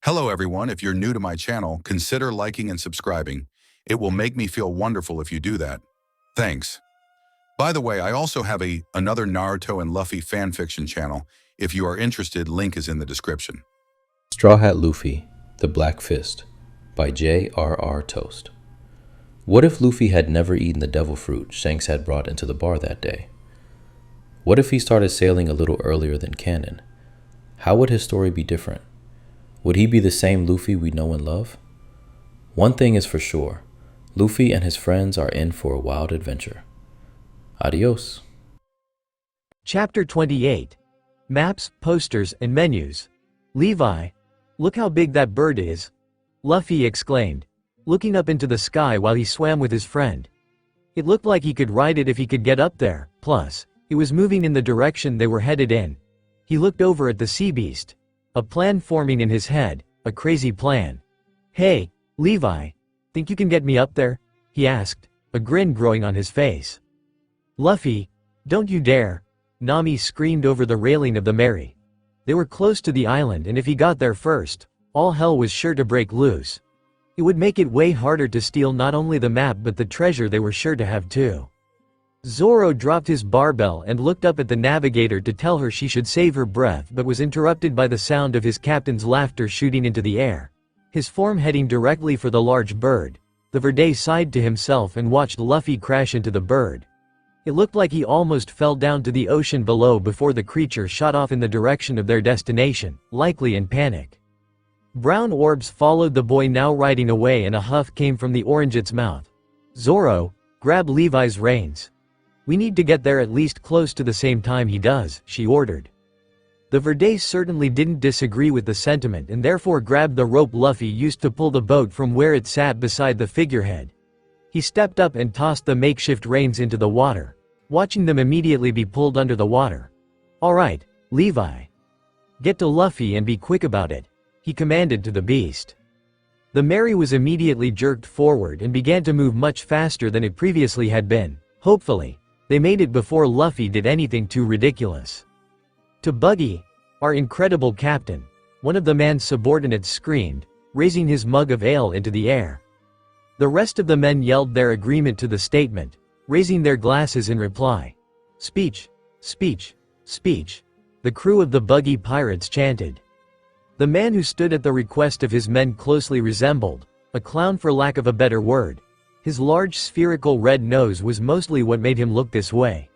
Hello everyone, if you're new to my channel, consider liking and subscribing. It will make me feel wonderful if you do that. Thanks. By the way, I also have another Naruto and Luffy fanfiction channel. If you are interested, link is in the description. Straw Hat Luffy, The Black Fist by J.R.R. Toast. What if Luffy had never eaten the devil fruit Shanks had brought into the bar that day? What if he started sailing a little earlier than canon? How would his story be different? Would he be the same Luffy we know and love? One thing is for sure, Luffy and his friends are in for a wild adventure. Adios. Chapter 28. Maps, Posters, and Menus. Levi, look how big that bird is, Luffy exclaimed, looking up into the sky while he swam with his friend. It looked like he could ride it if he could get up there, plus, it was moving in the direction they were headed in. He looked over at the sea beast. A plan forming in his head, a crazy plan. Hey, Levi, think you can get me up there? He asked, a grin growing on his face. Luffy, don't you dare, Nami screamed over the railing of the Mary. They were close to the island, and if he got there first, all hell was sure to break loose. It would make it way harder to steal not only the map but the treasure they were sure to have too. Zoro dropped his barbell and looked up at the navigator to tell her she should save her breath, but was interrupted by the sound of his captain's laughter shooting into the air. His form heading directly for the large bird. The Verde sighed to himself and watched Luffy crash into the bird. It looked like he almost fell down to the ocean below before the creature shot off in the direction of their destination, likely in panic. Brown orbs followed the boy now riding away, and a huff came from the orange's mouth. Zoro, grab Levi's reins. We need to get there at least close to the same time he does, she ordered. The Verde certainly didn't disagree with the sentiment and therefore grabbed the rope Luffy used to pull the boat from where it sat beside the figurehead. He stepped up and tossed the makeshift reins into the water, watching them immediately be pulled under the water. All right, Levi. Get to Luffy and be quick about it, he commanded to the beast. The Mary was immediately jerked forward and began to move much faster than it previously had been. Hopefully, they made it before Luffy did anything too ridiculous. To Buggy, our incredible captain, one of the man's subordinates screamed, raising his mug of ale into the air. The rest of the men yelled their agreement to the statement, raising their glasses in reply. Speech, speech, speech, the crew of the Buggy pirates chanted. The man who stood at the request of his men closely resembled a clown, for lack of a better word. His large spherical red nose was mostly what made him look this way.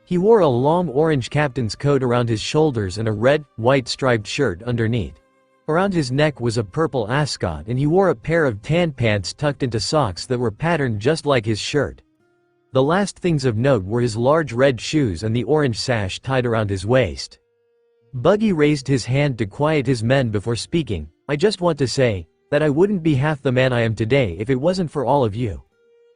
He wore a long orange captain's coat around his shoulders and a red, white striped shirt underneath. Around his neck was a purple ascot, and he wore a pair of tan pants tucked into socks that were patterned just like his shirt. The last things of note were his large red shoes and the orange sash tied around his waist. Buggy raised his hand to quiet his men before speaking. I just want to say that I wouldn't be half the man I am today if it wasn't for all of you.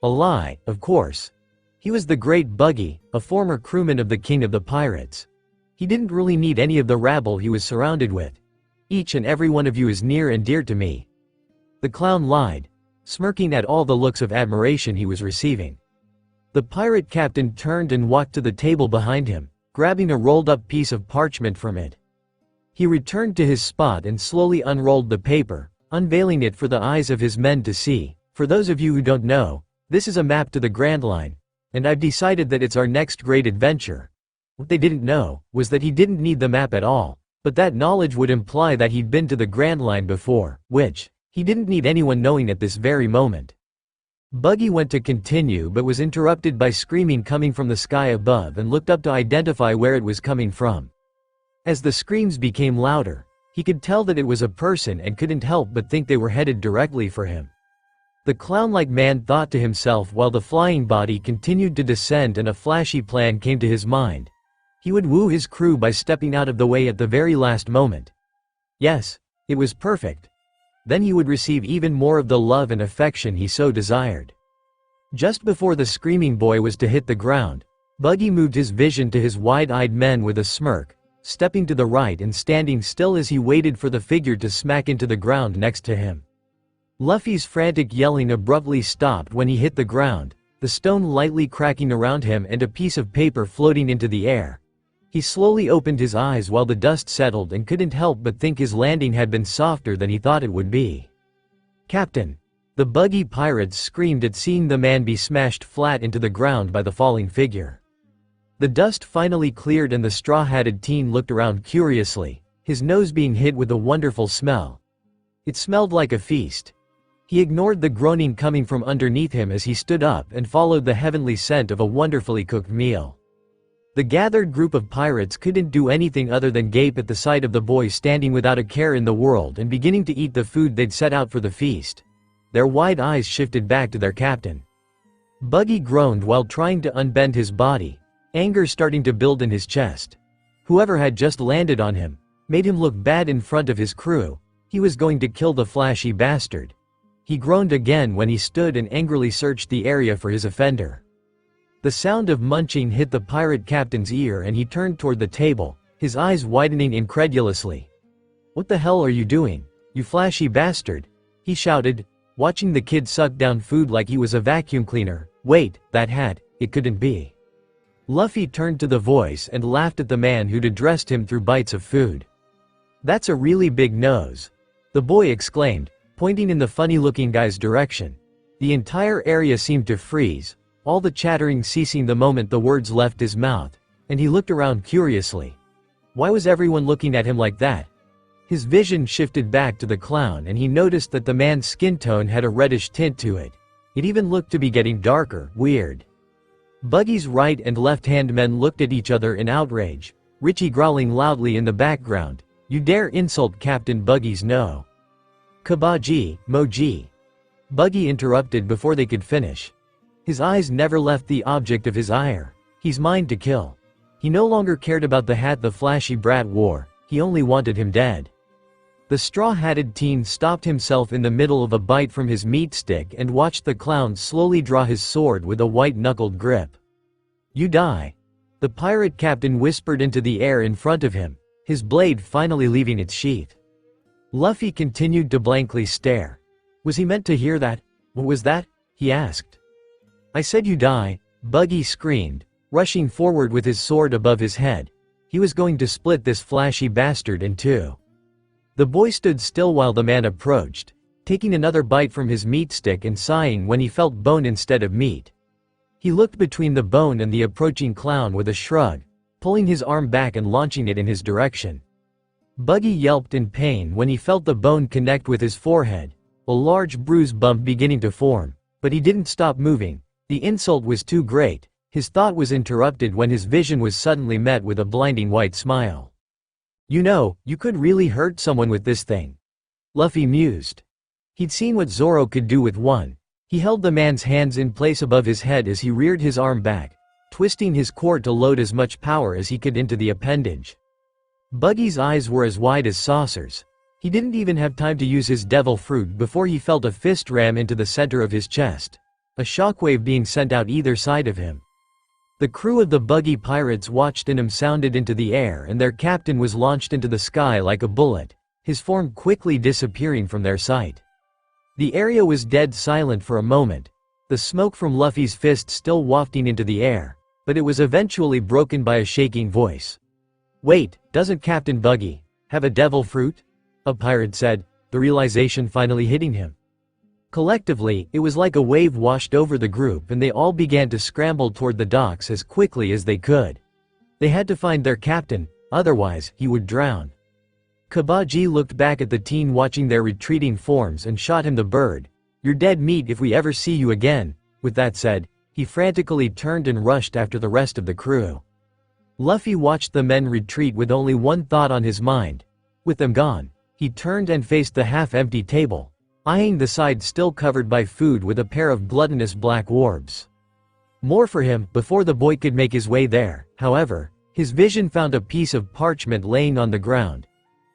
A lie, of course. He was the great Buggy, a former crewman of the King of the Pirates. He didn't really need any of the rabble he was surrounded with. Each and every one of you is near and dear to me. The clown lied, smirking at all the looks of admiration he was receiving. The pirate captain turned and walked to the table behind him, grabbing a rolled-up piece of parchment from it. He returned to his spot and slowly unrolled the paper, unveiling it for the eyes of his men to see. For those of you who don't know, this is a map to the Grand Line, and I've decided that it's our next great adventure. What they didn't know was that he didn't need the map at all, but that knowledge would imply that he'd been to the Grand Line before, which he didn't need anyone knowing at this very moment. Buggy went to continue but was interrupted by screaming coming from the sky above and looked up to identify where it was coming from. As the screams became louder, he could tell that it was a person and couldn't help but think they were headed directly for him. The clown-like man thought to himself while the flying body continued to descend, and a flashy plan came to his mind. He would woo his crew by stepping out of the way at the very last moment. Yes, it was perfect. Then he would receive even more of the love and affection he so desired. Just before the screaming boy was to hit the ground, Buggy moved his vision to his wide-eyed men with a smirk, stepping to the right and standing still as he waited for the figure to smack into the ground next to him. Luffy's frantic yelling abruptly stopped when he hit the ground, the stone lightly cracking around him and a piece of paper floating into the air. He slowly opened his eyes while the dust settled and couldn't help but think his landing had been softer than he thought it would be. "Captain!" The buggy pirates screamed at seeing the man be smashed flat into the ground by the falling figure. The dust finally cleared and the straw-hatted teen looked around curiously, his nose being hit with a wonderful smell. It smelled like a feast. He ignored the groaning coming from underneath him as he stood up and followed the heavenly scent of a wonderfully cooked meal. The gathered group of pirates couldn't do anything other than gape at the sight of the boy standing without a care in the world and beginning to eat the food they'd set out for the feast. Their wide eyes shifted back to their captain. Buggy groaned while trying to unbend his body, anger starting to build in his chest. Whoever had just landed on him made him look bad in front of his crew. He was going to kill the flashy bastard. He groaned again when he stood and angrily searched the area for his offender. The sound of munching hit the pirate captain's ear and he turned toward the table, his eyes widening incredulously. "What the hell are you doing, you flashy bastard?" he shouted, watching the kid suck down food like he was a vacuum cleaner. "Wait, that hat, it couldn't be." Luffy turned to the voice and laughed at the man who'd addressed him through bites of food. "That's a really big nose," the boy exclaimed, pointing in the funny-looking guy's direction. The entire area seemed to freeze, all the chattering ceasing the moment the words left his mouth, and he looked around curiously. Why was everyone looking at him like that? His vision shifted back to the clown and he noticed that the man's skin tone had a reddish tint to it. It even looked to be getting darker. Weird. Buggy's right and left-hand men looked at each other in outrage, Richie growling loudly in the background, "You dare insult Captain Buggy's no." "Kabaji, Moji." Buggy interrupted before they could finish. His eyes never left the object of his ire. He's mine to kill. He no longer cared about the hat the flashy brat wore, he only wanted him dead. The straw-hatted teen stopped himself in the middle of a bite from his meat stick and watched the clown slowly draw his sword with a white-knuckled grip. "You die," the pirate captain whispered into the air in front of him, his blade finally leaving its sheath. Luffy continued to blankly stare. Was he meant to hear that? What was that? He asked. "I said you die," Buggy screamed, rushing forward with his sword above his head. He was going to split this flashy bastard in two. The boy stood still while the man approached, taking another bite from his meat stick and sighing when he felt bone instead of meat. He looked between the bone and the approaching clown with a shrug, pulling his arm back and launching it in his direction. Buggy yelped in pain when he felt the bone connect with his forehead, a large bruise bump beginning to form, but he didn't stop moving. The insult was too great. His thought was interrupted when his vision was suddenly met with a blinding white smile. "You know, you could really hurt someone with this thing," Luffy mused. He'd seen what Zoro could do with one. He held the man's hands in place above his head as he reared his arm back, twisting his core to load as much power as he could into the appendage. Buggy's eyes were as wide as saucers. He didn't even have time to use his devil fruit before he felt a fist ram into the center of his chest, a shockwave being sent out either side of him. The crew of the buggy pirates watched and sounded into the air and their captain was launched into the sky like a bullet, his form quickly disappearing from their sight. The area was dead silent for a moment, the smoke from Luffy's fist still wafting into the air, but it was eventually broken by a shaking voice. "Wait, doesn't Captain Buggy have a devil fruit?" a pirate said, the realization finally hitting him. Collectively, it was like a wave washed over the group and they all began to scramble toward the docks as quickly as they could. They had to find their captain, otherwise, he would drown. Kabaji looked back at the teen watching their retreating forms and shot him the bird. "You're dead meat if we ever see you again." With that said, he frantically turned and rushed after the rest of the crew. Luffy watched the men retreat with only one thought on his mind. With them gone, he turned and faced the half-empty table, eyeing the side still covered by food with a pair of gluttonous black orbs. More for him. Before the boy could make his way there, however, his vision found a piece of parchment laying on the ground.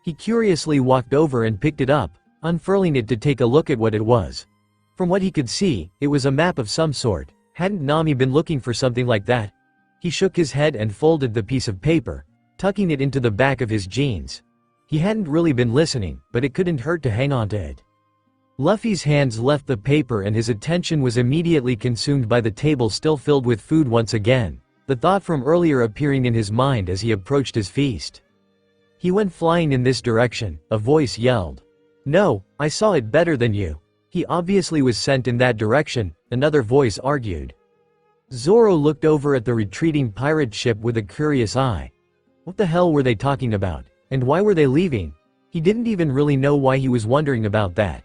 He curiously walked over and picked it up, unfurling it to take a look at what it was. From what he could see, it was a map of some sort. Hadn't Nami been looking for something like that? He shook his head and folded the piece of paper, tucking it into the back of his jeans. He hadn't really been listening, but it couldn't hurt to hang on to it. Luffy's hands left the paper and his attention was immediately consumed by the table still filled with food once again. The the thought from earlier appearing in his mind as he approached his feast. He went flying in this direction, a voice yelled. "No, I saw it better than you. He obviously was sent in that direction," another voice argued. Zoro looked over at the retreating pirate ship with a curious eye. What the hell were they talking about? And why were they leaving? He didn't even really know why he was wondering about that.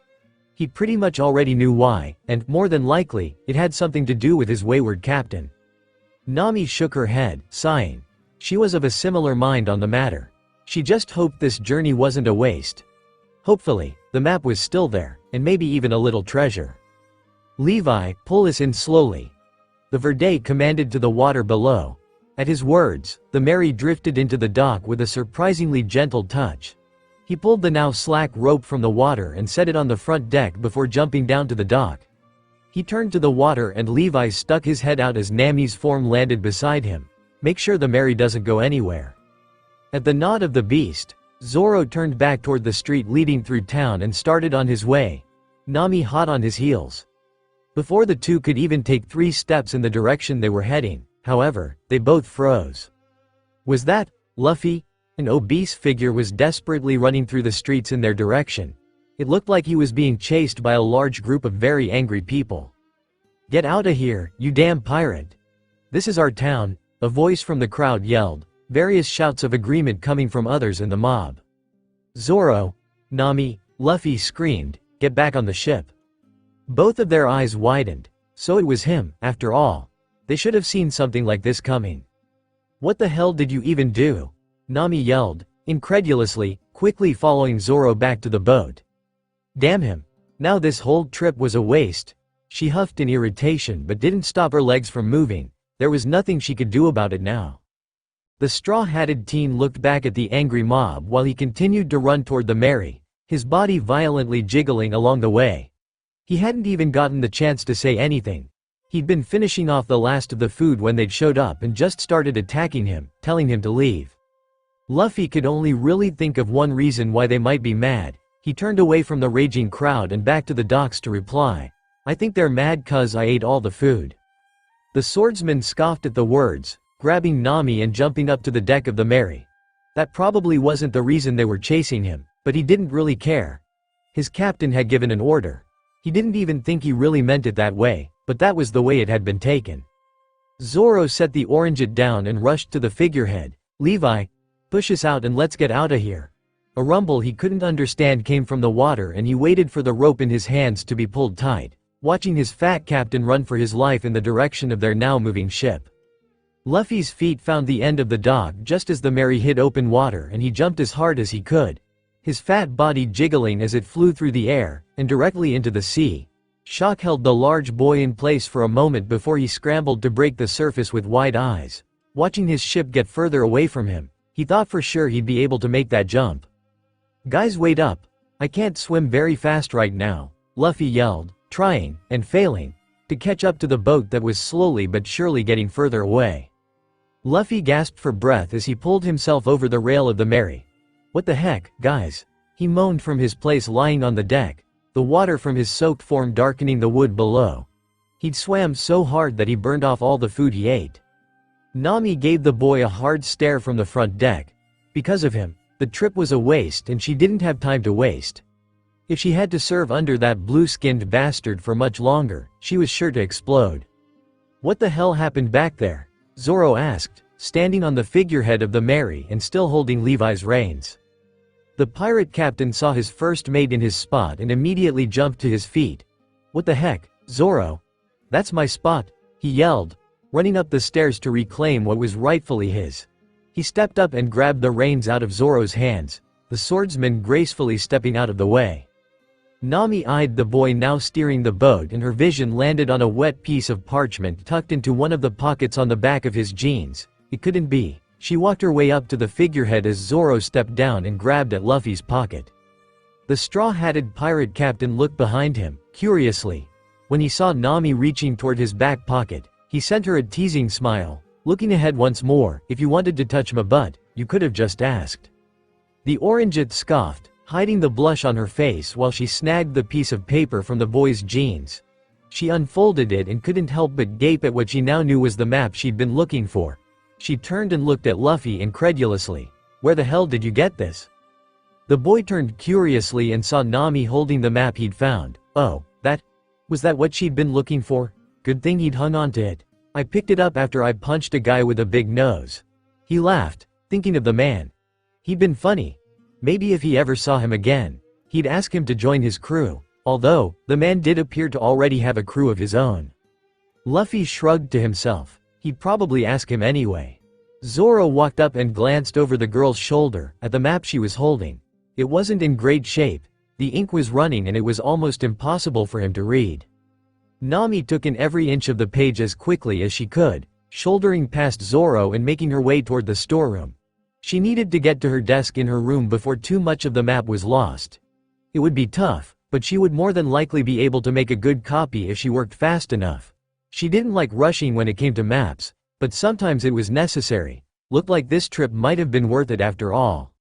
He pretty much already knew why, and, more than likely, it had something to do with his wayward captain. Nami shook her head, sighing. She was of a similar mind on the matter. She just hoped this journey wasn't a waste. Hopefully, the map was still there, and maybe even a little treasure. "Levi, pull us in slowly," the Verde commanded to the water below. At his words, the Mary drifted into the dock with a surprisingly gentle touch. He pulled the now slack rope from the water and set it on the front deck before jumping down to the dock. He turned to the water and Levi stuck his head out as Nami's form landed beside him. "Make sure the Mary doesn't go anywhere." At the nod of the beast, Zoro turned back toward the street leading through town and started on his way, Nami hot on his heels. Before the two could even take 3 steps in the direction they were heading, however, they both froze. Was that Luffy? An obese figure was desperately running through the streets in their direction. It looked like he was being chased by a large group of very angry people. "Get outta here, you damn pirate! This is our town," a voice from the crowd yelled, various shouts of agreement coming from others in the mob. "Zoro, Nami," Luffy screamed, "get back on the ship." Both of their eyes widened. So it was him, after all. They should have seen something like this coming. "What the hell did you even do?" Nami yelled, incredulously, quickly following Zoro back to the boat. "Damn him. Now this whole trip was a waste." She huffed in irritation but didn't stop her legs from moving. There was nothing she could do about it now. The straw-hatted teen looked back at the angry mob while he continued to run toward the Mary, his body violently jiggling along the way. He hadn't even gotten the chance to say anything. He'd been finishing off the last of the food when they'd showed up and just started attacking him, telling him to leave. Luffy could only really think of one reason why they might be mad. He turned away from the raging crowd and back to the docks to reply, "I think they're mad 'cause I ate all the food." The swordsman scoffed at the words, grabbing Nami and jumping up to the deck of the Mary. That probably wasn't the reason they were chasing him, but he didn't really care. His captain had given an order. He didn't even think he really meant it that way, but that was the way it had been taken. Zoro set the oranget down and rushed to the figurehead. "Levi, push us out and let's get outta here." A rumble he couldn't understand came from the water and he waited for the rope in his hands to be pulled tight, watching his fat captain run for his life in the direction of their now moving ship. Luffy's feet found the end of the dock just as the Mary hit open water and he jumped as hard as he could, his fat body jiggling as it flew through the air and directly into the sea. Shock held the large boy in place for a moment before he scrambled to break the surface with wide eyes. Watching his ship get further away from him, he thought for sure he'd be able to make that jump. "Guys, wait up. I can't swim very fast right now," Luffy yelled, trying, and failing, to catch up to the boat that was slowly but surely getting further away. Luffy gasped for breath as he pulled himself over the rail of the Mary. "What the heck, guys?" he moaned from his place lying on the deck, the water from his soaked form darkening the wood below. He'd swam so hard that he burned off all the food he ate. Nami gave the boy a hard stare from the front deck. Because of him, the trip was a waste and she didn't have time to waste. If she had to serve under that blue-skinned bastard for much longer, she was sure to explode. "What the hell happened back there?" Zoro asked, standing on the figurehead of the Mary and still holding Levi's reins. The pirate captain saw his first mate in his spot and immediately jumped to his feet. "What the heck, Zoro? That's my spot," he yelled, running up the stairs to reclaim what was rightfully his. He stepped up and grabbed the reins out of Zoro's hands, the swordsman gracefully stepping out of the way. Nami eyed the boy now steering the boat and her vision landed on a wet piece of parchment tucked into one of the pockets on the back of his jeans. It couldn't be. She walked her way up to the figurehead as Zoro stepped down and grabbed at Luffy's pocket. The straw-hatted pirate captain looked behind him, curiously. When he saw Nami reaching toward his back pocket, he sent her a teasing smile, looking ahead once more. "If you wanted to touch my butt, you could have just asked." The oranget scoffed, hiding the blush on her face while she snagged the piece of paper from the boy's jeans. She unfolded it and couldn't help but gape at what she now knew was the map she'd been looking for. She turned and looked at Luffy incredulously. "Where the hell did you get this?" The boy turned curiously and saw Nami holding the map he'd found. "Oh, was that what she'd been looking for? Good thing he'd hung on to it. I picked it up after I punched a guy with a big nose." He laughed, thinking of the man. He'd been funny. Maybe if he ever saw him again, he'd ask him to join his crew, although, the man did appear to already have a crew of his own. Luffy shrugged to himself. He'd probably ask him anyway. Zoro walked up and glanced over the girl's shoulder, at the map she was holding. It wasn't in great shape. The ink was running and it was almost impossible for him to read. Nami took in every inch of the page as quickly as she could, shouldering past Zoro and making her way toward the storeroom. She needed to get to her desk in her room before too much of the map was lost. It would be tough, but she would more than likely be able to make a good copy if she worked fast enough. She didn't like rushing when it came to maps, but sometimes it was necessary. Looked like this trip might have been worth it after all.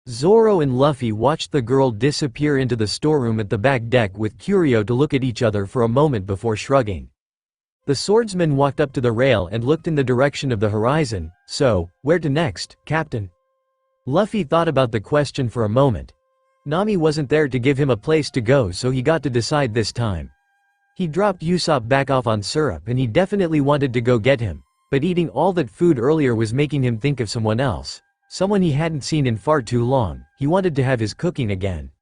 Zoro and Luffy watched the girl disappear into the storeroom at the back deck with Curio to look at each other for a moment before shrugging. The swordsman walked up to the rail and looked in the direction of the horizon. "So, where to next, Captain?" Luffy thought about the question for a moment. Nami wasn't there to give him a place to go, so he got to decide this time. He dropped Usopp back off on syrup and he definitely wanted to go get him, but eating all that food earlier was making him think of someone else. Someone he hadn't seen in far too long. He wanted to have his cooking again.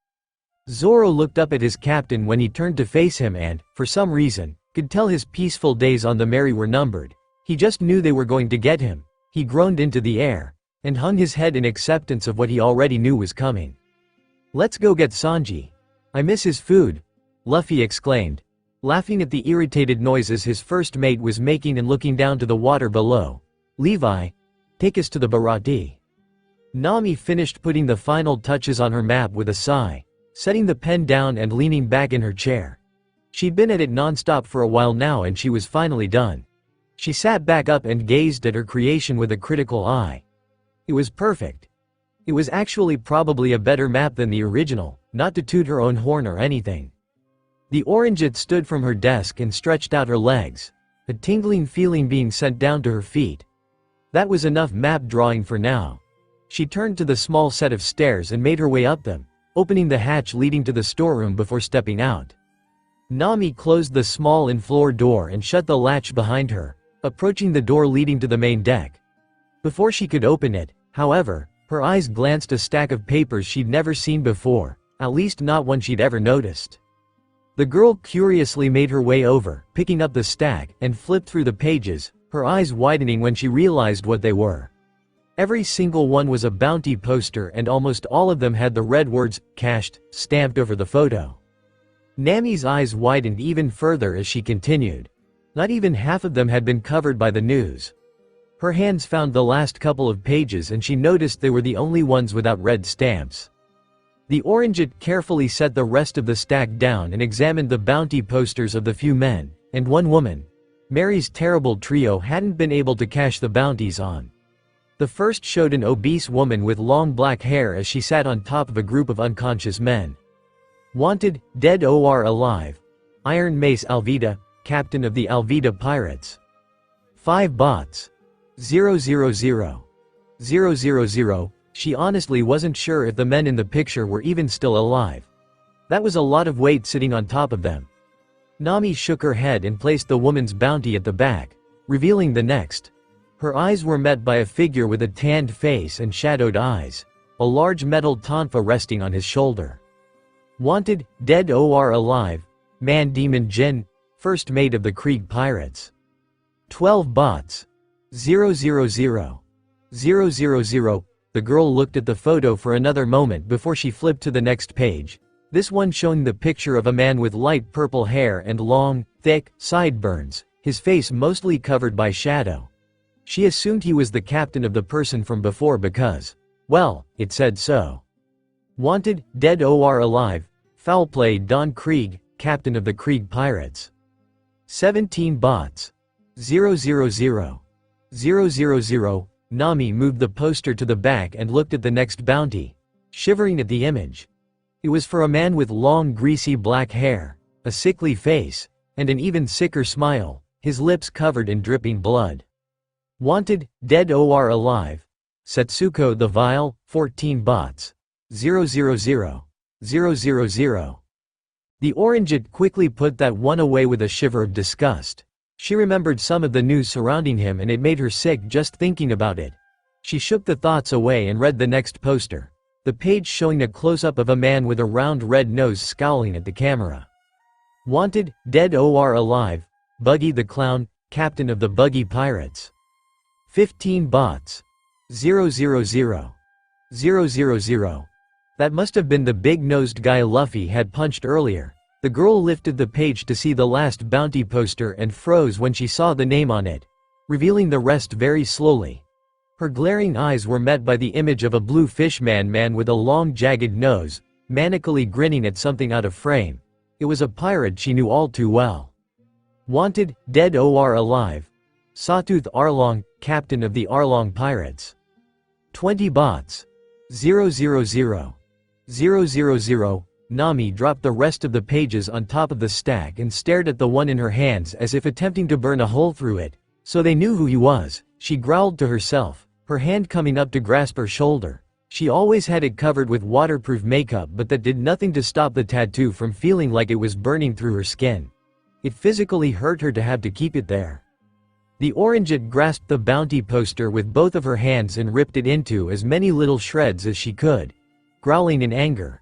Zoro looked up at his captain when he turned to face him and, for some reason, could tell his peaceful days on the Merry were numbered. He just knew they were going to get him. He groaned into the air, and hung his head in acceptance of what he already knew was coming. "Let's go get Sanji. I miss his food," Luffy exclaimed, laughing at the irritated noises his first mate was making and looking down to the water below. "Levi, take us to the Baratie." Nami finished putting the final touches on her map with a sigh, setting the pen down and leaning back in her chair. She'd been at it non-stop for a while now and she was finally done. She sat back up and gazed at her creation with a critical eye. It was perfect. It was actually probably a better map than the original, not to toot her own horn or anything. The orangeette stood from her desk and stretched out her legs, a tingling feeling being sent down to her feet. That was enough map drawing for now. She turned to the small set of stairs and made her way up them, opening the hatch leading to the storeroom before stepping out. Nami closed the small in-floor door and shut the latch behind her, approaching the door leading to the main deck. Before she could open it, however, her eyes glanced a stack of papers she'd never seen before, at least not one she'd ever noticed. The girl curiously made her way over, picking up the stack, and flipped through the pages, her eyes widening when she realized what they were. Every single one was a bounty poster and almost all of them had the red words, "Cached," stamped over the photo. Nami's eyes widened even further as she continued. Not even half of them had been covered by the news. Her hands found the last couple of pages and she noticed they were the only ones without red stamps. The orangeette carefully set the rest of the stack down and examined the bounty posters of the few men, and one woman Mary's terrible trio hadn't been able to cash the bounties on. The first showed an obese woman with long black hair as she sat on top of a group of unconscious men. "Wanted, dead or alive. Iron Mace Alvida, captain of the Alvida Pirates. 5 bots. 000. 000. She honestly wasn't sure if the men in the picture were even still alive. That was a lot of weight sitting on top of them. Nami shook her head and placed the woman's bounty at the back, revealing the next. Her eyes were met by a figure with a tanned face and shadowed eyes, a large metal tonfa resting on his shoulder. Wanted, dead or alive, man demon Jin, first mate of the Krieg pirates. 12 bots. 000. 000. The girl looked at the photo for another moment before she flipped to the next page, this one showing the picture of a man with light purple hair and long, thick, sideburns, his face mostly covered by shadow. She assumed he was the captain of the person from before because, well, it said so. Wanted, dead or alive, foul play Don Krieg, captain of the Krieg pirates. 17 bots. 000. 000. Nami moved the poster to the back and looked at the next bounty, shivering at the image. It was for a man with long greasy black hair, a sickly face, and an even sicker smile, his lips covered in dripping blood. Wanted, dead or alive. Setsuko the Vile, 14 bots. 000. 000. The Orangeite quickly put that one away with a shiver of disgust. She remembered some of the news surrounding him and it made her sick just thinking about it. She shook the thoughts away and read the next poster. The page showing a close-up of a man with a round red nose scowling at the camera. Wanted, dead or alive. Buggy the Clown, captain of the Buggy Pirates. 15 bots. 000. 000. That must have been the big-nosed guy Luffy had punched earlier. The girl lifted the page to see the last bounty poster and froze when she saw the name on it, revealing the rest very slowly. Her glaring eyes were met by the image of a blue fishman man with a long jagged nose, manically grinning at something out of frame. It was a pirate she knew all too well. Wanted, dead or alive. Sawtooth Arlong, captain of the Arlong Pirates. 20 bots. 000. 000. Nami dropped the rest of the pages on top of the stack and stared at the one in her hands as if attempting to burn a hole through it. So they knew who he was, she growled to herself, her hand coming up to grasp her shoulder. She always had it covered with waterproof makeup, but that did nothing to stop the tattoo from feeling like it was burning through her skin. It physically hurt her to have to keep it there. The Orangeite grasped the bounty poster with both of her hands and ripped it into as many little shreds as she could, growling in anger.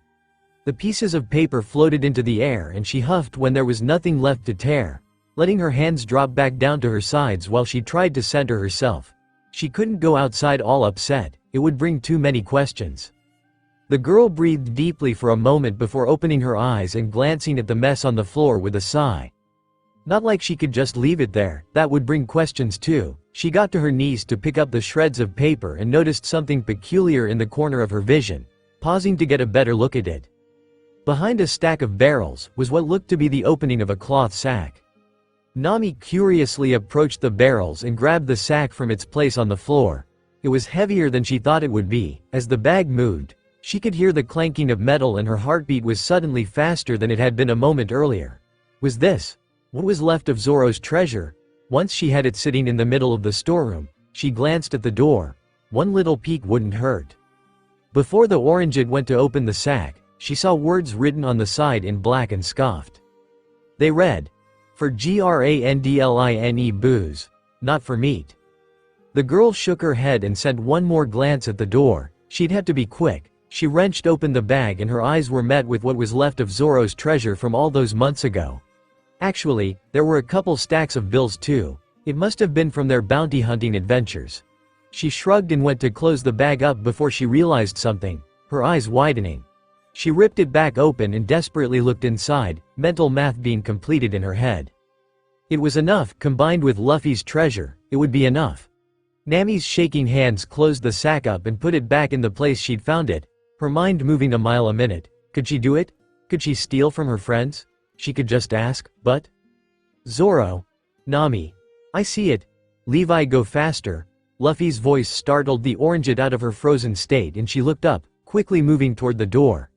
The pieces of paper floated into the air and she huffed when there was nothing left to tear, letting her hands drop back down to her sides while she tried to center herself. She couldn't go outside all upset, it would bring too many questions. The girl breathed deeply for a moment before opening her eyes and glancing at the mess on the floor with a sigh. Not like she could just leave it there, that would bring questions too. She got to her knees to pick up the shreds of paper and noticed something peculiar in the corner of her vision, pausing to get a better look at it. Behind a stack of barrels was what looked to be the opening of a cloth sack. Nami curiously approached the barrels and grabbed the sack from its place on the floor. It was heavier than she thought it would be. As the bag moved, she could hear the clanking of metal and her heartbeat was suddenly faster than it had been a moment earlier. Was this what was left of Zoro's treasure? Once she had it sitting in the middle of the storeroom, she glanced at the door. One little peek wouldn't hurt. Before the Orangeite went to open the sack, she saw words written on the side in black and scoffed. They read, "For Grandline booze, not for meat." The girl shook her head and sent one more glance at the door. She'd have to be quick. She wrenched open the bag and her eyes were met with what was left of Zoro's treasure from all those months ago. Actually, there were a couple stacks of bills too. It must have been from their bounty hunting adventures. She shrugged and went to close the bag up before she realized something, her eyes widening. She ripped it back open and desperately looked inside, mental math being completed in her head. It was enough, combined with Luffy's treasure, it would be enough. Nami's shaking hands closed the sack up and put it back in the place she'd found it, her mind moving a mile a minute. Could she do it? Could she steal from her friends? She could just ask, but… Zoro. Nami. I see it. Levi, go faster. Luffy's voice startled the Orangeite out of her frozen state and she looked up, quickly moving toward the door.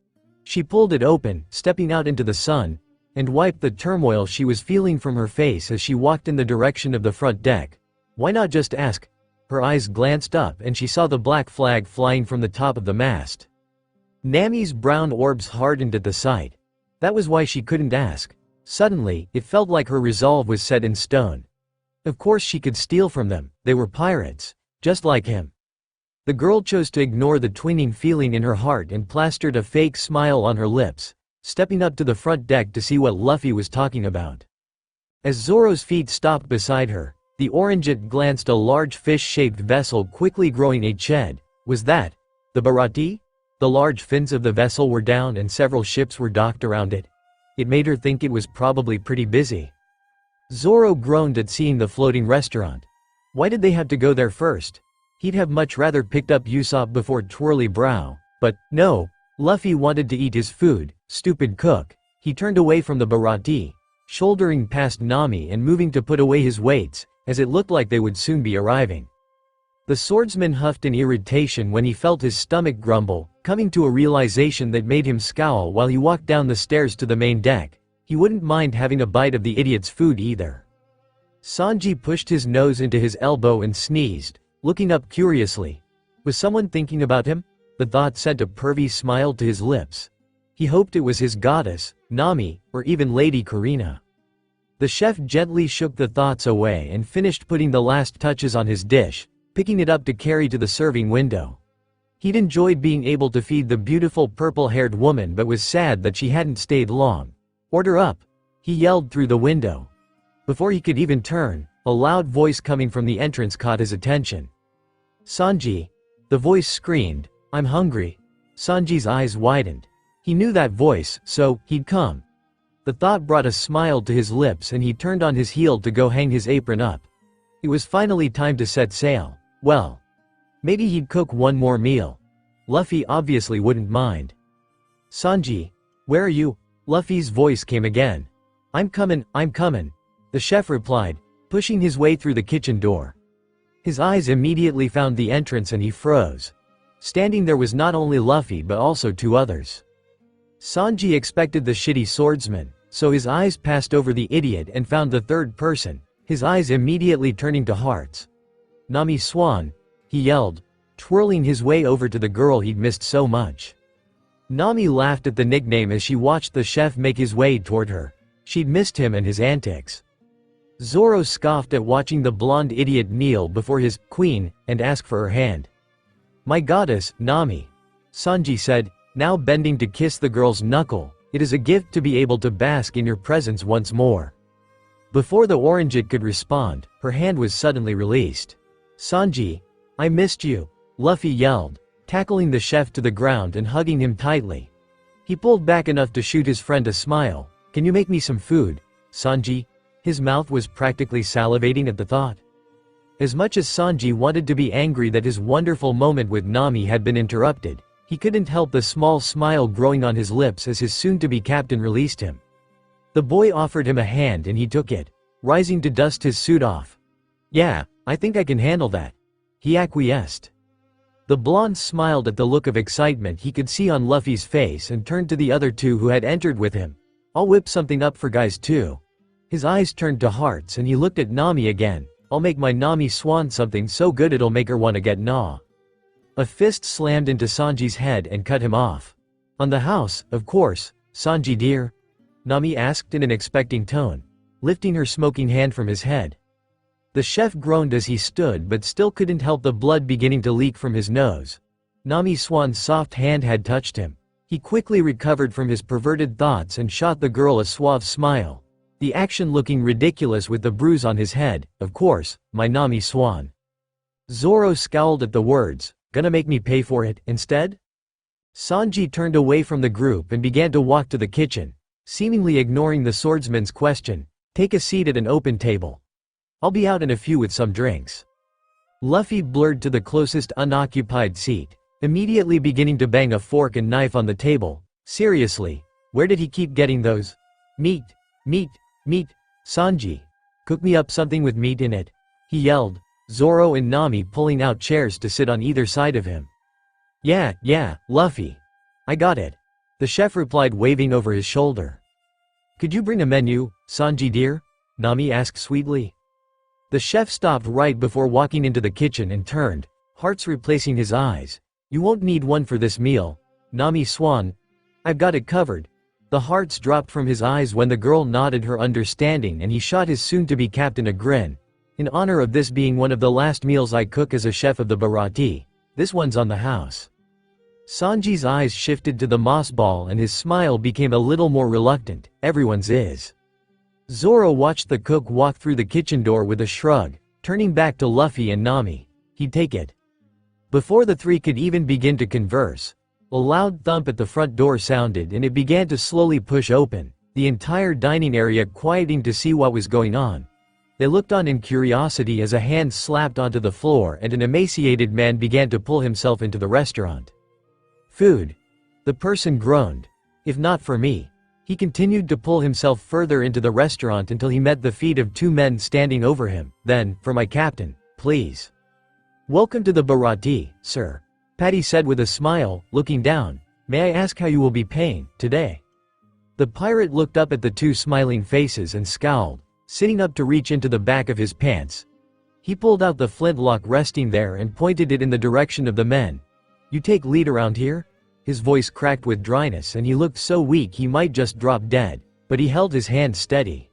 She pulled it open, stepping out into the sun, and wiped the turmoil she was feeling from her face as she walked in the direction of the front deck. Why not just ask? Her eyes glanced up and she saw the black flag flying from the top of the mast. Nami's brown orbs hardened at the sight. That was why she couldn't ask. Suddenly, it felt like her resolve was set in stone. Of course she could steal from them, they were pirates, just like him. The girl chose to ignore the twinning feeling in her heart and plastered a fake smile on her lips, stepping up to the front deck to see what Luffy was talking about. As Zoro's feet stopped beside her, the Orangeite glanced a large fish-shaped vessel quickly growing ahead. Was that the Bharati? The large fins of the vessel were down and several ships were docked around it. It made her think it was probably pretty busy. Zoro groaned at seeing the floating restaurant. Why did they have to go there first? He'd have much rather picked up Usopp before Twirly Brow, but no, Luffy wanted to eat his food, stupid cook. He turned away from the Bharati, shouldering past Nami and moving to put away his weights, as it looked like they would soon be arriving. The swordsman huffed in irritation when he felt his stomach grumble, coming to a realization that made him scowl while he walked down the stairs to the main deck. He wouldn't mind having a bite of the idiot's food either. Sanji pushed his nose into his elbow and sneezed, looking up curiously. Was someone thinking about him? The thought sent a pervy smile to his lips. He hoped it was his goddess, Nami, or even Lady Karina. The chef gently shook the thoughts away and finished putting the last touches on his dish, picking it up to carry to the serving window. He'd enjoyed being able to feed the beautiful purple-haired woman but was sad that she hadn't stayed long. "Order up!" he yelled through the window. Before he could even turn, a loud voice coming from the entrance caught his attention. "Sanji!" The voice screamed, "I'm hungry." Sanji's eyes widened. He knew that voice, so he'd come. The thought brought a smile to his lips and he turned on his heel to go hang his apron up. It was finally time to set sail. Well, maybe he'd cook one more meal. Luffy obviously wouldn't mind. "Sanji, where are you?" Luffy's voice came again. I'm coming," the chef replied, pushing his way through the kitchen door. His eyes immediately found the entrance and he froze. Standing there was not only Luffy but also two others. Sanji expected the shitty swordsman, so his eyes passed over the idiot and found the third person, his eyes immediately turning to hearts. "Nami Swan," he yelled, twirling his way over to the girl he'd missed so much. Nami laughed at the nickname as she watched the chef make his way toward her. She'd missed him and his antics. Zoro scoffed at watching the blonde idiot kneel before his queen and ask for her hand. "My goddess, Nami," Sanji said, now bending to kiss the girl's knuckle. "It is a gift to be able to bask in your presence once more." Before the orangeite could respond, her hand was suddenly released. "Sanji, I missed you," Luffy yelled, tackling the chef to the ground and hugging him tightly. He pulled back enough to shoot his friend a smile. "Can you make me some food, Sanji?" His mouth was practically salivating at the thought. As much as Sanji wanted to be angry that his wonderful moment with Nami had been interrupted, he couldn't help the small smile growing on his lips as his soon-to-be captain released him. The boy offered him a hand and he took it, rising to dust his suit off. "Yeah, I think I can handle that," he acquiesced. The blonde smiled at the look of excitement he could see on Luffy's face and turned to the other two who had entered with him. "I'll whip something up for guys too." His eyes turned to hearts and he looked at Nami again. "I'll make my Nami Swan something so good it'll make her wanna get gnaw." A fist slammed into Sanji's head and cut him off. "On the house, of course, Sanji dear?" Nami asked in an expecting tone, lifting her smoking hand from his head. The chef groaned as he stood but still couldn't help the blood beginning to leak from his nose. Nami Swan's soft hand had touched him. He quickly recovered from his perverted thoughts and shot the girl a suave smile. The action looking ridiculous with the bruise on his head. "Of course, my Nami Swan." Zoro scowled at the words. "Gonna make me pay for it, instead?" Sanji turned away from the group and began to walk to the kitchen, seemingly ignoring the swordsman's question. "Take a seat at an open table. I'll be out in a few with some drinks." Luffy blurred to the closest unoccupied seat, immediately beginning to bang a fork and knife on the table. Seriously, where did he keep getting those? Meat, Sanji. Cook me up something with meat in it," he yelled, Zoro and Nami pulling out chairs to sit on either side of him. Yeah, Luffy. I got it," the chef replied, waving over his shoulder. "Could you bring a menu, Sanji dear?" Nami asked sweetly. The chef stopped right before walking into the kitchen and turned, hearts replacing his eyes. "You won't need one for this meal, Nami Swan. I've got it covered." The hearts dropped from his eyes when the girl nodded her understanding and he shot his soon-to-be captain a grin. "In honor of this being one of the last meals I cook as a chef of the Bharati, this one's on the house." Sanji's eyes shifted to the moss ball and his smile became a little more reluctant. "Everyone's is." Zoro watched the cook walk through the kitchen door with a shrug, turning back to Luffy and Nami. He'd take it. Before the three could even begin to converse, a loud thump at the front door sounded and it began to slowly push open, the entire dining area quieting to see what was going on. They looked on in curiosity as a hand slapped onto the floor and an emaciated man began to pull himself into the restaurant. "Food," the person groaned. "If not for me." He continued to pull himself further into the restaurant until he met the feet of two men standing over him. "Then, for my captain, please." "Welcome to the Bharati, sir," Patty said with a smile, looking down. "May I ask how you will be paying today?" The pirate looked up at the two smiling faces and scowled, sitting up to reach into the back of his pants. He pulled out the flintlock resting there and pointed it in the direction of the men. "You take lead around here?" His voice cracked with dryness and he looked so weak he might just drop dead, but he held his hand steady.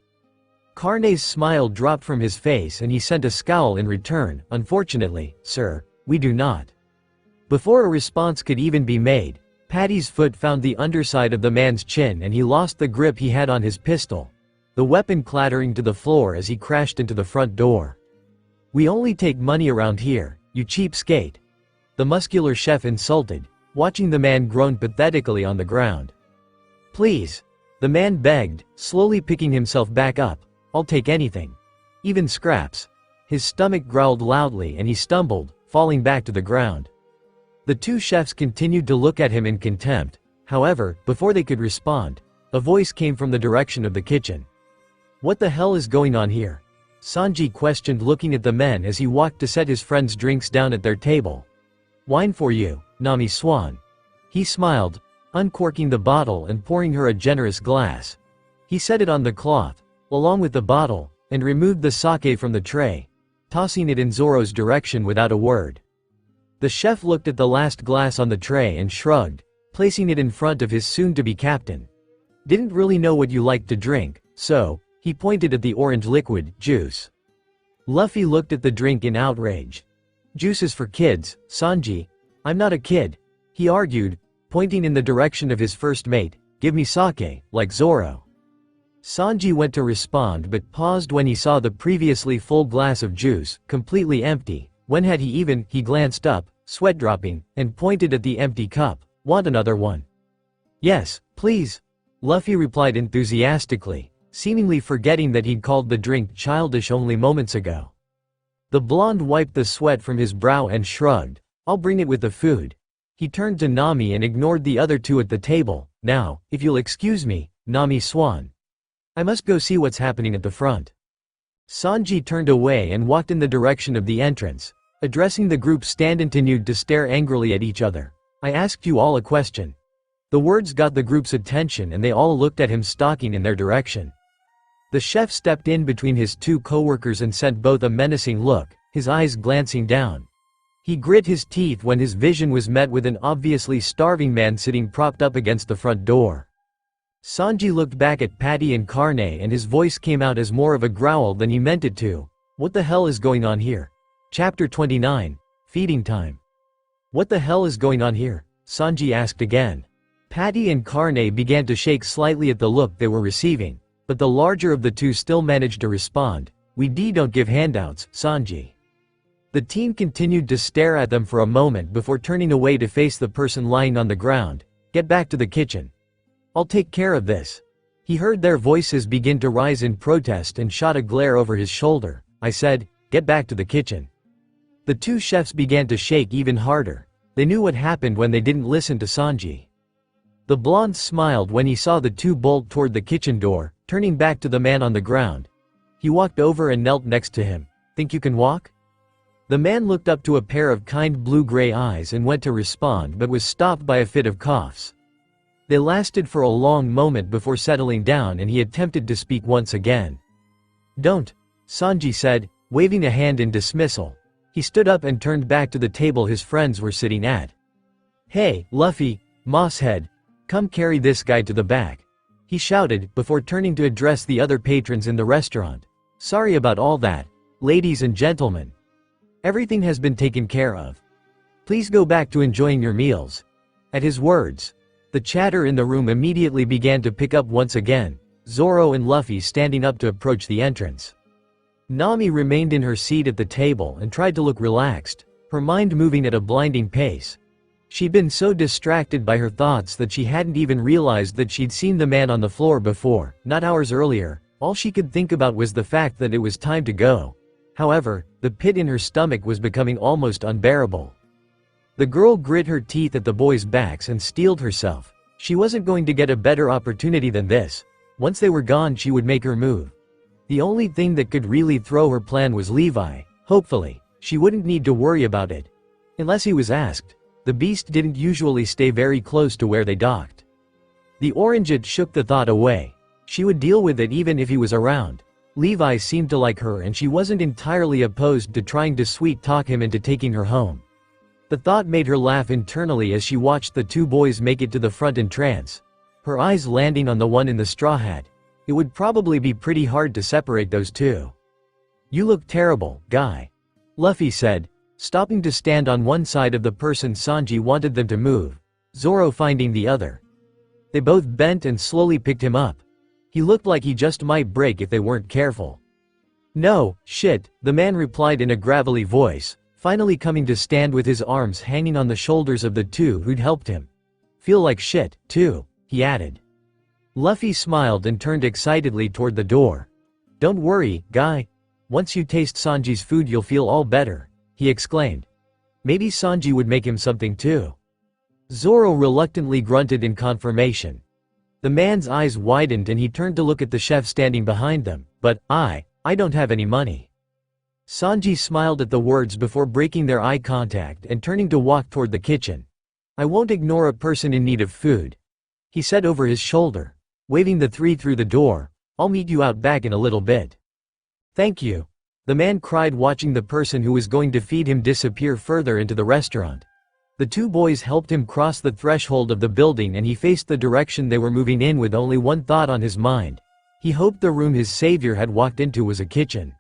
Carne's smile dropped from his face and he sent a scowl in return. "Unfortunately, sir, we do not." Before a response could even be made, Paddy's foot found the underside of the man's chin and he lost the grip he had on his pistol, the weapon clattering to the floor as he crashed into the front door. "We only take money around here, you cheapskate," the muscular chef insulted, watching the man groan pathetically on the ground. "Please," the man begged, slowly picking himself back up, "I'll take anything. Even scraps." His stomach growled loudly and he stumbled, falling back to the ground. The two chefs continued to look at him in contempt. However, before they could respond, a voice came from the direction of the kitchen. "What the hell is going on here?" Sanji questioned, looking at the men as he walked to set his friends' drinks down at their table. "Wine for you, Nami Swan." He smiled, uncorking the bottle and pouring her a generous glass. He set it on the cloth, along with the bottle, and removed the sake from the tray, tossing it in Zoro's direction without a word. The chef looked at the last glass on the tray and shrugged, placing it in front of his soon-to-be captain. "Didn't really know what you liked to drink, so," he pointed at the orange liquid, "juice." Luffy looked at the drink in outrage. "Juice is for kids, Sanji. I'm not a kid," he argued, pointing in the direction of his first mate. "Give me sake, like Zoro." Sanji went to respond but paused when he saw the previously full glass of juice, completely empty. When had he glanced up, sweat dropping, and pointed at the empty cup. "Want another one?" "Yes, please," Luffy replied enthusiastically, seemingly forgetting that he'd called the drink childish only moments ago. The blonde wiped the sweat from his brow and shrugged. "I'll bring it with the food." He turned to Nami and ignored the other two at the table. "Now, if you'll excuse me, Nami Swan. I must go see what's happening at the front." Sanji turned away and walked in the direction of the entrance. Addressing the group, continued to stare angrily at each other. "I asked you all a question." The words got the group's attention and they all looked at him, stalking in their direction. The chef stepped in between his two co-workers and sent both a menacing look, his eyes glancing down. He grit his teeth when his vision was met with an obviously starving man sitting propped up against the front door. Sanji looked back at Paddy and Carne and his voice came out as more of a growl than he meant it to. "What the hell is going on here?" Chapter 29, Feeding Time. "What the hell is going on here?" Sanji asked again. Paddy and Carne began to shake slightly at the look they were receiving, but the larger of the two still managed to respond. "We don't give handouts, Sanji." The teen continued to stare at them for a moment before turning away to face the person lying on the ground. "Get back to the kitchen. I'll take care of this." He heard their voices begin to rise in protest and shot a glare over his shoulder. "I said, get back to the kitchen." The two chefs began to shake even harder. They knew what happened when they didn't listen to Sanji. The blonde smiled when he saw the two bolt toward the kitchen door, turning back to the man on the ground. He walked over and knelt next to him. "Think you can walk?" The man looked up to a pair of kind blue-gray eyes and went to respond but was stopped by a fit of coughs. They lasted for a long moment before settling down and he attempted to speak once again. "Don't," Sanji said, waving a hand in dismissal. He stood up and turned back to the table his friends were sitting at. "Hey, Luffy, Mosshead, come carry this guy to the back," he shouted before turning to address the other patrons in the restaurant. "Sorry about all that, ladies and gentlemen. Everything has been taken care of. Please go back to enjoying your meals." At his words, the chatter in the room immediately began to pick up once again, Zoro and Luffy standing up to approach the entrance. Nami remained in her seat at the table and tried to look relaxed, her mind moving at a blinding pace. She'd been so distracted by her thoughts that she hadn't even realized that she'd seen the man on the floor before, not hours earlier. All she could think about was the fact that it was time to go. However, the pit in her stomach was becoming almost unbearable. The girl grit her teeth at the boys' backs and steeled herself. She wasn't going to get a better opportunity than this. Once they were gone, she would make her move. The only thing that could really throw her plan was Levi. Hopefully, she wouldn't need to worry about it. Unless he was asked. The beast didn't usually stay very close to where they docked. The orangeette shook the thought away. She would deal with it even if he was around. Levi seemed to like her and she wasn't entirely opposed to trying to sweet-talk him into taking her home. The thought made her laugh internally as she watched the two boys make it to the front entrance, her eyes landing on the one in the straw hat. It would probably be pretty hard to separate those two. "You look terrible, guy," Luffy said, stopping to stand on one side of the person Sanji wanted them to move, Zoro finding the other. They both bent and slowly picked him up. He looked like he just might break if they weren't careful. "No, shit," the man replied in a gravelly voice, finally coming to stand with his arms hanging on the shoulders of the two who'd helped him. "Feel like shit, too," he added. Luffy smiled and turned excitedly toward the door. "Don't worry, guy. Once you taste Sanji's food you'll feel all better," he exclaimed. Maybe Sanji would make him something too. Zoro reluctantly grunted in confirmation. The man's eyes widened and he turned to look at the chef standing behind them. "But, I don't have any money." Sanji smiled at the words before breaking their eye contact and turning to walk toward the kitchen. "I won't ignore a person in need of food," he said over his shoulder, waving the three through the door. "I'll meet you out back in a little bit." "Thank you," the man cried, watching the person who was going to feed him disappear further into the restaurant. The two boys helped him cross the threshold of the building and he faced the direction they were moving in with only one thought on his mind. He hoped the room his savior had walked into was a kitchen.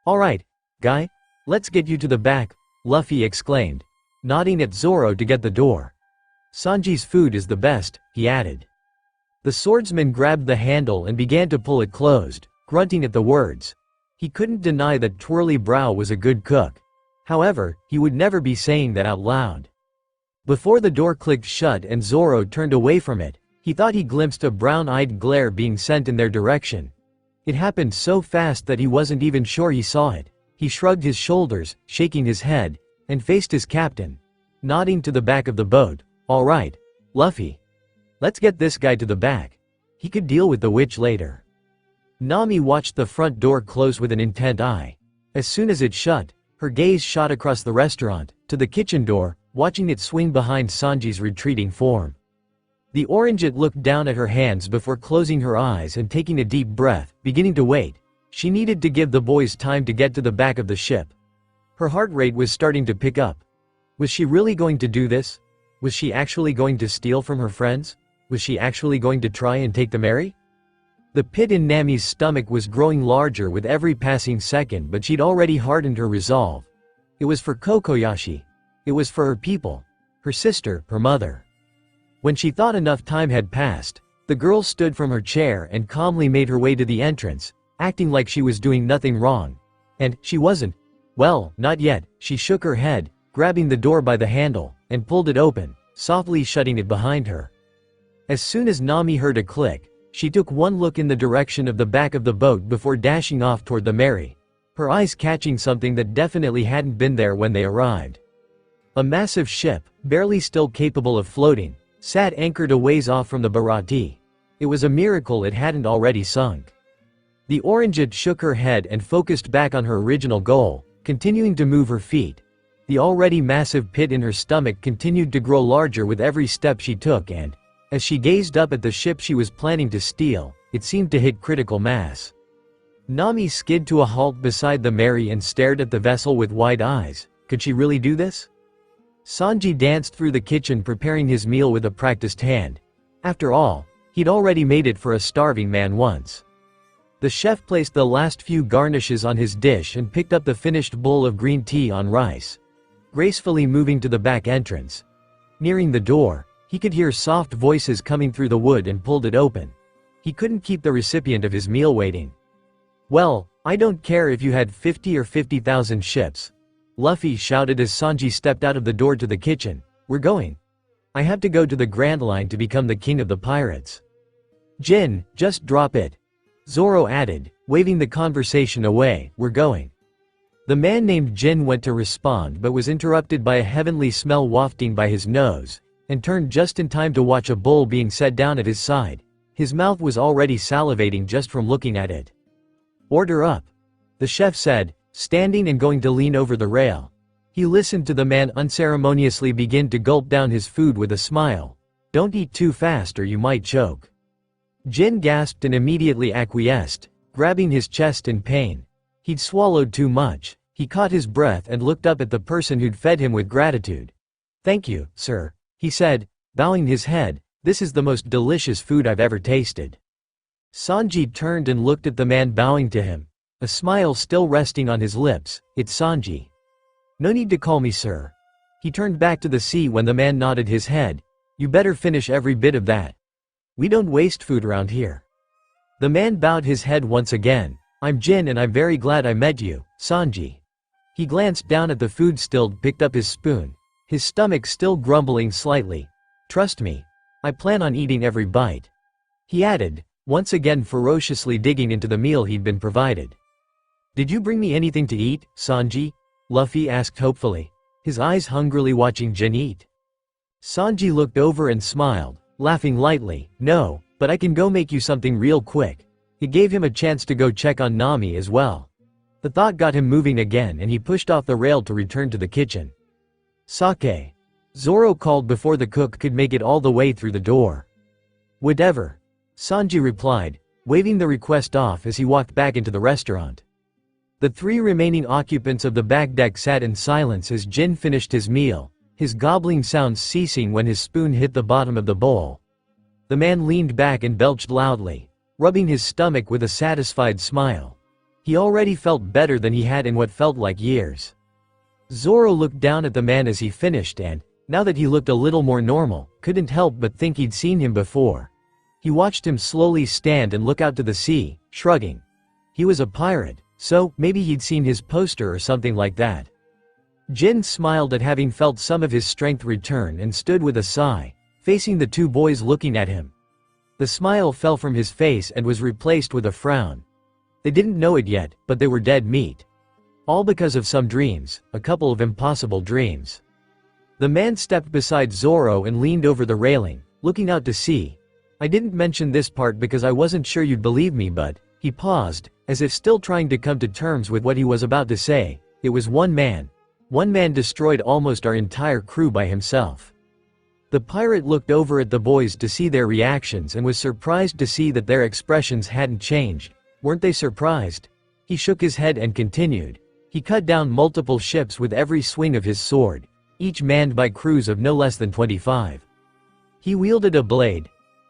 "All right, guy, let's get you to the back," Luffy exclaimed, nodding at Zoro to get the door. "Sanji's food is the best," he added. The swordsman grabbed the handle and began to pull it closed, grunting at the words. He couldn't deny that Twirly Brow was a good cook. However, he would never be saying that out loud. Before the door clicked shut and Zoro turned away from it, he thought he glimpsed a brown-eyed glare being sent in their direction. It happened so fast that he wasn't even sure he saw it. He shrugged his shoulders, shaking his head, and faced his captain, nodding to the back of the boat. "All right, Luffy. Let's get this guy to the back. He could deal with the witch later." Nami watched the front door close with an intent eye. As soon as it shut, her gaze shot across the restaurant, to the kitchen door, watching it swing behind Sanji's retreating form. The orangeette looked down at her hands before closing her eyes and taking a deep breath, beginning to wait. She needed to give the boys time to get to the back of the ship. Her heart rate was starting to pick up. Was she really going to do this? Was she actually going to steal from her friends? Was she actually going to try and take the Mary? The pit in Nami's stomach was growing larger with every passing second, but she'd already hardened her resolve. It was for Kokoyashi. It was for her people, her sister, her mother. When she thought enough time had passed, the girl stood from her chair and calmly made her way to the entrance, acting like she was doing nothing wrong. And she wasn't. Well, not yet. She shook her head, grabbing the door by the handle, and pulled it open, softly shutting it behind her. As soon as Nami heard a click, she took one look in the direction of the back of the boat before dashing off toward the Mary, her eyes catching something that definitely hadn't been there when they arrived. A massive ship, barely still capable of floating, sat anchored a ways off from the Bharati. It was a miracle it hadn't already sunk. The orangeette shook her head and focused back on her original goal, continuing to move her feet. The already massive pit in her stomach continued to grow larger with every step she took and, as she gazed up at the ship she was planning to steal, it seemed to hit critical mass. Nami skid to a halt beside the Mary and stared at the vessel with wide eyes. Could she really do this? Sanji danced through the kitchen preparing his meal with a practiced hand. After all, he'd already made it for a starving man once. The chef placed the last few garnishes on his dish and picked up the finished bowl of green tea on rice, gracefully moving to the back entrance. Nearing the door, he could hear soft voices coming through the wood and pulled it open. He couldn't keep the recipient of his meal waiting. "Well, I don't care if you had 50 or 50,000 ships," Luffy shouted as Sanji stepped out of the door to the kitchen. "We're going. I have to go to the Grand Line to become the king of the pirates." "Jin, just drop it," Zoro added, waving the conversation away. "We're going." The man named Jin went to respond but was interrupted by a heavenly smell wafting by his nose, and turned just in time to watch a bowl being set down at his side. His mouth was already salivating just from looking at it. "Order up," the chef said, standing and going to lean over the rail. He listened to the man unceremoniously begin to gulp down his food with a smile. Don't eat too fast or you might choke." Jin gasped and immediately acquiesced, grabbing his chest in pain. He'd swallowed too much. He caught his breath and looked up at the person who'd fed him with gratitude. "Thank you, sir," he said, bowing his head. "This is the most delicious food I've ever tasted." Sanji turned and looked at the man bowing to him, a smile still resting on his lips. "It's Sanji. No need to call me sir." He turned back to the sea when the man nodded his head. "You better finish every bit of that. We don't waste food around here." The man bowed his head once again. "I'm Jin and I'm very glad I met you, Sanji." He glanced down at the food still, picked up his spoon, his stomach still grumbling slightly. "Trust me. I plan on eating every bite," he added, once again ferociously digging into the meal he'd been provided. "Did you bring me anything to eat, Sanji?" Luffy asked hopefully, his eyes hungrily watching Jin eat. Sanji looked over and smiled, laughing lightly. "No, but I can go make you something real quick." It gave him a chance to go check on Nami as well. The thought got him moving again and he pushed off the rail to return to the kitchen. "Sake," Zoro called before the cook could make it all the way through the door. "Whatever," Sanji replied, waving the request off as he walked back into the restaurant. The three remaining occupants of the back deck sat in silence as Jin finished his meal, his gobbling sounds ceasing when his spoon hit the bottom of the bowl. The man leaned back and belched loudly, rubbing his stomach with a satisfied smile. He already felt better than he had in what felt like years. Zoro looked down at the man as he finished and, now that he looked a little more normal, couldn't help but think he'd seen him before. He watched him slowly stand and look out to the sea, shrugging. He was a pirate, so maybe he'd seen his poster or something like that. Jin smiled at having felt some of his strength return and stood with a sigh, facing the two boys looking at him. The smile fell from his face and was replaced with a frown. They didn't know it yet, but they were dead meat. All because of some dreams, a couple of impossible dreams. The man stepped beside Zoro and leaned over the railing, looking out to sea. "I didn't mention this part because I wasn't sure you'd believe me, but," he paused, as if still trying to come to terms with what he was about to say, "it was one man. One man destroyed almost our entire crew by himself." The pirate looked over at the boys to see their reactions and was surprised to see that their expressions hadn't changed. Weren't they surprised? He shook his head and continued. He cut down multiple ships with every swing of his sword, each manned by crews of no less than 25. "He wielded a blade?"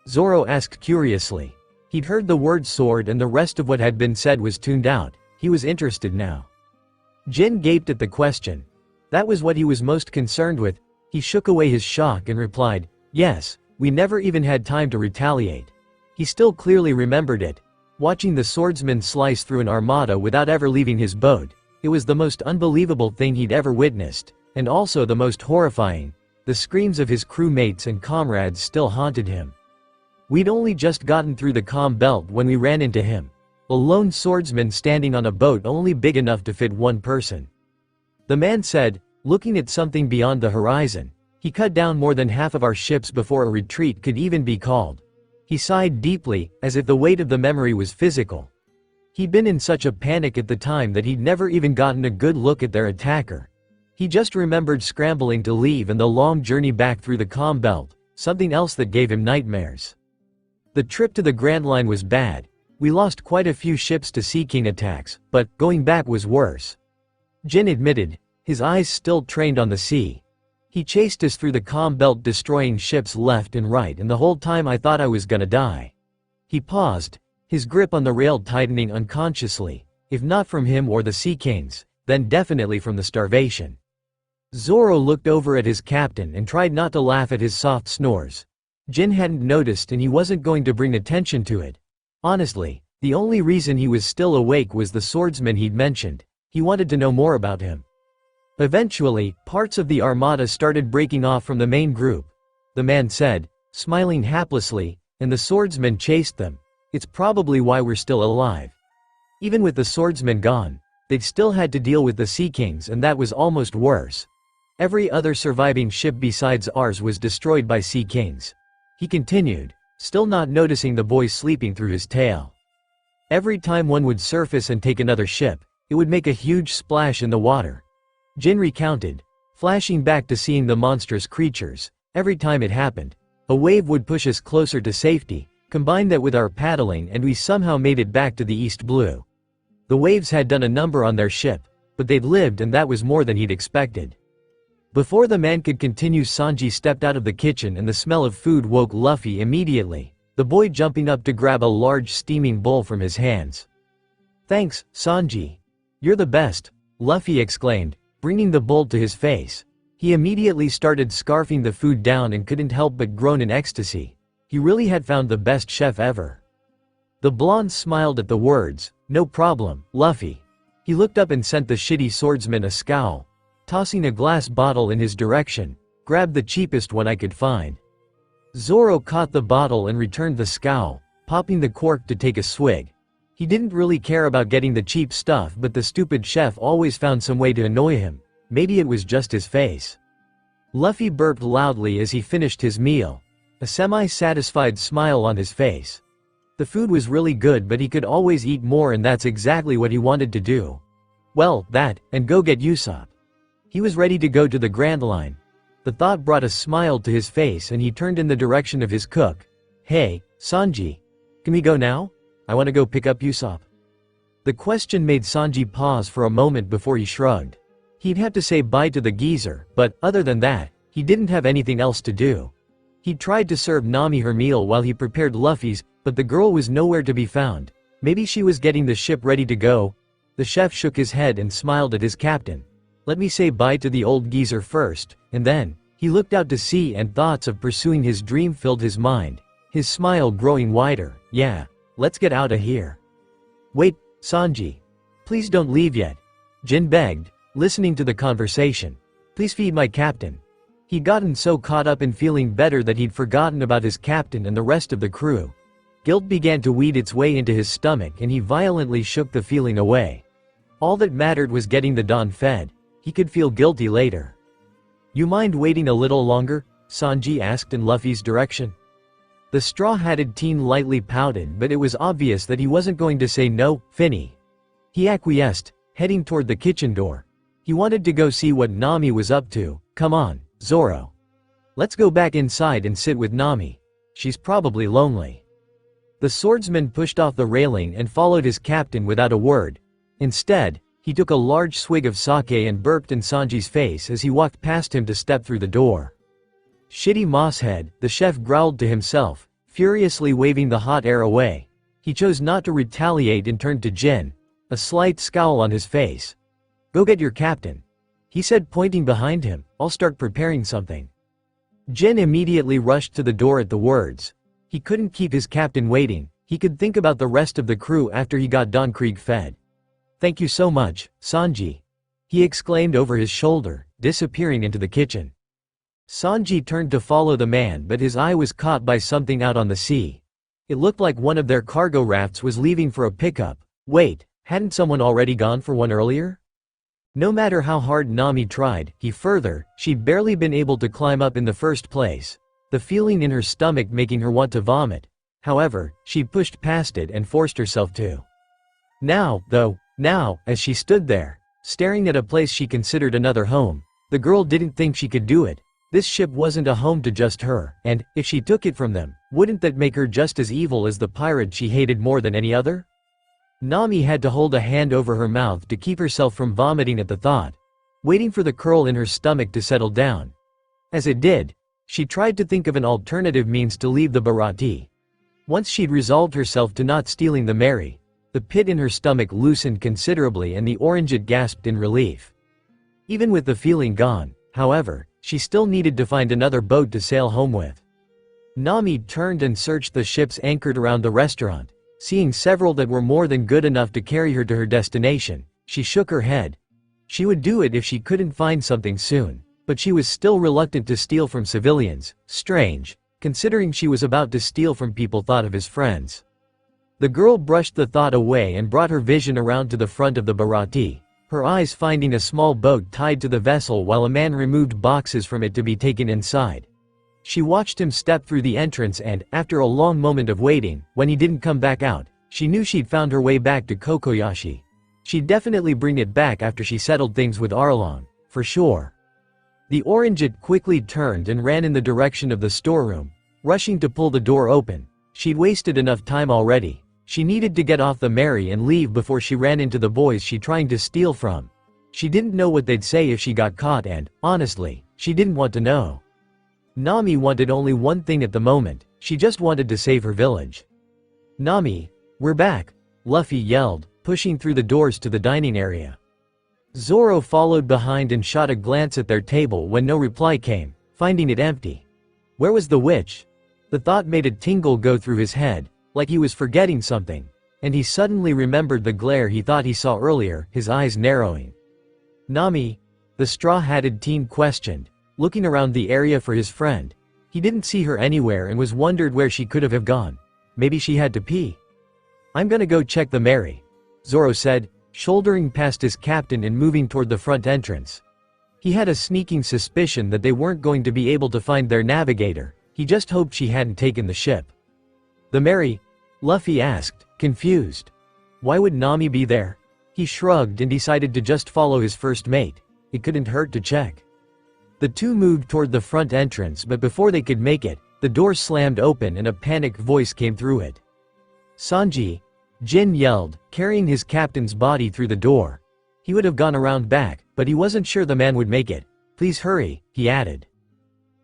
Zoro asked curiously. He'd heard the word sword and the rest of what had been said was tuned out. He was interested now. Jin gaped at the question. That was what he was most concerned with. He shook away his shock and replied, "Yes, we never even had time to retaliate." He still clearly remembered it. Watching the swordsman slice through an armada without ever leaving his boat, it was the most unbelievable thing he'd ever witnessed, and also the most horrifying. The screams of his crewmates and comrades still haunted him. We'd only just gotten through the calm belt when we ran into him. A lone swordsman standing on a boat only big enough to fit one person. The man said, looking at something beyond the horizon. He cut down more than half of our ships before a retreat could even be called. He sighed deeply, as if the weight of the memory was physical. He'd been in such a panic at the time that he'd never even gotten a good look at their attacker. He just remembered scrambling to leave and the long journey back through the calm belt, something else that gave him nightmares. The trip to the Grand Line was bad. We lost quite a few ships to Sea King attacks, but going back was worse. Jin admitted, his eyes still trained on the sea. He chased us through the calm belt, destroying ships left and right, and the whole time I thought I was gonna die. He paused, his grip on the rail tightening unconsciously. If not from him or the Sea Kings, then definitely from the starvation. Zoro looked over at his captain and tried not to laugh at his soft snores. Jin hadn't noticed and he wasn't going to bring attention to it. Honestly, the only reason he was still awake was the swordsman he'd mentioned. He wanted to know more about him. Eventually, parts of the armada started breaking off from the main group. The man said, smiling haplessly, and the swordsman chased them. It's probably why we're still alive. Even with the swordsman gone, they'd still had to deal with the Sea Kings, and that was almost worse. Every other surviving ship besides ours was destroyed by Sea Kings. He continued, still not noticing the boy sleeping through his tail. Every time one would surface and take another ship, it would make a huge splash in the water. Jin recounted, flashing back to seeing the monstrous creatures. Every time it happened, A wave would push us closer to safety. Combine that with our paddling and we somehow made it back to the East Blue. The waves had done a number on their ship, but they'd lived and that was more than he'd expected. Before the man could continue, Sanji stepped out of the kitchen and the smell of food woke Luffy immediately, the boy jumping up to grab a large steaming bowl from his hands. "Thanks, Sanji. You're the best," Luffy exclaimed, bringing the bowl to his face. He immediately started scarfing the food down and couldn't help but groan in ecstasy. He really had found the best chef ever. The blonde smiled at the words, "No problem, Luffy." He looked up and sent the shitty swordsman a scowl. Tossing a glass bottle in his direction, "Grab the cheapest one I could find." Zoro caught the bottle and returned the scowl, popping the cork to take a swig. He didn't really care about getting the cheap stuff, but the stupid chef always found some way to annoy him. Maybe it was just his face. Luffy burped loudly as he finished his meal, a semi-satisfied smile on his face. The food was really good, but he could always eat more, and that's exactly what he wanted to do. Well, that, and go get Usopp. He was ready to go to the Grand Line. The thought brought a smile to his face and he turned in the direction of his cook. "Hey, Sanji. Can we go now? I want to go pick up Usopp." The question made Sanji pause for a moment before he shrugged. He'd have to say bye to the geezer, but other than that, he didn't have anything else to do. He tried to serve Nami her meal while he prepared Luffy's, but the girl was nowhere to be found. Maybe she was getting the ship ready to go. The chef shook his head and smiled at his captain. "Let me say bye to the old geezer first," and then, he looked out to sea and thoughts of pursuing his dream filled his mind, his smile growing wider. "Yeah, let's get out of here." "Wait, Sanji. Please don't leave yet," Jin begged, listening to the conversation. "Please feed my captain." He'd gotten so caught up in feeling better that he'd forgotten about his captain and the rest of the crew. Guilt began to weed its way into his stomach and he violently shook the feeling away. All that mattered was getting the Don fed. He could feel guilty later. "You mind waiting a little longer?" Sanji asked in Luffy's direction. The straw-hatted teen lightly pouted, but it was obvious that he wasn't going to say no, Finny. He acquiesced, heading toward the kitchen door. He wanted to go see what Nami was up to. "Come on, Zoro. Let's go back inside and sit with Nami. She's probably lonely." The swordsman pushed off the railing and followed his captain without a word. Instead, he took a large swig of sake and burped in Sanji's face as he walked past him to step through the door. "Shitty mosshead," the chef growled to himself, furiously waving the hot air away. He chose not to retaliate and turned to Jin, a slight scowl on his face. "Go get your captain," he said, pointing behind him. "I'll start preparing something." Jin immediately rushed to the door at the words. He couldn't keep his captain waiting. He could think about the rest of the crew after he got Don Krieg fed. "Thank you so much, Sanji," he exclaimed over his shoulder, disappearing into the kitchen. Sanji turned to follow the man, but his eye was caught by something out on the sea. It looked like one of their cargo rafts was leaving for a pickup. Wait, hadn't someone already gone for one earlier? No matter how hard Nami tried, she'd barely been able to climb up in the first place, the feeling in her stomach making her want to vomit. However, she'd pushed past it and forced herself to. Now, as she stood there, staring at a place she considered another home, the girl didn't think she could do it. This ship wasn't a home to just her, and, if she took it from them, wouldn't that make her just as evil as the pirate she hated more than any other? Nami had to hold a hand over her mouth to keep herself from vomiting at the thought, waiting for the curl in her stomach to settle down. As it did, she tried to think of an alternative means to leave the Bharati. Once she'd resolved herself to not stealing the Mary, the pit in her stomach loosened considerably and the orangeette gasped in relief. Even with the feeling gone, however, she still needed to find another boat to sail home with. Nami turned and searched the ships anchored around the restaurant. Seeing several that were more than good enough to carry her to her destination, she shook her head. She would do it if she couldn't find something soon, but she was still reluctant to steal from civilians. Strange, considering she was about to steal from people thought of as friends. The girl brushed the thought away and brought her vision around to the front of the Bharati, her eyes finding a small boat tied to the vessel while a man removed boxes from it to be taken inside. She watched him step through the entrance and, after a long moment of waiting, when he didn't come back out, she knew she'd found her way back to Kokoyashi. She'd definitely bring it back after she settled things with Arlong, for sure. The orangeette quickly turned and ran in the direction of the storeroom, rushing to pull the door open. She'd wasted enough time already. She needed to get off the Mary and leave before she ran into the boys she trying to steal from. She didn't know what they'd say if she got caught and, honestly, she didn't want to know. Nami wanted only one thing at the moment. She just wanted to save her village. "Nami, we're back," Luffy yelled, pushing through the doors to the dining area. Zoro followed behind and shot a glance at their table when no reply came, finding it empty. Where was the witch? The thought made a tingle go through his head, like he was forgetting something, and he suddenly remembered the glare he thought he saw earlier, his eyes narrowing. "Nami?" the straw-hatted teen questioned, looking around the area for his friend. He didn't see her anywhere and was wondered where she could have gone. Maybe she had to pee. "I'm gonna go check the Mary," Zoro said, shouldering past his captain and moving toward the front entrance. He had a sneaking suspicion that they weren't going to be able to find their navigator. He just hoped she hadn't taken the ship. "The Mary?" Luffy asked, confused. Why would Nami be there? He shrugged and decided to just follow his first mate. It couldn't hurt to check. The two moved toward the front entrance, but before they could make it, the door slammed open and a panicked voice came through it. "Sanji!" Jin yelled, carrying his captain's body through the door. He would have gone around back, but he wasn't sure the man would make it. "Please hurry," he added.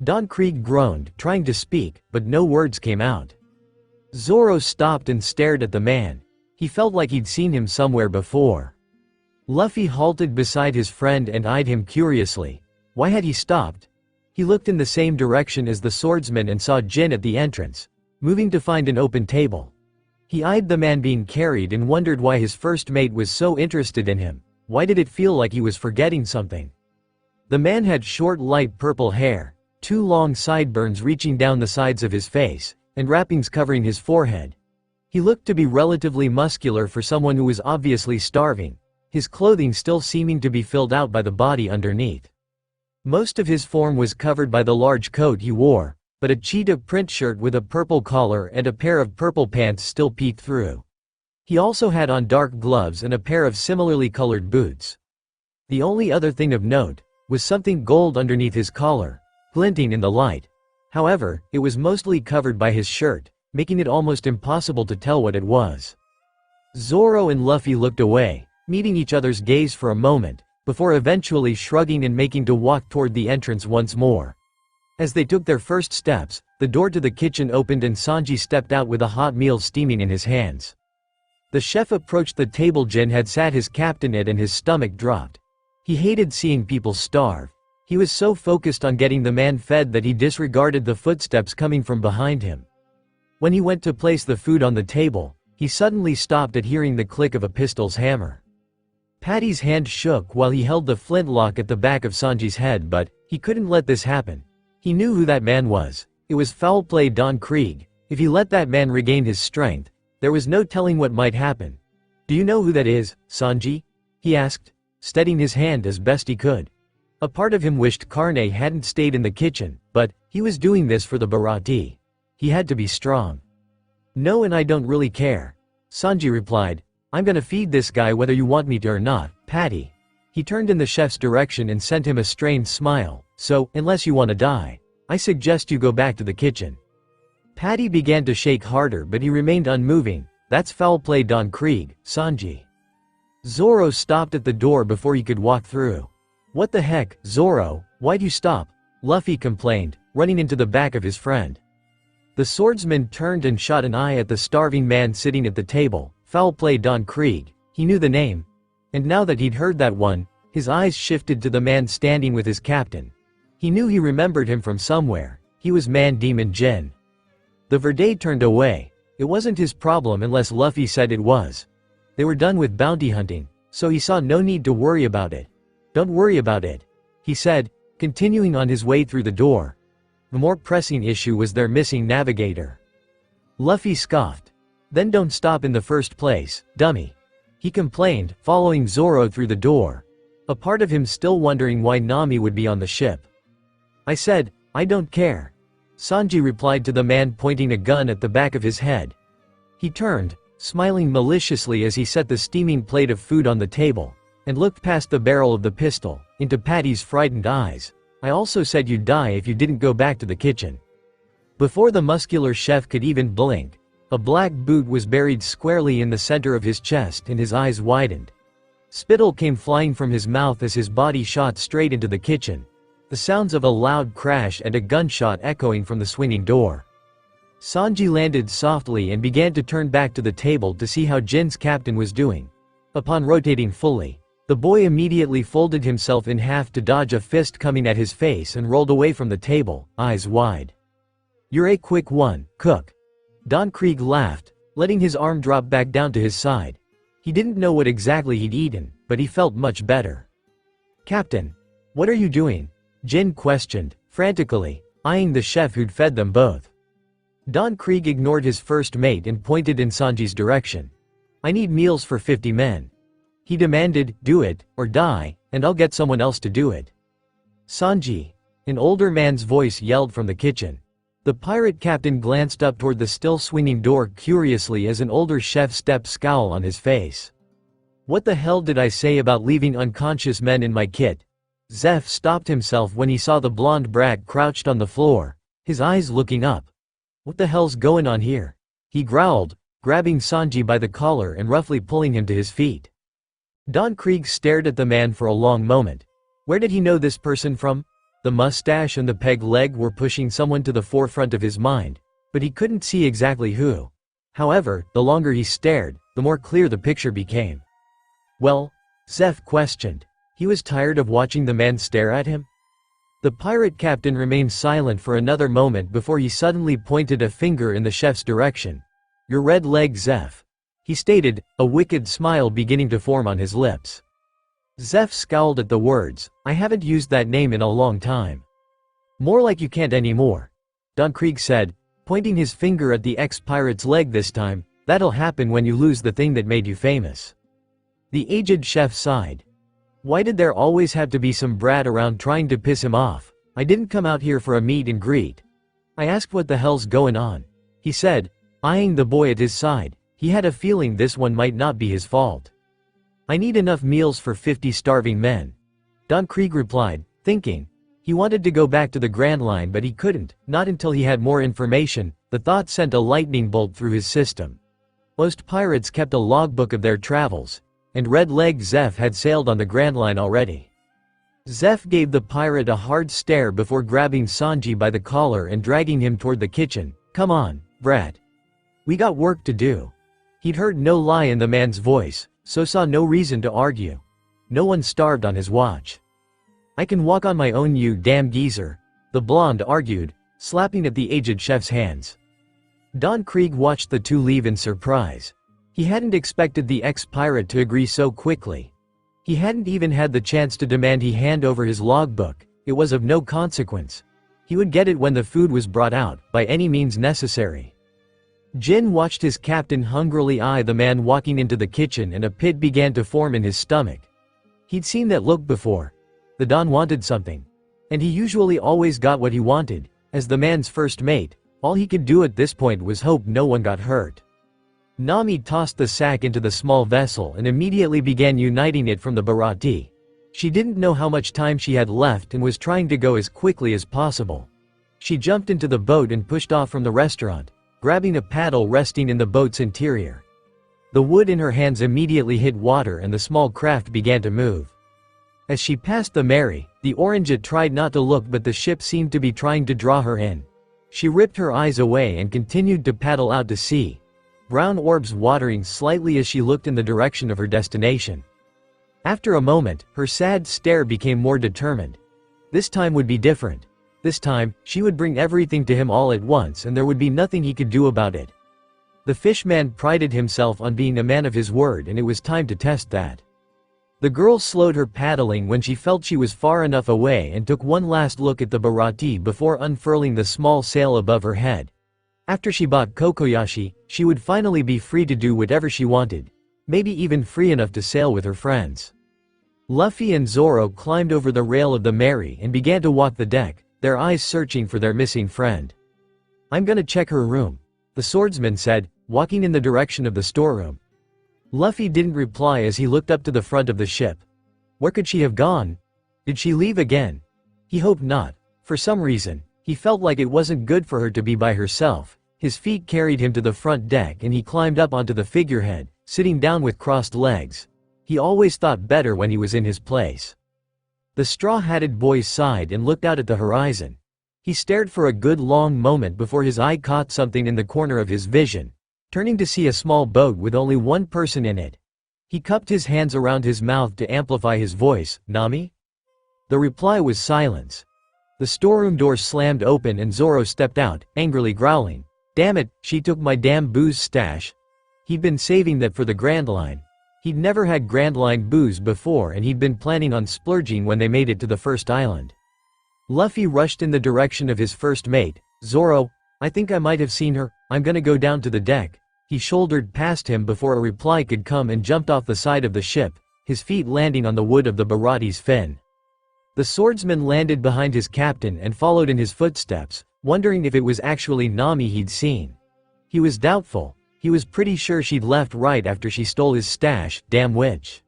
Don Krieg groaned, trying to speak, but no words came out. Zoro stopped and stared at the man. He felt like he'd seen him somewhere before. Luffy halted beside his friend and eyed him curiously. Why had he stopped? He looked in the same direction as the swordsman and saw Jin at the entrance, moving to find an open table. He eyed the man being carried and wondered why his first mate was so interested in him. Why did it feel like he was forgetting something? The man had short light purple hair, two long sideburns reaching down the sides of his face, and wrappings covering his forehead. He looked to be relatively muscular for someone who was obviously starving, his clothing still seeming to be filled out by the body underneath. Most of his form was covered by the large coat he wore, but a cheetah print shirt with a purple collar and a pair of purple pants still peeked through. He also had on dark gloves and a pair of similarly colored boots. The only other thing of note was something gold underneath his collar, glinting in the light. However, it was mostly covered by his shirt, making it almost impossible to tell what it was. Zoro and Luffy looked away, meeting each other's gaze for a moment, before eventually shrugging and making to walk toward the entrance once more. As they took their first steps, the door to the kitchen opened and Sanji stepped out with a hot meal steaming in his hands. The chef approached the table Jin had sat his captain at and his stomach dropped. He hated seeing people starve. He was so focused on getting the man fed that he disregarded the footsteps coming from behind him. When he went to place the food on the table, he suddenly stopped at hearing the click of a pistol's hammer. Patty's hand shook while he held the flintlock at the back of Sanji's head, but he couldn't let this happen. He knew who that man was. It was foul play Don Krieg. If he let that man regain his strength, there was no telling what might happen. "Do you know who that is, Sanji?" he asked, steadying his hand as best he could. A part of him wished Karne hadn't stayed in the kitchen, but he was doing this for the Bharati. He had to be strong. "No, and I don't really care," Sanji replied. "I'm gonna feed this guy whether you want me to or not, Patty." He turned in the chef's direction and sent him a strained smile. "So, unless you want to die, I suggest you go back to the kitchen." Patty began to shake harder, but he remained unmoving. "That's foul play Don Krieg, Sanji." Zoro stopped at the door before he could walk through. "What the heck, Zoro, why'd you stop?" Luffy complained, running into the back of his friend. The swordsman turned and shot an eye at the starving man sitting at the table. Foul play Don Krieg. He knew the name. And now that he'd heard that one, his eyes shifted to the man standing with his captain. He knew he remembered him from somewhere. He was Man Demon Jin. The Verde turned away. It wasn't his problem unless Luffy said it was. They were done with bounty hunting, so he saw no need to worry about it. "Don't worry about it," he said, continuing on his way through the door. The more pressing issue was their missing navigator. Luffy scoffed. "Then don't stop in the first place, dummy," he complained, following Zoro through the door, a part of him still wondering why Nami would be on the ship. "I said, I don't care," Sanji replied to the man pointing a gun at the back of his head. He turned, smiling maliciously as he set the steaming plate of food on the table, and looked past the barrel of the pistol, into Patty's frightened eyes. "I also said you'd die if you didn't go back to the kitchen." Before the muscular chef could even blink, a black boot was buried squarely in the center of his chest and his eyes widened. Spittle came flying from his mouth as his body shot straight into the kitchen, the sounds of a loud crash and a gunshot echoing from the swinging door. Sanji landed softly and began to turn back to the table to see how Jin's captain was doing. Upon rotating fully, the boy immediately folded himself in half to dodge a fist coming at his face and rolled away from the table, eyes wide. "You're a quick one, Cook." Don Krieg laughed, letting his arm drop back down to his side. He didn't know what exactly he'd eaten, but he felt much better. "Captain, what are you doing?" Jin questioned, frantically, eyeing the chef who'd fed them both. Don Krieg ignored his first mate and pointed in Sanji's direction. "I need meals for 50 men. He demanded, "Do it, or die, and I'll get someone else to do it." "Sanji," an older man's voice yelled from the kitchen. The pirate captain glanced up toward the still swinging door curiously as an older chef stepped, scowl on his face. "What the hell did I say about leaving unconscious men in my kit?" Zeph stopped himself when he saw the blonde brat crouched on the floor, his eyes looking up. "What the hell's going on here?" he growled, grabbing Sanji by the collar and roughly pulling him to his feet. Don Krieg stared at the man for a long moment. Where did he know this person from? The mustache and the peg leg were pushing someone to the forefront of his mind, but he couldn't see exactly who. However, the longer he stared, the more clear the picture became. "Well?" Zeph questioned. He was tired of watching the man stare at him. The pirate captain remained silent for another moment before he suddenly pointed a finger in the chef's direction. "Your red leg, Zeph," he stated, a wicked smile beginning to form on his lips. Zeph scowled at the words. "I haven't used that name in a long time." "More like you can't anymore," Don Krieg said, pointing his finger at the ex-pirate's leg this time. "That'll happen when you lose the thing that made you famous." The aged chef sighed. "Why did there always have to be some brat around trying to piss him off? I didn't come out here for a meet and greet. I asked what the hell's going on," he said, eyeing the boy at his side. He had a feeling this one might not be his fault. "I need enough meals for 50 starving men," Don Krieg replied, thinking. He wanted to go back to the Grand Line but he couldn't, not until he had more information. The thought sent a lightning bolt through his system. Most pirates kept a logbook of their travels, and Red Leg Zeph had sailed on the Grand Line already. Zeph gave the pirate a hard stare before grabbing Sanji by the collar and dragging him toward the kitchen. "Come on, brat. We got work to do." He'd heard no lie in the man's voice, so saw no reason to argue. No one starved on his watch. "I can walk on my own, you damn geezer," the blonde argued, slapping at the aged chef's hands. Don Krieg watched the two leave in surprise. He hadn't expected the ex-pirate to agree so quickly. He hadn't even had the chance to demand he hand over his logbook. It was of no consequence. He would get it when the food was brought out, by any means necessary. Jin watched his captain hungrily eye the man walking into the kitchen and a pit began to form in his stomach. He'd seen that look before. The Don wanted something. And he usually always got what he wanted. As the man's first mate, all he could do at this point was hope no one got hurt. Nami tossed the sack into the small vessel and immediately began uniting it from the Bharati. She didn't know how much time she had left and was trying to go as quickly as possible. She jumped into the boat and pushed off from the restaurant, grabbing a paddle resting in the boat's interior. The wood in her hands immediately hit water and the small craft began to move. As she passed the Mary, the Orange tried not to look but the ship seemed to be trying to draw her in. She ripped her eyes away and continued to paddle out to sea, brown orbs watering slightly as she looked in the direction of her destination. After a moment, her sad stare became more determined. This time would be different. This time, she would bring everything to him all at once and there would be nothing he could do about it. The fishman prided himself on being a man of his word and it was time to test that. The girl slowed her paddling when she felt she was far enough away and took one last look at the Bharati before unfurling the small sail above her head. After she bought Kokoyashi, she would finally be free to do whatever she wanted, maybe even free enough to sail with her friends. Luffy and Zoro climbed over the rail of the Mary and began to walk the deck, their eyes searching for their missing friend. "I'm gonna check her room," the swordsman said, walking in the direction of the storeroom. Luffy didn't reply as he looked up to the front of the ship. Where could she have gone? Did she leave again? He hoped not. For some reason, he He felt like it wasn't good for her to be by herself. His feet carried him to the front deck and he climbed up onto the figurehead, sitting down with crossed legs. He always thought better when he was in his place. The straw-hatted boy sighed and looked out at the horizon. He stared for a good long moment before his eye caught something in the corner of his vision, turning to see a small boat with only one person in it. He cupped his hands around his mouth to amplify his voice. "Nami?" The reply was silence. The storeroom door slammed open and Zoro stepped out, angrily growling. "Damn it, she took my damn booze stash." He'd been saving that for the Grand Line. He'd never had Grand Line booze before and he'd been planning on splurging when they made it to the first island. Luffy rushed in the direction of his first mate. "Zoro, I think I might have seen her, I'm gonna go down to the deck." He shouldered past him before a reply could come and jumped off the side of the ship, his feet landing on the wood of the Barate's fin. The swordsman landed behind his captain and followed in his footsteps, wondering if it was actually Nami he'd seen. He was doubtful. He was pretty sure she'd left right after she stole his stash, damn witch.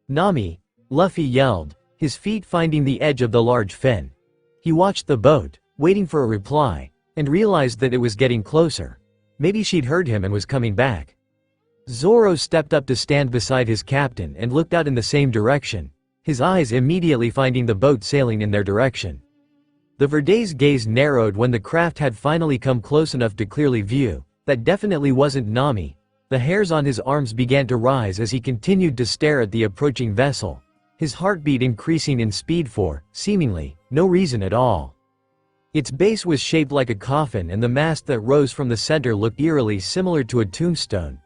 "Nami!" Luffy yelled, his feet finding the edge of the large fin. He watched the boat, waiting for a reply, and realized that it was getting closer. Maybe she'd heard him and was coming back. Zoro stepped up to stand beside his captain and looked out in the same direction, his eyes immediately finding the boat sailing in their direction. The Verde's gaze narrowed when the craft had finally come close enough to clearly view. That definitely wasn't Nami. The hairs on his arms began to rise as he continued to stare at the approaching vessel, his heartbeat increasing in speed for, seemingly, no reason at all. Its base was shaped like a coffin and the mast that rose from the center looked eerily similar to a tombstone.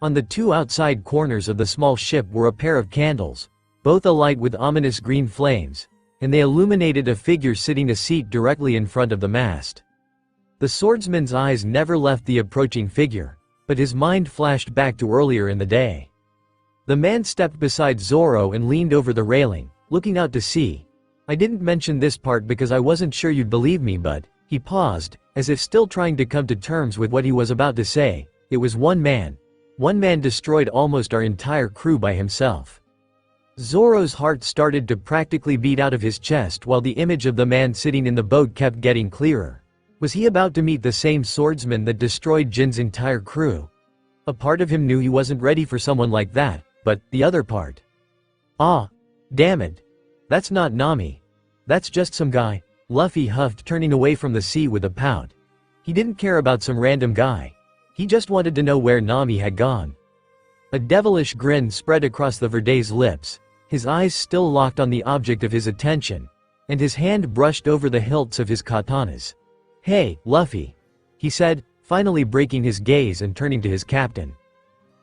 On the two outside corners of the small ship were a pair of candles, both alight with ominous green flames, and they illuminated a figure sitting a seat directly in front of the mast. The swordsman's eyes never left the approaching figure, but his mind flashed back to earlier in the day. The man stepped beside Zoro and leaned over the railing, looking out to sea. "I didn't mention this part because I wasn't sure you'd believe me, but," he paused, as if still trying to come to terms with what he was about to say, "it was one man. One man destroyed almost our entire crew by himself." Zoro's heart started to practically beat out of his chest while the image of the man sitting in the boat kept getting clearer. Was he about to meet the same swordsman that destroyed Jin's entire crew? A part of him knew he wasn't ready for someone like that, but the other part. "Ah, damn it. That's not Nami. That's just some guy," Luffy huffed, turning away from the sea with a pout. He didn't care about some random guy. He just wanted to know where Nami had gone. A devilish grin spread across the Verde's lips, his eyes still locked on the object of his attention, and his hand brushed over the hilts of his katanas. "Hey, Luffy," he said, finally breaking his gaze and turning to his captain.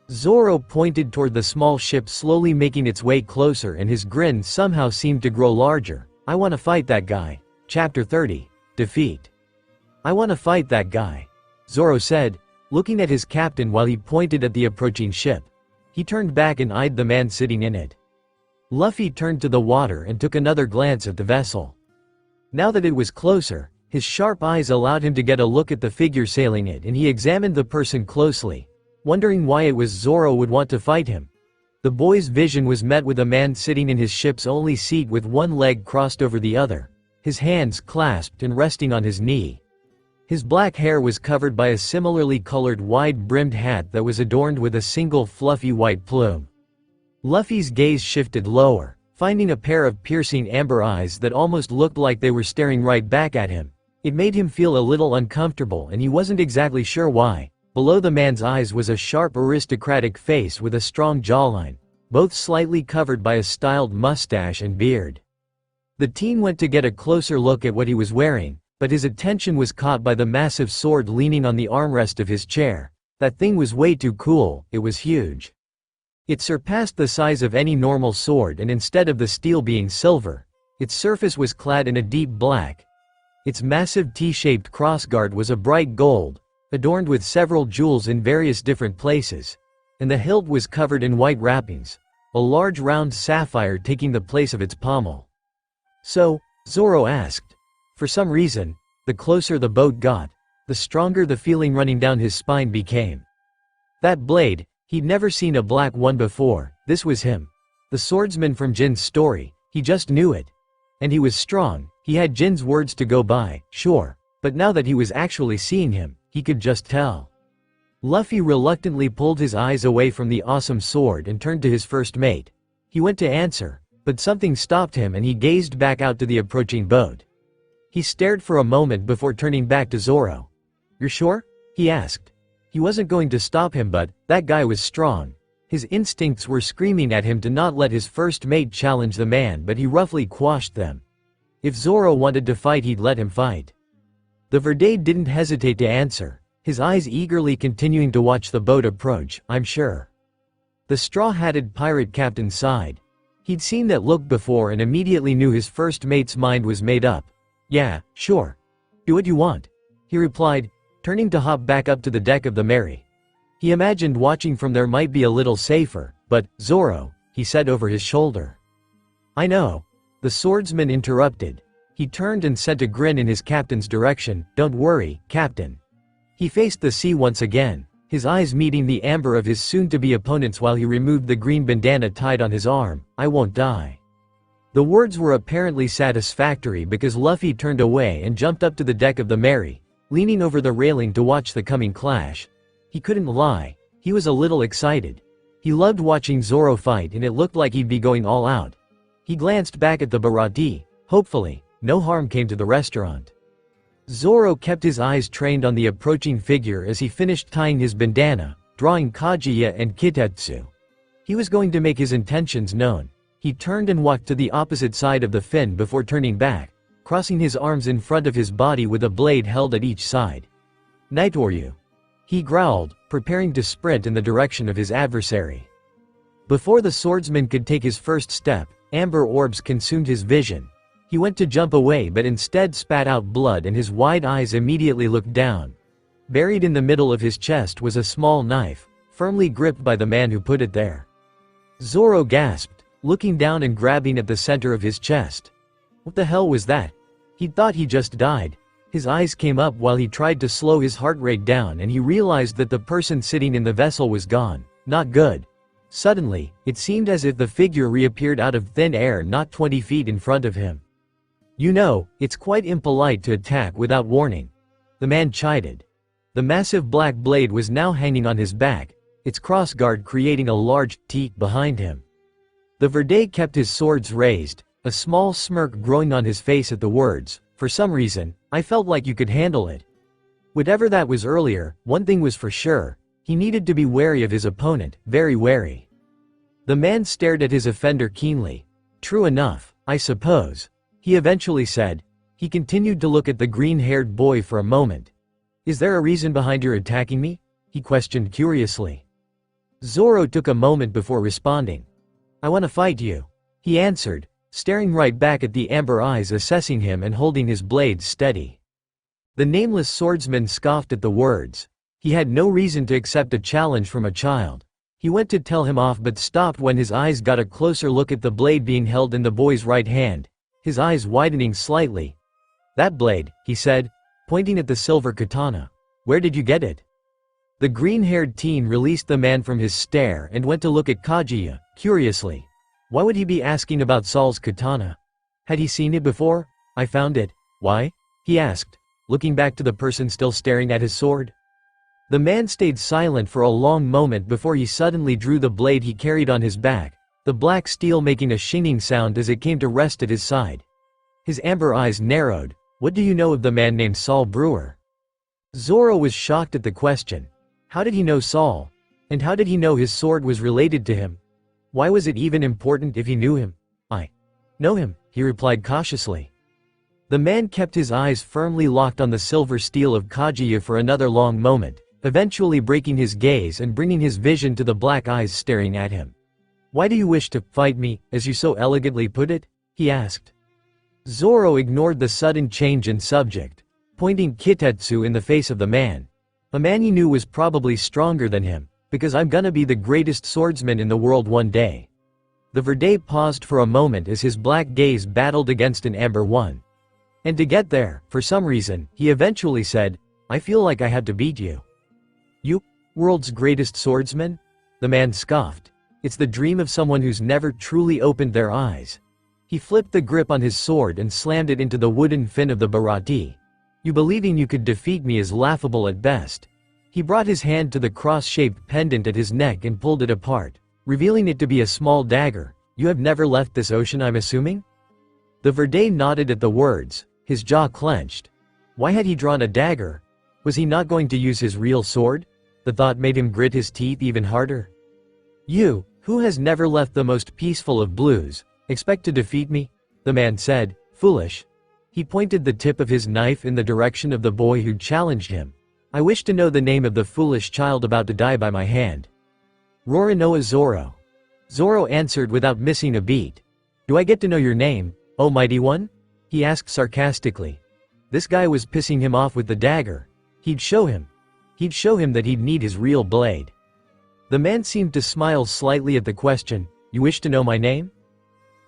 Zoro pointed toward the small ship slowly making its way closer and his grin somehow seemed to grow larger. "I wanna fight that guy." Chapter 30. Defeat. "I wanna fight that guy," Zoro said, looking at his captain while he pointed at the approaching ship. He turned back and eyed the man sitting in it. Luffy turned to the water and took another glance at the vessel. Now that it was closer, his sharp eyes allowed him to get a look at the figure sailing it and he examined the person closely, wondering why it was Zoro would want to fight him. The boy's vision was met with a man sitting in his ship's only seat with one leg crossed over the other, his hands clasped and resting on his knee. His black hair was covered by a similarly colored wide-brimmed hat that was adorned with a single fluffy white plume. Luffy's gaze shifted lower, finding a pair of piercing amber eyes that almost looked like they were staring right back at him. It made him feel a little uncomfortable and he wasn't exactly sure why. Below the man's eyes was a sharp aristocratic face with a strong jawline, both slightly covered by a styled mustache and beard. The teen went to get a closer look at what he was wearing, but his attention was caught by the massive sword leaning on the armrest of his chair. That thing was way too cool, it was huge. It surpassed the size of any normal sword and instead of the steel being silver, its surface was clad in a deep black. Its massive T-shaped crossguard was a bright gold, adorned with several jewels in various different places, and the hilt was covered in white wrappings, a large round sapphire taking the place of its pommel. "So?" Zoro asked. For some reason, the closer the boat got, the stronger the feeling running down his spine became. That blade, he'd never seen a black one before, this was him. The swordsman from Jin's story, he just knew it. And he was strong. He had Jin's words to go by, sure. But now that he was actually seeing him, he could just tell. Luffy reluctantly pulled his eyes away from the awesome sword and turned to his first mate. He went to answer, but something stopped him and he gazed back out to the approaching boat. He stared for a moment before turning back to Zoro. "You're sure?" he asked. He wasn't going to stop him, but that guy was strong. His instincts were screaming at him to not let his first mate challenge the man, but he roughly quashed them. If Zoro wanted to fight, he'd let him fight. The Verde didn't hesitate to answer, his eyes eagerly continuing to watch the boat approach. "I'm sure." The straw-hatted pirate captain sighed. He'd seen that look before and immediately knew his first mate's mind was made up. "Yeah, sure. Do what you want," he replied, turning to hop back up to the deck of the Mary. He imagined watching from there might be a little safer, but, "Zoro," he said over his shoulder. "I know." The swordsman interrupted. He turned and sent a grin in his captain's direction. "Don't worry, Captain." He faced the sea once again, his eyes meeting the amber of his soon-to-be opponents while he removed the green bandana tied on his arm. "I won't die." The words were apparently satisfactory because Luffy turned away and jumped up to the deck of the Mary, leaning over the railing to watch the coming clash. He couldn't lie, he was a little excited. He loved watching Zoro fight and it looked like he'd be going all out. He glanced back at the Barati. Hopefully, no harm came to the restaurant. Zoro kept his eyes trained on the approaching figure as he finished tying his bandana, drawing Kaguya and Kitetsu. He was going to make his intentions known. He turned and walked to the opposite side of the fin before turning back, crossing his arms in front of his body with a blade held at each side. "Nightoryu," he growled, preparing to sprint in the direction of his adversary. Before the swordsman could take his first step, amber orbs consumed his vision. He went to jump away but instead spat out blood and his wide eyes immediately looked down. Buried in the middle of his chest was a small knife, firmly gripped by the man who put it there. Zoro gasped, looking down and grabbing at the center of his chest. What the hell was that? He'd thought he just died. His eyes came up while he tried to slow his heart rate down and he realized that the person sitting in the vessel was gone. Not good. Suddenly, it seemed as if the figure reappeared out of thin air not 20 feet in front of him. "You know, it's quite impolite to attack without warning," the man chided. The massive black blade was now hanging on his back, its crossguard creating a large T behind him. The Verde kept his swords raised, a small smirk growing on his face at the words. "For some reason, I felt like you could handle it." Whatever that was earlier, one thing was for sure, he needed to be wary of his opponent, very wary. The man stared at his offender keenly. "True enough, I suppose," he eventually said. He continued to look at the green-haired boy for a moment. "Is there a reason behind your attacking me?" he questioned curiously. Zoro took a moment before responding. "I want to fight you," he answered, staring right back at the amber eyes assessing him and holding his blade steady. The nameless swordsman scoffed at the words. He had no reason to accept a challenge from a child. He went to tell him off but stopped when his eyes got a closer look at the blade being held in the boy's right hand, his eyes widening slightly. "That blade," he said, pointing at the silver katana. "Where did you get it?" The green-haired teen released the man from his stare and went to look at Kaguya, curiously. Why would he be asking about Saul's katana? Had he seen it before? "I found it." "Why?" he asked, looking back to the person still staring at his sword. The man stayed silent for a long moment before he suddenly drew the blade he carried on his back, the black steel making a shinging sound as it came to rest at his side. His amber eyes narrowed. "What do you know of the man named Saul Brewer?" Zoro was shocked at the question. How did he know Saul? And how did he know his sword was related to him? Why was it even important if he knew him? "I know him," he replied cautiously. The man kept his eyes firmly locked on the silver steel of Kaguya for another long moment, eventually breaking his gaze and bringing his vision to the black eyes staring at him. "Why do you wish to fight me, as you so elegantly put it?" he asked. Zoro ignored the sudden change in subject, pointing Kitetsu in the face of the man. A man he knew was probably stronger than him, "because I'm gonna be the greatest swordsman in the world one day." The Verde paused for a moment as his black gaze battled against an amber one. And to get there, for some reason, he eventually said, "I feel like I had to beat you." "You? World's greatest swordsman?" The man scoffed. "It's the dream of someone who's never truly opened their eyes." He flipped the grip on his sword and slammed it into the wooden fin of the Bharati. You believing you could defeat me is laughable at best. He brought his hand to the cross-shaped pendant at his neck and pulled it apart, revealing it to be a small dagger. You have never left this ocean, I'm assuming? The Verde nodded at the words, his jaw clenched. Why had he drawn a dagger? Was he not going to use his real sword? The thought made him grit his teeth even harder. You, who has never left the most peaceful of blues, expect to defeat me? The man said, foolish. He pointed the tip of his knife in the direction of the boy who challenged him. I wish to know the name of the foolish child about to die by my hand. Roronoa Zoro. Zoro answered without missing a beat. Do I get to know your name, oh mighty one? He asked sarcastically. This guy was pissing him off with the dagger. He'd show him that he'd need his real blade. The man seemed to smile slightly at the question, you wish to know my name?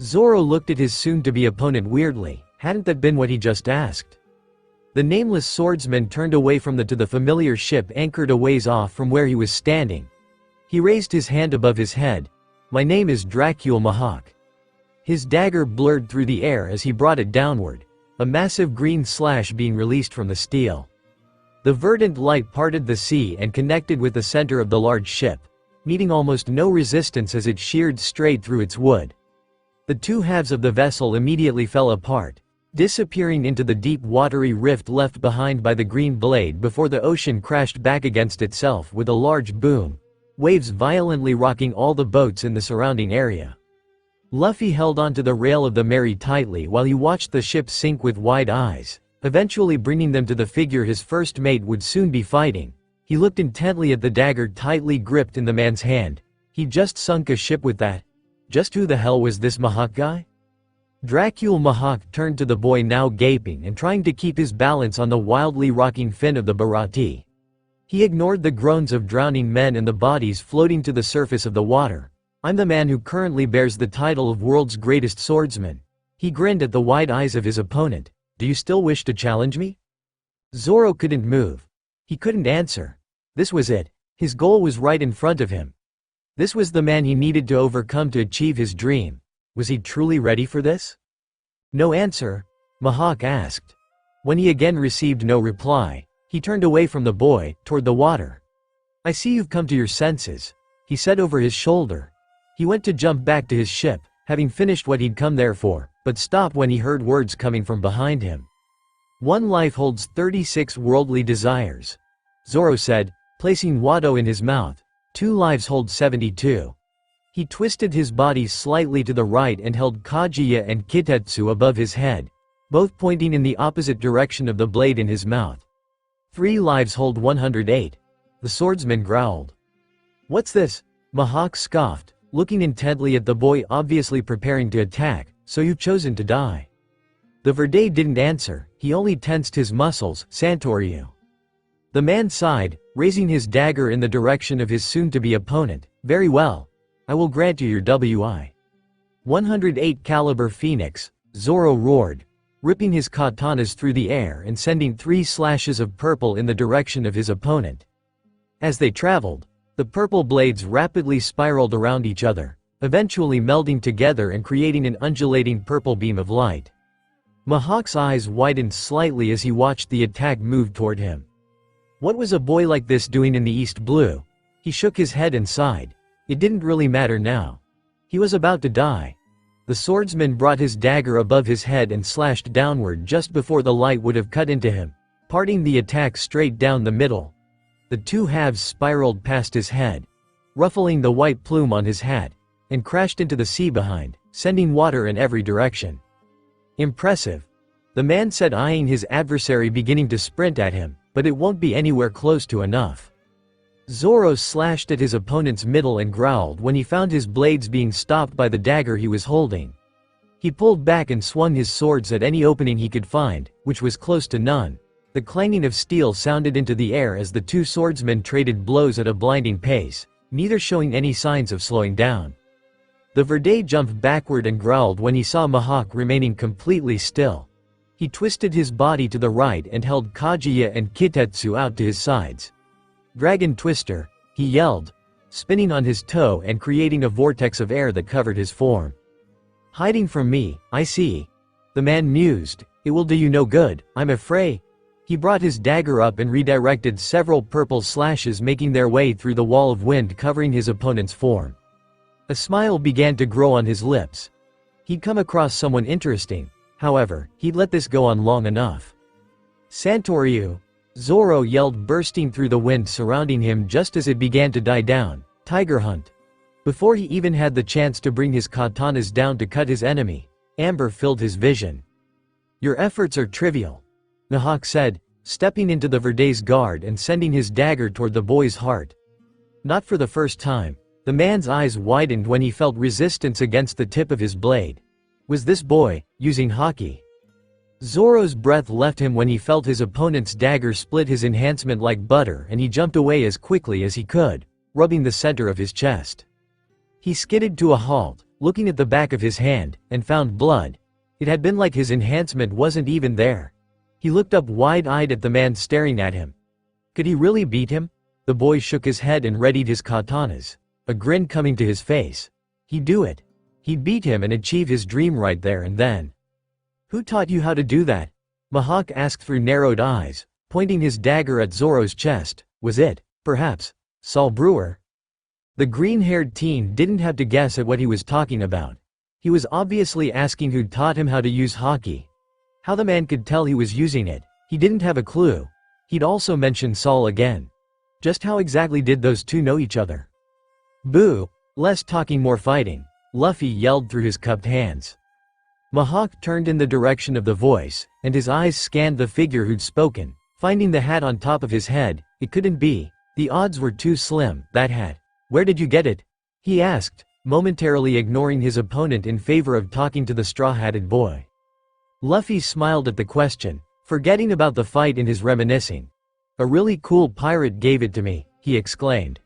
Zoro looked at his soon-to-be opponent weirdly. Hadn't that been what he just asked? The nameless swordsman turned away from the familiar ship anchored a ways off from where he was standing. He raised his hand above his head. My name is Dracul Mahawk. His dagger blurred through the air as he brought it downward, a massive green slash being released from the steel. The verdant light parted the sea and connected with the center of the large ship, meeting almost no resistance as it sheared straight through its wood. The two halves of the vessel immediately fell apart, disappearing into the deep watery rift left behind by the green blade before the ocean crashed back against itself with a large boom, waves violently rocking all the boats in the surrounding area. Luffy held onto the rail of the Mary tightly while he watched the ship sink with wide eyes, eventually bringing them to the figure his first mate would soon be fighting. He looked intently at the dagger tightly gripped in the man's hand. He'd just sunk a ship with that. Just who the hell was this Mahawk guy? Dracul Mahawk turned to the boy now gaping and trying to keep his balance on the wildly rocking fin of the Bharati. He ignored the groans of drowning men and the bodies floating to the surface of the water. I'm the man who currently bears the title of world's greatest swordsman. He grinned at the wide eyes of his opponent. Do you still wish to challenge me? Zoro couldn't move. He couldn't answer. This was it. His goal was right in front of him. This was the man he needed to overcome to achieve his dream. Was he truly ready for this? No answer, Mahawk asked. When he again received no reply, he turned away from the boy, toward the water. I see you've come to your senses, he said over his shoulder. He went to jump back to his ship, having finished what he'd come there for, but stopped when he heard words coming from behind him. One life holds 36 worldly desires, Zoro said, placing Wado in his mouth. 2 lives hold 72. He twisted his body slightly to the right and held Kaguya and Kitetsu above his head, both pointing in the opposite direction of the blade in his mouth. 3 lives hold 108. The swordsman growled. What's this? Mahawk scoffed, looking intently at the boy obviously preparing to attack. So you've chosen to die. The Verde didn't answer, he only tensed his muscles. Santoryu. The man sighed, raising his dagger in the direction of his soon-to-be opponent. Very well. I will grant you your WI. 108 caliber Phoenix, Zoro roared, ripping his katanas through the air and sending 3 slashes of purple in the direction of his opponent. As they traveled, the purple blades rapidly spiraled around each other, eventually melding together and creating an undulating purple beam of light. Mahawk's eyes widened slightly as he watched the attack move toward him. What was a boy like this doing in the East Blue? He shook his head and sighed. It didn't really matter now. He was about to die. The swordsman brought his dagger above his head and slashed downward just before the light would have cut into him, parting the attack straight down the middle. The 2 halves spiraled past his head, ruffling the white plume on his hat, and crashed into the sea behind, sending water in every direction. Impressive, the man said, eyeing his adversary beginning to sprint at him, but it won't be anywhere close to enough. Zoro slashed at his opponent's middle and growled when he found his blades being stopped by the dagger he was holding. He pulled back and swung his swords at any opening he could find, which was close to none. The clanging of steel sounded into the air as the 2 swordsmen traded blows at a blinding pace, neither showing any signs of slowing down. The Verde jumped backward and growled when he saw Mahawk remaining completely still. He twisted his body to the right and held Kaguya and Kitetsu out to his sides. Dragon Twister, he yelled, spinning on his toe and creating a vortex of air that covered his form. Hiding from me, I see. The man mused. It will do you no good, I'm afraid. He brought his dagger up and redirected several purple slashes, making their way through the wall of wind covering his opponent's form. A smile began to grow on his lips. He'd come across someone interesting. However, he'd let this go on long enough. Santoryu! Zoro yelled, bursting through the wind surrounding him just as it began to die down. Tiger hunt. Before he even had the chance to bring his katanas down to cut his enemy, amber filled his vision. Your efforts are trivial, Mihawk said, stepping into the Verde's guard and sending his dagger toward the boy's heart. Not for the first time, the man's eyes widened when he felt resistance against the tip of his blade. Was this boy using haky? Zoro's breath left him when he felt his opponent's dagger split his enhancement like butter, and he jumped away as quickly as he could, rubbing the center of his chest. He skidded to a halt, looking at the back of his hand, and found blood. It had been like his enhancement wasn't even there. He looked up wide-eyed at the man staring at him. Could he really beat him? The boy shook his head and readied his katanas, a grin coming to his face. He'd do it. He'd beat him and achieve his dream right there and then. Who taught you how to do that? Mihawk asked through narrowed eyes, pointing his dagger at Zoro's chest. Was it, perhaps, Saul Brewer? The green-haired teen didn't have to guess at what he was talking about. He was obviously asking who'd taught him how to use haky. How the man could tell he was using it, he didn't have a clue. He'd also mentioned Saul again. Just how exactly did those two know each other? Boo! Less talking, more fighting, Luffy yelled through his cupped hands. Mihawk turned in the direction of the voice, and his eyes scanned the figure who'd spoken. Finding the hat on top of his head, it couldn't be. The odds were too slim. That hat. Where did you get it? He asked, momentarily ignoring his opponent in favor of talking to the straw-hatted boy. Luffy smiled at the question, forgetting about the fight in his reminiscing. A really cool pirate gave it to me, he exclaimed.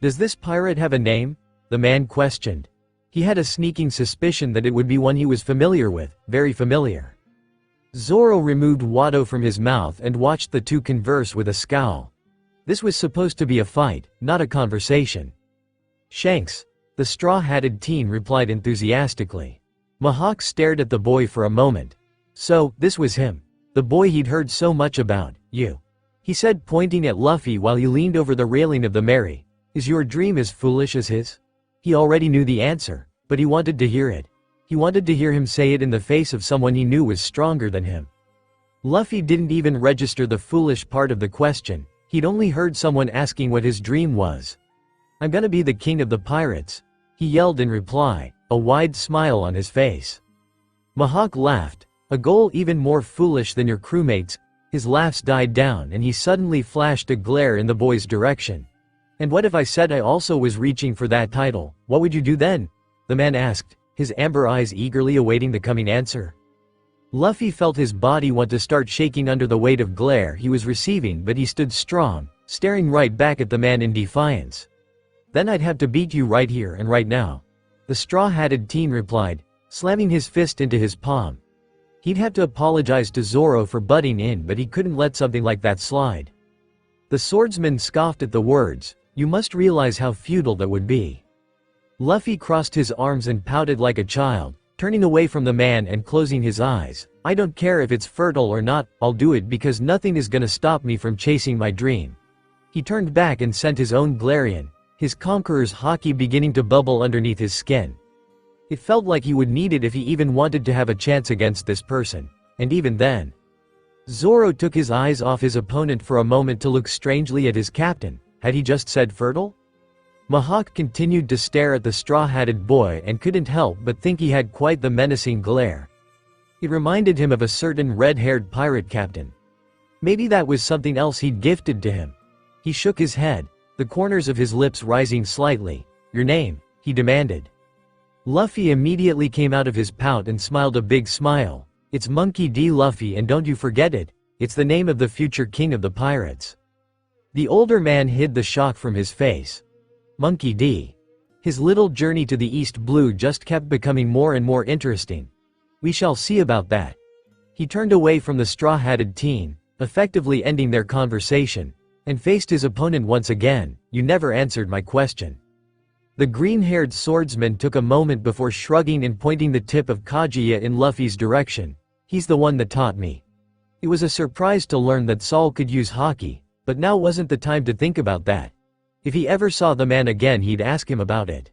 Does this pirate have a name? The man questioned. He had a sneaking suspicion that it would be one he was familiar with, very familiar. Zoro removed Watto from his mouth and watched the two converse with a scowl. This was supposed to be a fight, not a conversation. Shanks, the straw-hatted teen replied enthusiastically. Mihawk stared at the boy for a moment. So, this was him. The boy he'd heard so much about, you. He said, pointing at Luffy while he leaned over the railing of the Mary. Is your dream as foolish as his? He already knew the answer, but he wanted to hear it. He wanted to hear him say it in the face of someone he knew was stronger than him. Luffy didn't even register the foolish part of the question. He'd only heard someone asking what his dream was. I'm gonna be the king of the pirates, he yelled in reply, a wide smile on his face. Mihawk laughed, a goal even more foolish than your crewmates. His laughs died down and he suddenly flashed a glare in the boy's direction. And what if I said I also was reaching for that title? What would you do then? The man asked, his amber eyes eagerly awaiting the coming answer. Luffy felt his body want to start shaking under the weight of glare he was receiving, but he stood strong, staring right back at the man in defiance. Then I'd have to beat you right here and right now, the straw-hatted teen replied, slamming his fist into his palm. He'd have to apologize to Zoro for butting in, but he couldn't let something like that slide. The swordsman scoffed at the words. You must realize how futile that would be. Luffy crossed his arms and pouted like a child, turning away from the man and closing his eyes. I don't care if it's fertile or not, I'll do it because nothing is gonna stop me from chasing my dream. He turned back and sent his own Glarian, his conqueror's haky beginning to bubble underneath his skin. It felt like he would need it if he even wanted to have a chance against this person, and even then. Zoro took his eyes off his opponent for a moment to look strangely at his captain. Had he just said fertile? Mihawk continued to stare at the straw-hatted boy and couldn't help but think he had quite the menacing glare. It reminded him of a certain red-haired pirate captain. Maybe that was something else he'd gifted to him. He shook his head, the corners of his lips rising slightly. Your name, he demanded. Luffy immediately came out of his pout and smiled a big smile. It's Monkey D. Luffy, and don't you forget it, it's the name of the future king of the pirates. The older man hid the shock from his face. Monkey D. His little journey to the East Blue just kept becoming more and more interesting. We shall see about that. He turned away from the straw-hatted teen, effectively ending their conversation, and faced his opponent once again. You never answered my question. The green-haired swordsman took a moment before shrugging and pointing the tip of Kaguya in Luffy's direction. He's the one that taught me. It was a surprise to learn that Saul could use haky, but now wasn't the time to think about that. If he ever saw the man again, he'd ask him about it.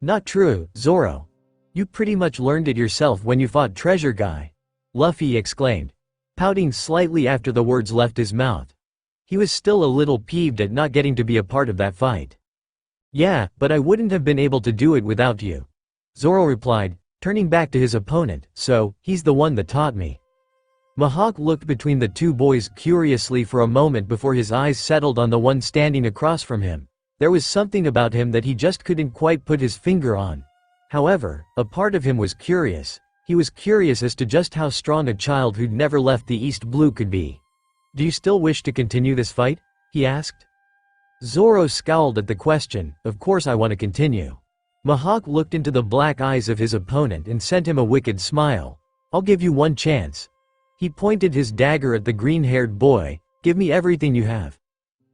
Not true, Zoro. You pretty much learned it yourself when you fought Treasure Guy, Luffy exclaimed, pouting slightly after the words left his mouth. He was still a little peeved at not getting to be a part of that fight. Yeah, but I wouldn't have been able to do it without you, Zoro replied, turning back to his opponent. So, he's the one that taught me. Mihawk looked between the two boys curiously for a moment before his eyes settled on the one standing across from him. There was something about him that he just couldn't quite put his finger on. However, a part of him was curious. He was curious as to just how strong a child who'd never left the East Blue could be. Do you still wish to continue this fight? He asked. Zoro scowled at the question. Of course I want to continue. Mihawk looked into the black eyes of his opponent and sent him a wicked smile. I'll give you one chance. He pointed his dagger at the green-haired boy. Give me everything you have.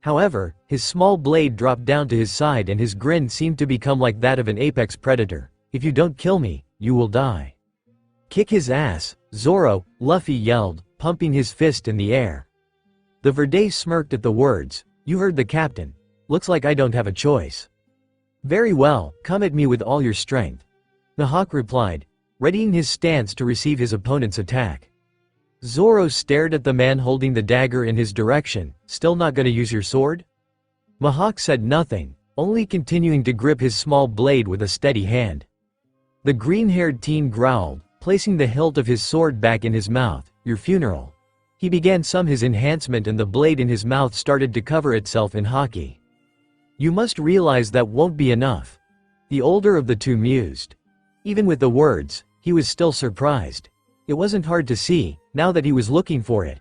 However, his small blade dropped down to his side and his grin seemed to become like that of an apex predator. If you don't kill me, you will die. Kick his ass, Zoro, Luffy yelled, pumping his fist in the air. The Verde smirked at the words. You heard the captain. Looks like I don't have a choice. Very well, come at me with all your strength. Mihawk replied, readying his stance to receive his opponent's attack. Zoro stared at the man holding the dagger in his direction. Still not gonna use your sword? Mihawk said nothing, only continuing to grip his small blade with a steady hand. The green-haired teen growled, placing the hilt of his sword back in his mouth. Your funeral. He began his enhancement and the blade in his mouth started to cover itself in haky. You must realize that won't be enough. The older of the two mused. Even with the words, he was still surprised. It wasn't hard to see, now that he was looking for it.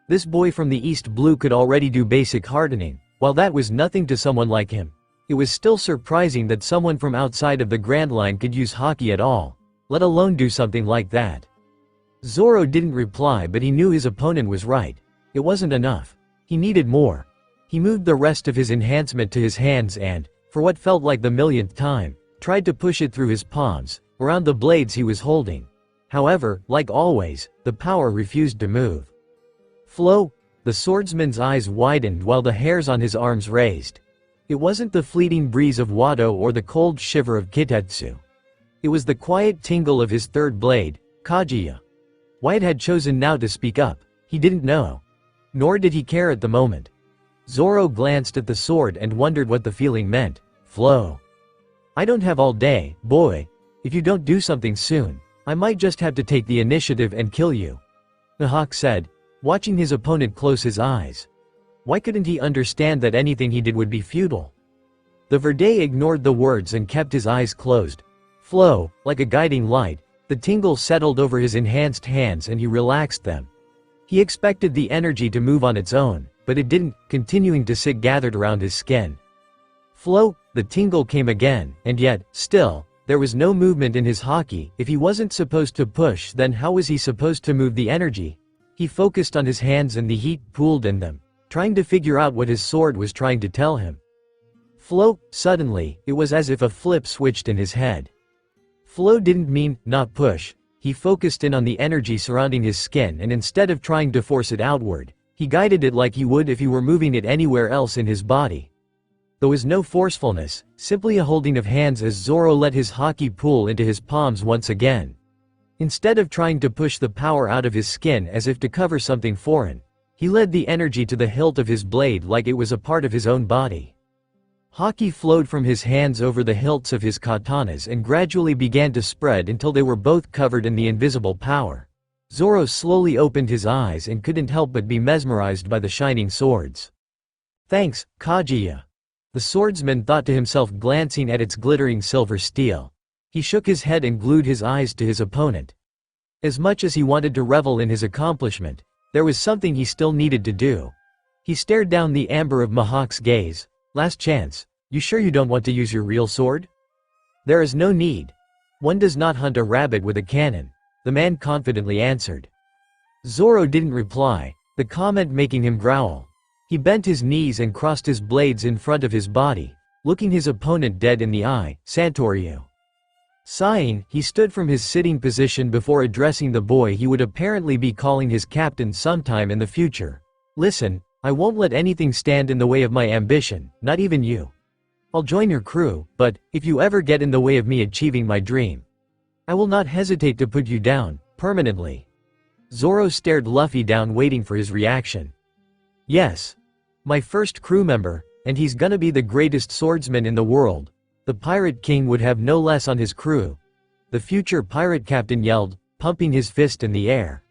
This boy from the East Blue could already do basic hardening, while that was nothing to someone like him. It was still surprising that someone from outside of the Grand Line could use haky at all, let alone do something like that. Zoro didn't reply, but he knew his opponent was right. It wasn't enough. He needed more. He moved the rest of his enhancement to his hands and, for what felt like the millionth time, tried to push it through his palms, around the blades he was holding. However, like always, the power refused to move. Flow. The swordsman's eyes widened while the hairs on his arms raised. It wasn't the fleeting breeze of Wado or the cold shiver of Kitetsu. It was the quiet tingle of his third blade, Kaguya. Why it had chosen now to speak up, he didn't know. Nor did he care at the moment. Zoro glanced at the sword and wondered what the feeling meant. Flow. I don't have all day, boy. If you don't do something soon, I might just have to take the initiative and kill you, Mihawk said, watching his opponent close his eyes. Why couldn't he understand that anything he did would be futile? The Verde ignored the words and kept his eyes closed. Flow, like a guiding light, the tingle settled over his enhanced hands and he relaxed them. He expected the energy to move on its own, but it didn't, continuing to sit gathered around his skin. Flow, the tingle came again, and yet, still, there was no movement in his haky. If he wasn't supposed to push, then how was he supposed to move the energy? He focused on his hands and the heat pooled in them, trying to figure out what his sword was trying to tell him. Flow, suddenly, it was as if a flip switched in his head. Flow didn't mean, not push. He focused in on the energy surrounding his skin and instead of trying to force it outward, he guided it like he would if he were moving it anywhere else in his body. There was no forcefulness, simply a holding of hands as Zoro let his haky pool into his palms once again. Instead of trying to push the power out of his skin as if to cover something foreign, he led the energy to the hilt of his blade like it was a part of his own body. Haky flowed from his hands over the hilts of his katanas and gradually began to spread until they were both covered in the invisible power. Zoro slowly opened his eyes and couldn't help but be mesmerized by the shining swords. Thanks, Kaguya. The swordsman thought to himself, glancing at its glittering silver steel. He shook his head and glued his eyes to his opponent. As much as he wanted to revel in his accomplishment, there was something he still needed to do. He stared down the amber of Mihawk's gaze. Last chance. You sure you don't want to use your real sword? There is no need. One does not hunt a rabbit with a cannon, the man confidently answered. Zoro didn't reply, the comment making him growl. He bent his knees and crossed his blades in front of his body, looking his opponent dead in the eye. Santoryu. Sighing, he stood from his sitting position before addressing the boy he would apparently be calling his captain sometime in the future. Listen, I won't let anything stand in the way of my ambition, not even you. I'll join your crew, but, if you ever get in the way of me achieving my dream, I will not hesitate to put you down, permanently. Zoro stared Luffy down waiting for his reaction. Yes. My first crew member, and he's gonna be the greatest swordsman in the world. The Pirate King would have no less on his crew. The future pirate captain yelled, pumping his fist in the air.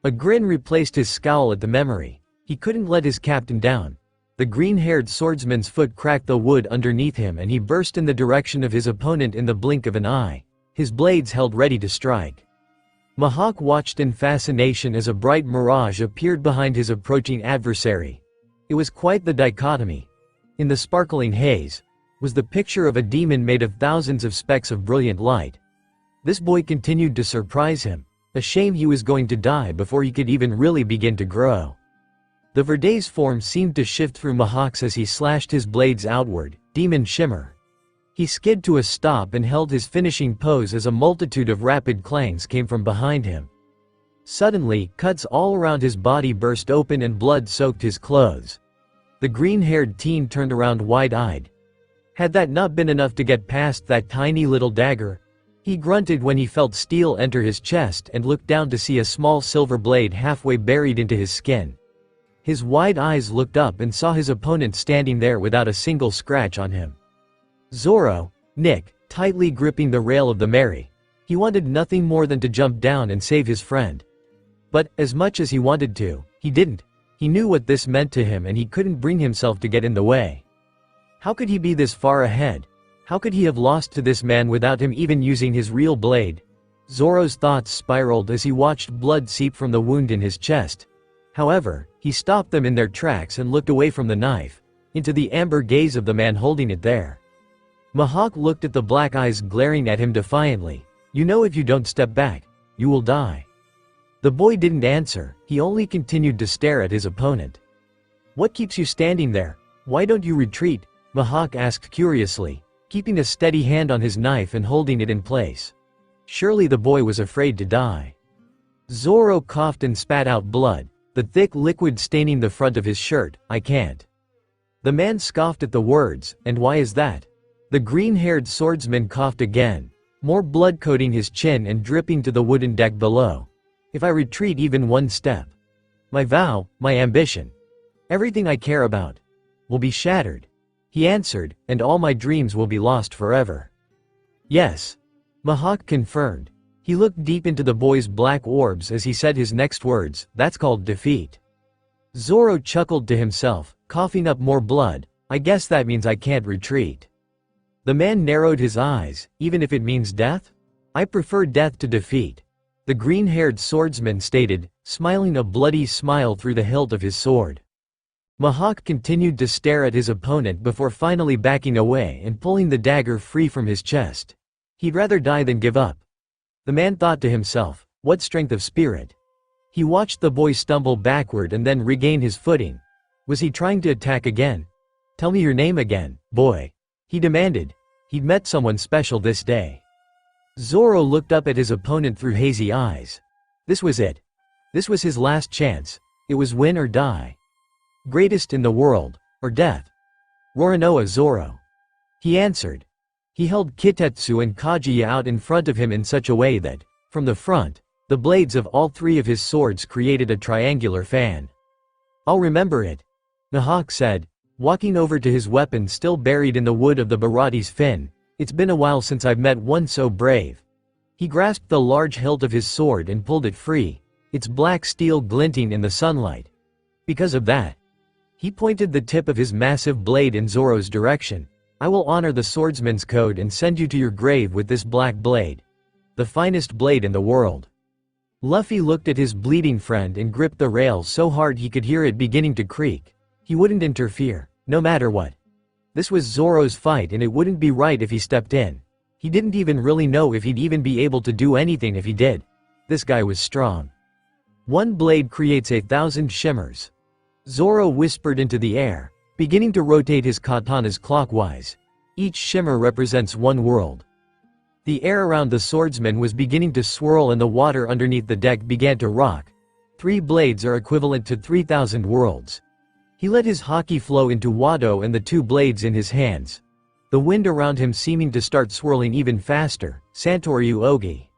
A grin replaced his scowl at the memory. He couldn't let his captain down. The green-haired swordsman's foot cracked the wood underneath him and he burst in the direction of his opponent in the blink of an eye, his blades held ready to strike. Mihawk watched in fascination as a bright mirage appeared behind his approaching adversary. It was quite the dichotomy. In the sparkling haze was the picture of a demon made of thousands of specks of brilliant light. This boy continued to surprise him. A shame he was going to die before he could even really begin to grow. The Verde's form seemed to shift through Mihawk's as he slashed his blades outward, demon shimmer. He skid to a stop and held his finishing pose as a multitude of rapid clangs came from behind him. Suddenly, cuts all around his body burst open and blood soaked his clothes. The green-haired teen turned around wide-eyed. Had that not been enough to get past that tiny little dagger? He grunted when he felt steel enter his chest and looked down to see a small silver blade halfway buried into his skin. His wide eyes looked up and saw his opponent standing there without a single scratch on him. Zoro, Nick, tightly gripping the rail of the Mary. He wanted nothing more than to jump down and save his friend. But, as much as he wanted to, he didn't. He knew what this meant to him and he couldn't bring himself to get in the way. How could he be this far ahead? How could he have lost to this man without him even using his real blade? Zoro's thoughts spiraled as he watched blood seep from the wound in his chest. However, he stopped them in their tracks and looked away from the knife, into the amber gaze of the man holding it there. Mihawk looked at the black eyes glaring at him defiantly. You know if you don't step back, you will die. The boy didn't answer, he only continued to stare at his opponent. What keeps you standing there? Why don't you retreat? Mihawk asked curiously, keeping a steady hand on his knife and holding it in place. Surely the boy was afraid to die. Zoro coughed and spat out blood, the thick liquid staining the front of his shirt. I can't. The man scoffed at the words, and why is that? The green-haired swordsman coughed again, more blood coating his chin and dripping to the wooden deck below. If I retreat even one step, my vow, my ambition, everything I care about, will be shattered. He answered, and all my dreams will be lost forever. Yes. Mihawk confirmed. He looked deep into the boy's black orbs as he said his next words, that's called defeat. Zoro chuckled to himself, coughing up more blood. I guess that means I can't retreat. The man narrowed his eyes, even if it means death? I prefer death to defeat. The green-haired swordsman stated, smiling a bloody smile through the hilt of his sword. Mihawk continued to stare at his opponent before finally backing away and pulling the dagger free from his chest. He'd rather die than give up. The man thought to himself, what strength of spirit. He watched the boy stumble backward and then regain his footing. Was he trying to attack again? Tell me your name again, boy. He demanded. He'd met someone special this day. Zoro looked up at his opponent through hazy eyes. This was it. This was his last chance. It was win or die. Greatest in the world, or death. Roronoa Zoro. He answered. He held Kitetsu and Kaguya out in front of him in such a way that, from the front, the blades of all three of his swords created a triangular fan. I'll remember it, Mihawk said, walking over to his weapon still buried in the wood of the Barate's fin. It's been a while since I've met one so brave. He grasped the large hilt of his sword and pulled it free, its black steel glinting in the sunlight. Because of that, he pointed the tip of his massive blade in Zoro's direction. I will honor the swordsman's code and send you to your grave with this black blade. The finest blade in the world. Luffy looked at his bleeding friend and gripped the rail so hard he could hear it beginning to creak. He wouldn't interfere, no matter what. This was Zoro's fight and it wouldn't be right if he stepped in. He didn't even really know if he'd even be able to do anything if he did. This guy was strong. One blade creates 1,000 shimmers. Zoro whispered into the air. beginning to rotate his katanas clockwise. Each shimmer represents one world. The air around the swordsman was beginning to swirl and the water underneath the deck began to rock. 3 blades are equivalent to 3,000 worlds. He let his haky flow into Wado and the 2 blades in his hands. The wind around him seeming to start swirling even faster. Santoryu Ogi.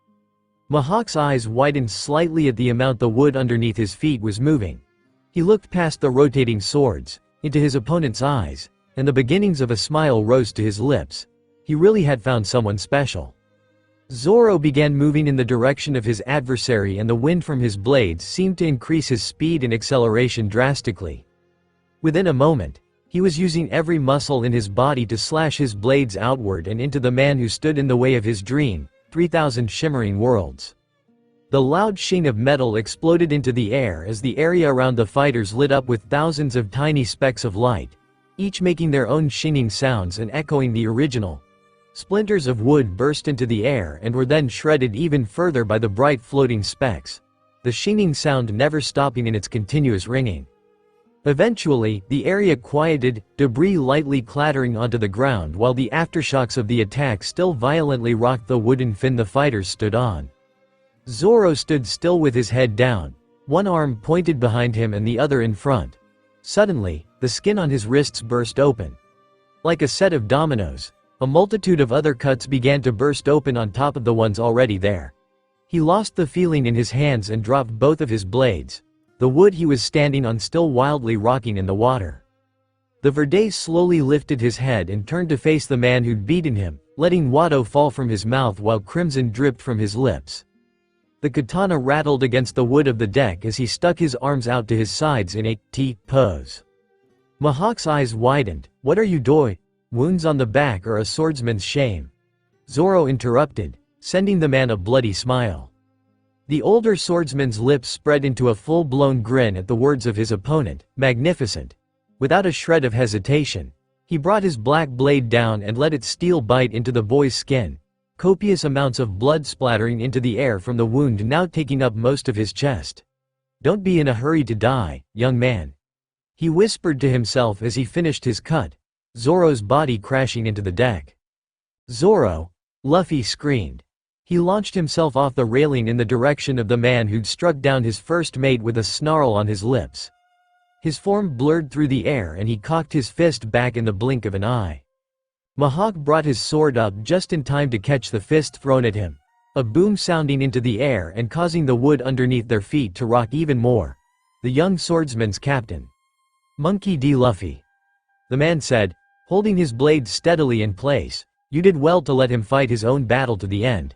Mihawk's eyes widened slightly at the amount the wood underneath his feet was moving. He looked past the rotating swords, into his opponent's eyes, and the beginnings of a smile rose to his lips. He really had found someone special. Zoro began moving in the direction of his adversary and the wind from his blades seemed to increase his speed and acceleration drastically. Within a moment, he was using every muscle in his body to slash his blades outward and into the man who stood in the way of his dream, 3,000 shimmering worlds. The loud sheen of metal exploded into the air as the area around the fighters lit up with thousands of tiny specks of light, each making their own sheening sounds and echoing the original. Splinters of wood burst into the air and were then shredded even further by the bright floating specks, the sheening sound never stopping in its continuous ringing. Eventually, the area quieted, debris lightly clattering onto the ground while the aftershocks of the attack still violently rocked the wooden fin the fighters stood on. Zoro stood still with his head down, one arm pointed behind him and the other in front. Suddenly, the skin on his wrists burst open. Like a set of dominoes, a multitude of other cuts began to burst open on top of the ones already there. He lost the feeling in his hands and dropped both of his blades, the wood he was standing on still wildly rocking in the water. The Verde slowly lifted his head and turned to face the man who'd beaten him, letting Wado fall from his mouth while crimson dripped from his lips. The katana rattled against the wood of the deck as he stuck his arms out to his sides in a T pose. Mihawk's eyes widened. "What are you doing? Wounds on the back are a swordsman's shame." Zoro interrupted, sending the man a bloody smile. The older swordsman's lips spread into a full-blown grin at the words of his opponent. Magnificent. Without a shred of hesitation, he brought his black blade down and let its steel bite into the boy's skin, copious amounts of blood splattering into the air from the wound now taking up most of his chest. "Don't be in a hurry to die, young man," he whispered to himself as he finished his cut, Zoro's body crashing into the deck. "Zoro!" Luffy screamed. He launched himself off the railing in the direction of the man who'd struck down his first mate with a snarl on his lips. His form blurred through the air and he cocked his fist back in the blink of an eye. Mihawk brought his sword up just in time to catch the fist thrown at him, a boom sounding into the air and causing the wood underneath their feet to rock even more. The young swordsman's captain. "Monkey D. Luffy," the man said, holding his blade steadily in place. "You did well to let him fight his own battle to the end."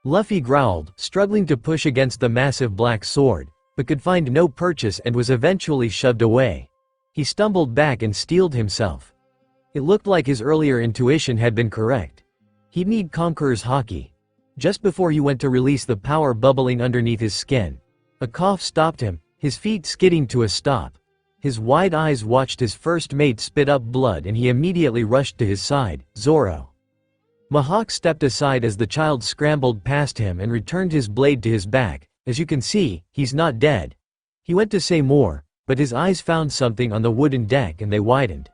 Luffy growled, struggling to push against the massive black sword, but could find no purchase and was eventually shoved away. He stumbled back and steeled himself. It looked like his earlier intuition had been correct. He'd need Conqueror's Haki. Just before he went to release the power bubbling underneath his skin, a cough stopped him, his feet skidding to a stop. His wide eyes watched his first mate spit up blood and he immediately rushed to his side. "Zoro." Mihawk stepped aside as the child scrambled past him and returned his blade to his back. "As you can see, he's not dead." He went to say more, but his eyes found something on the wooden deck and they widened.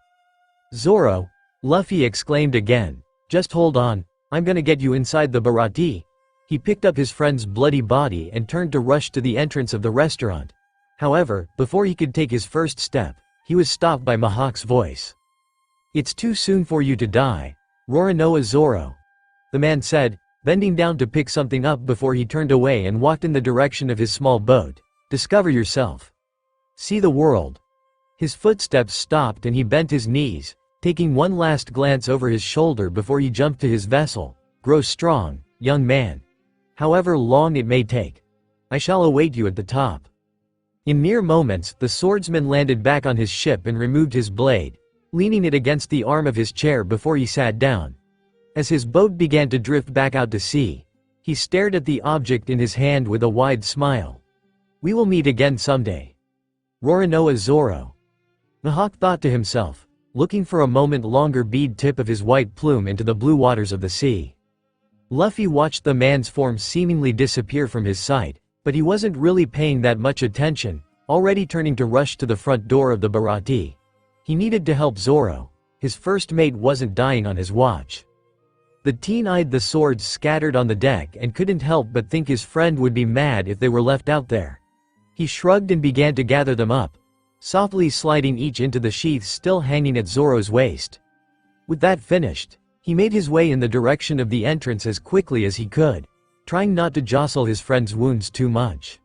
"Zoro!" Luffy exclaimed again. "Just hold on, I'm gonna get you inside the Baratie." He picked up his friend's bloody body and turned to rush to the entrance of the restaurant. However, before he could take his first step, he was stopped by Mihawk's voice. "It's too soon for you to die, Roronoa Zoro," the man said, bending down to pick something up before he turned away and walked in the direction of his small boat. "Discover yourself. See the world." His footsteps stopped and he bent his knees, taking one last glance over his shoulder before he jumped to his vessel. "Grow strong, young man. However long it may take. I shall await you at the top." In mere moments, the swordsman landed back on his ship and removed his blade, leaning it against the arm of his chair before he sat down. As his boat began to drift back out to sea, he stared at the object in his hand with a wide smile. "We will meet again someday, Roronoa Zoro." Mihawk thought to himself, looking for a moment longer bead tip of his white plume into the blue waters of the sea. Luffy watched the man's form seemingly disappear from his sight, but he wasn't really paying that much attention, already turning to rush to the front door of the Baratie. He needed to help Zoro. His first mate wasn't dying on his watch. The teen eyed the swords scattered on the deck and couldn't help but think his friend would be mad if they were left out there. He shrugged and began to gather them up, softly sliding each into the sheaths still hanging at Zoro's waist. With that finished, he made his way in the direction of the entrance as quickly as he could, trying not to jostle his friend's wounds too much.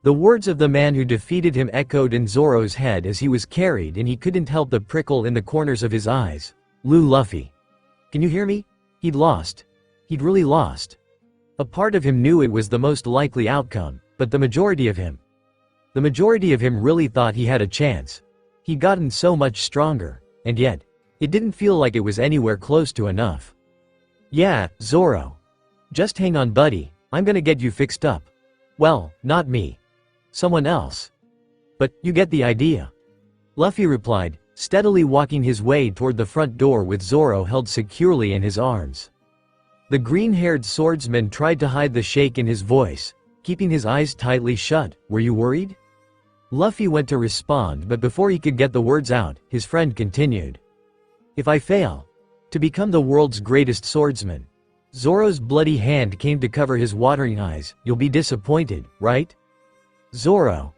The words of the man who defeated him echoed in Zoro's head as he was carried, and he couldn't help the prickle in the corners of his eyes. Luffy. Can you hear me? He'd lost. He'd really lost. A part of him knew it was the most likely outcome, but the majority of him really thought he had a chance. He'd gotten so much stronger, and yet, it didn't feel like it was anywhere close to enough. Yeah, Zoro. Just hang on, buddy, I'm gonna get you fixed up. Well, not me. Someone else. But, you get the idea. Luffy replied, steadily walking his way toward the front door with Zoro held securely in his arms. The green-haired swordsman tried to hide the shake in his voice, keeping his eyes tightly shut. Were you worried? Luffy went to respond, but before he could get the words out, his friend continued. If I fail to become the world's greatest swordsman, Zoro's bloody hand came to cover his watering eyes, you'll be disappointed, right? Zoro.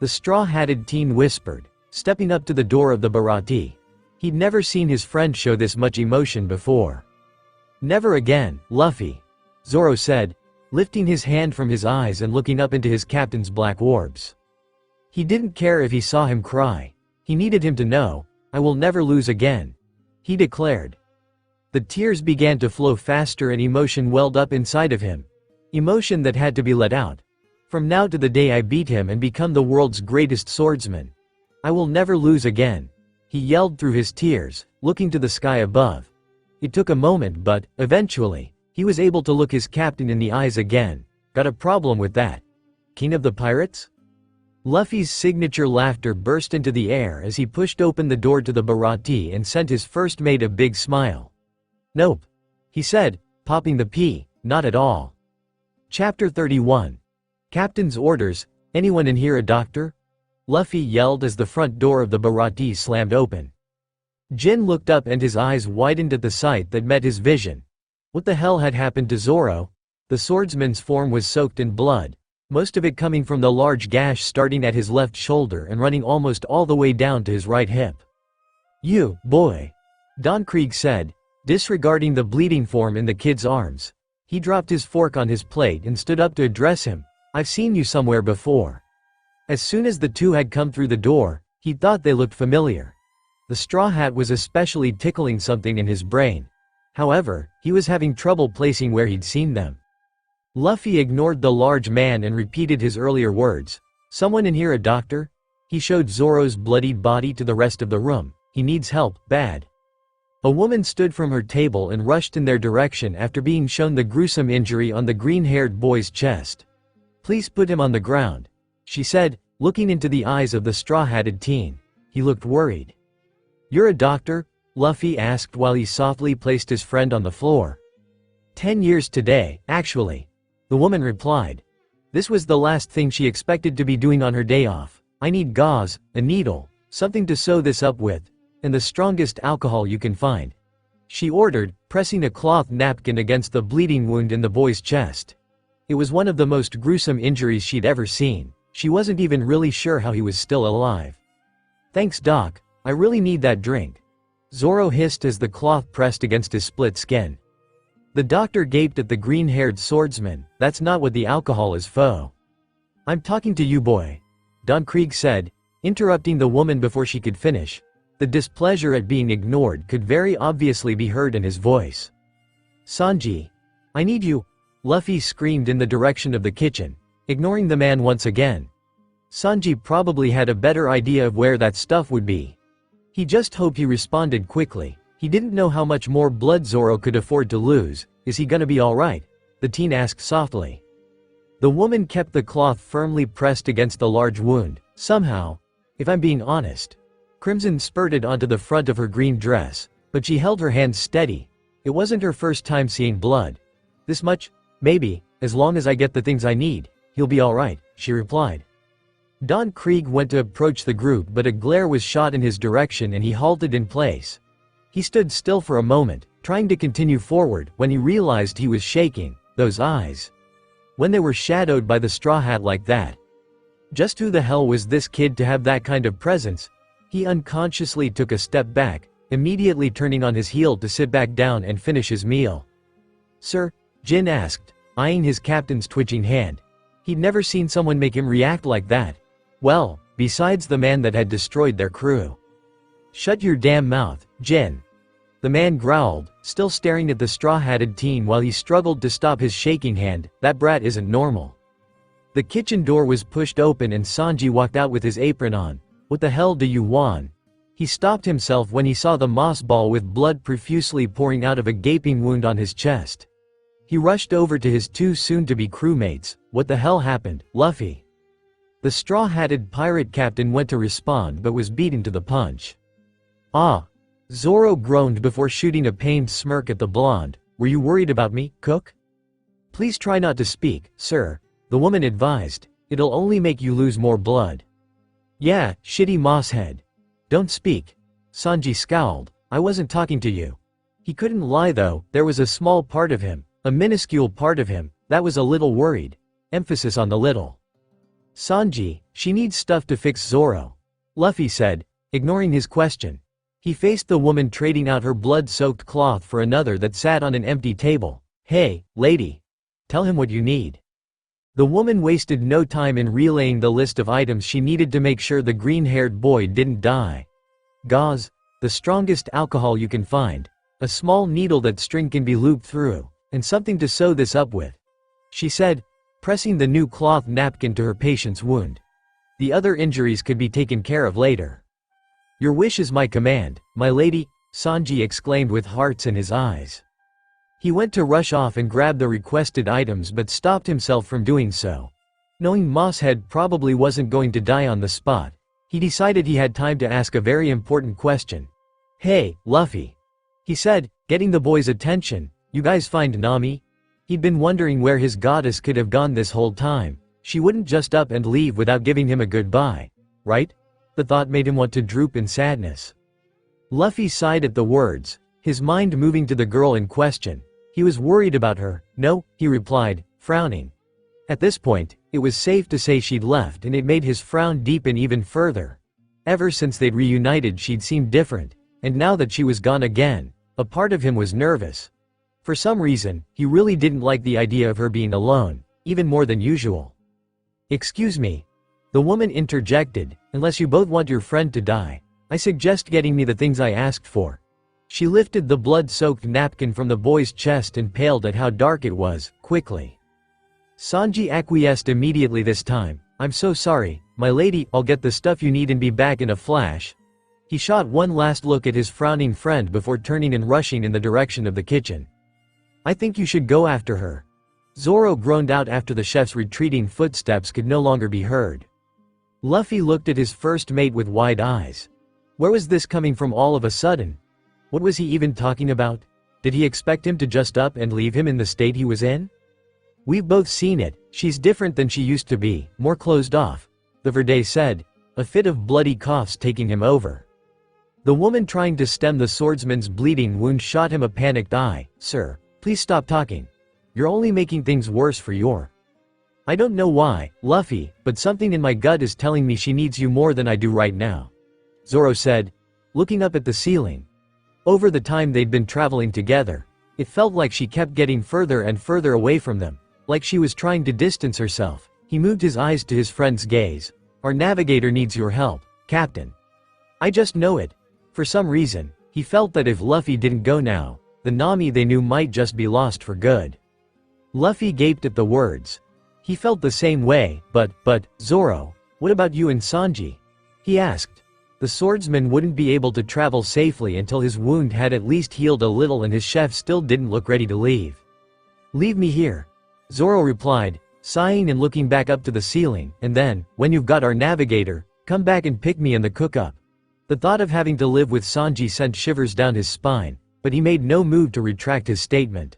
The straw-hatted teen whispered, stepping up to the door of the Baratie. He'd never seen his friend show this much emotion before. Never again, Luffy, Zoro said, lifting his hand from his eyes and looking up into his captain's black orbs. He didn't care if he saw him cry. He needed him to know, I will never lose again, he declared. The tears began to flow faster and emotion welled up inside of him. Emotion that had to be let out. From now to the day I beat him and become the world's greatest swordsman, I will never lose again, he yelled through his tears, looking to the sky above. It took a moment, but, eventually, he was able to look his captain in the eyes again. Got a problem with that? King of the pirates? Luffy's signature laughter burst into the air as he pushed open the door to the Baratie and sent his first mate a big smile. Nope, he said, popping the P, not at all. Chapter 31. Captain's orders, anyone in here a doctor? Luffy yelled as the front door of the Baratie slammed open. Jin looked up and his eyes widened at the sight that met his vision. What the hell had happened to Zoro? The swordsman's form was soaked in blood, most of it coming from the large gash starting at his left shoulder and running almost all the way down to his right hip. You, boy, Don Krieg said, disregarding the bleeding form in the kid's arms. He dropped his fork on his plate and stood up to address him. I've seen you somewhere before. As soon as the two had come through the door, he thought they looked familiar. The straw hat was especially tickling something in his brain. However, he was having trouble placing where he'd seen them. Luffy ignored the large man and repeated his earlier words. Someone in here a doctor? He showed Zoro's bloodied body to the rest of the room. He needs help, bad. A woman stood from her table and rushed in their direction after being shown the gruesome injury on the green-haired boy's chest. Please put him on the ground, she said, looking into the eyes of the straw-hatted teen. He looked worried. You're a doctor? Luffy asked while he softly placed his friend on the floor. 10 years today, actually, the woman replied. This was the last thing she expected to be doing on her day off. I need gauze, a needle, something to sew this up with, and the strongest alcohol you can find, she ordered, pressing a cloth napkin against the bleeding wound in the boy's chest. It was one of the most gruesome injuries she'd ever seen. She wasn't even really sure how he was still alive. Thanks, Doc, I really need that drink, Zoro hissed as the cloth pressed against his split skin. The doctor gaped at the green-haired swordsman. That's not what the alcohol is for. I'm talking to you, boy, Don Krieg said, interrupting the woman before she could finish. The displeasure at being ignored could very obviously be heard in his voice. Sanji, I need you, Luffy screamed in the direction of the kitchen, ignoring the man once again. Sanji probably had a better idea of where that stuff would be. He just hoped he responded quickly. He didn't know how much more blood Zoro could afford to lose. Is he gonna be alright? The teen asked softly. The woman kept the cloth firmly pressed against the large wound. Somehow, if I'm being honest, crimson spurted onto the front of her green dress, but she held her hands steady. It wasn't her first time seeing blood. This much? Maybe, as long as I get the things I need, he'll be alright, she replied. Don Krieg went to approach the group, but a glare was shot in his direction and he halted in place. He stood still for a moment, trying to continue forward, when he realized he was shaking. Those eyes. When they were shadowed by the straw hat like that. Just who the hell was this kid to have that kind of presence? He unconsciously took a step back, immediately turning on his heel to sit back down and finish his meal. "Sir?" Jin asked, eyeing his captain's twitching hand. He'd never seen someone make him react like that. Well, besides the man that had destroyed their crew. "Shut your damn mouth, Jin." The man growled, still staring at the straw-hatted teen while he struggled to stop his shaking hand. "That brat isn't normal." The kitchen door was pushed open and Sanji walked out with his apron on. "What the hell do you want?" He stopped himself when he saw the moss ball with blood profusely pouring out of a gaping wound on his chest. He rushed over to his two soon-to-be crewmates. "What the hell happened, Luffy?" The straw-hatted pirate captain went to respond but was beaten to the punch. "Ah." Zoro groaned before shooting a pained smirk at the blonde. "Were you worried about me, Cook?" "Please try not to speak, sir," the woman advised. "It'll only make you lose more blood." "Yeah, shitty mosshead. Don't speak." Sanji scowled. "I wasn't talking to you." He couldn't lie though, there was a small part of him, a minuscule part of him, that was a little worried. Emphasis on the little. "Sanji, she needs stuff to fix Zoro," Luffy said, ignoring his question. He faced the woman trading out her blood-soaked cloth for another that sat on an empty table. "Hey, lady. Tell him what you need." The woman wasted no time in relaying the list of items she needed to make sure the green-haired boy didn't die. Gauze, the strongest alcohol you can find, a small needle that string can be looped through, and something to sew this up with, she said, pressing the new cloth napkin to her patient's wound. The other injuries could be taken care of later. "Your wish is my command, my lady," Sanji exclaimed with hearts in his eyes. He went to rush off and grab the requested items but stopped himself from doing so. Knowing Mosshead probably wasn't going to die on the spot, he decided he had time to ask a very important question. "Hey, Luffy," he said, getting the boy's attention, "you guys find Nami?" He'd been wondering where his goddess could have gone this whole time. She wouldn't just up and leave without giving him a goodbye, right? The thought made him want to droop in sadness. Luffy sighed at the words, his mind moving to the girl in question. He was worried about her. "No," he replied, frowning. At this point, it was safe to say she'd left and it made his frown deepen even further. Ever since they'd reunited she'd seemed different, and now that she was gone again, a part of him was nervous. For some reason, he really didn't like the idea of her being alone, even more than usual. "Excuse me," the woman interjected, "unless you both want your friend to die, I suggest getting me the things I asked for." She lifted the blood-soaked napkin from the boy's chest and paled at how dark it was, quickly. Sanji acquiesced immediately this time. "I'm so sorry, my lady, I'll get the stuff you need and be back in a flash." He shot one last look at his frowning friend before turning and rushing in the direction of the kitchen. "I think you should go after her," Zoro groaned out after the chef's retreating footsteps could no longer be heard. Luffy looked at his first mate with wide eyes. Where was this coming from all of a sudden? What was he even talking about? Did he expect him to just up and leave him in the state he was in? "We've both seen it, she's different than she used to be, more closed off," the Verde said, a fit of bloody coughs taking him over. The woman trying to stem the swordsman's bleeding wound shot him a panicked eye. "Sir, please stop talking. You're only making things worse for your—" "I don't know why, Luffy, but something in my gut is telling me she needs you more than I do right now," Zoro said, looking up at the ceiling. Over the time they'd been traveling together, it felt like she kept getting further and further away from them, like she was trying to distance herself. He moved his eyes to his friend's gaze. "Our navigator needs your help, Captain." "I just know it." For some reason, he felt that if Luffy didn't go now, the Nami they knew might just be lost for good. Luffy gaped at the words. He felt the same way, but, Zoro, what about you and Sanji? He asked. The swordsman wouldn't be able to travel safely until his wound had at least healed a little and his chef still didn't look ready to leave. "Leave me here," Zoro replied, sighing and looking back up to the ceiling, "and then, when you've got our navigator, come back and pick me in the cook-up." The thought of having to live with Sanji sent shivers down his spine, but he made no move to retract his statement.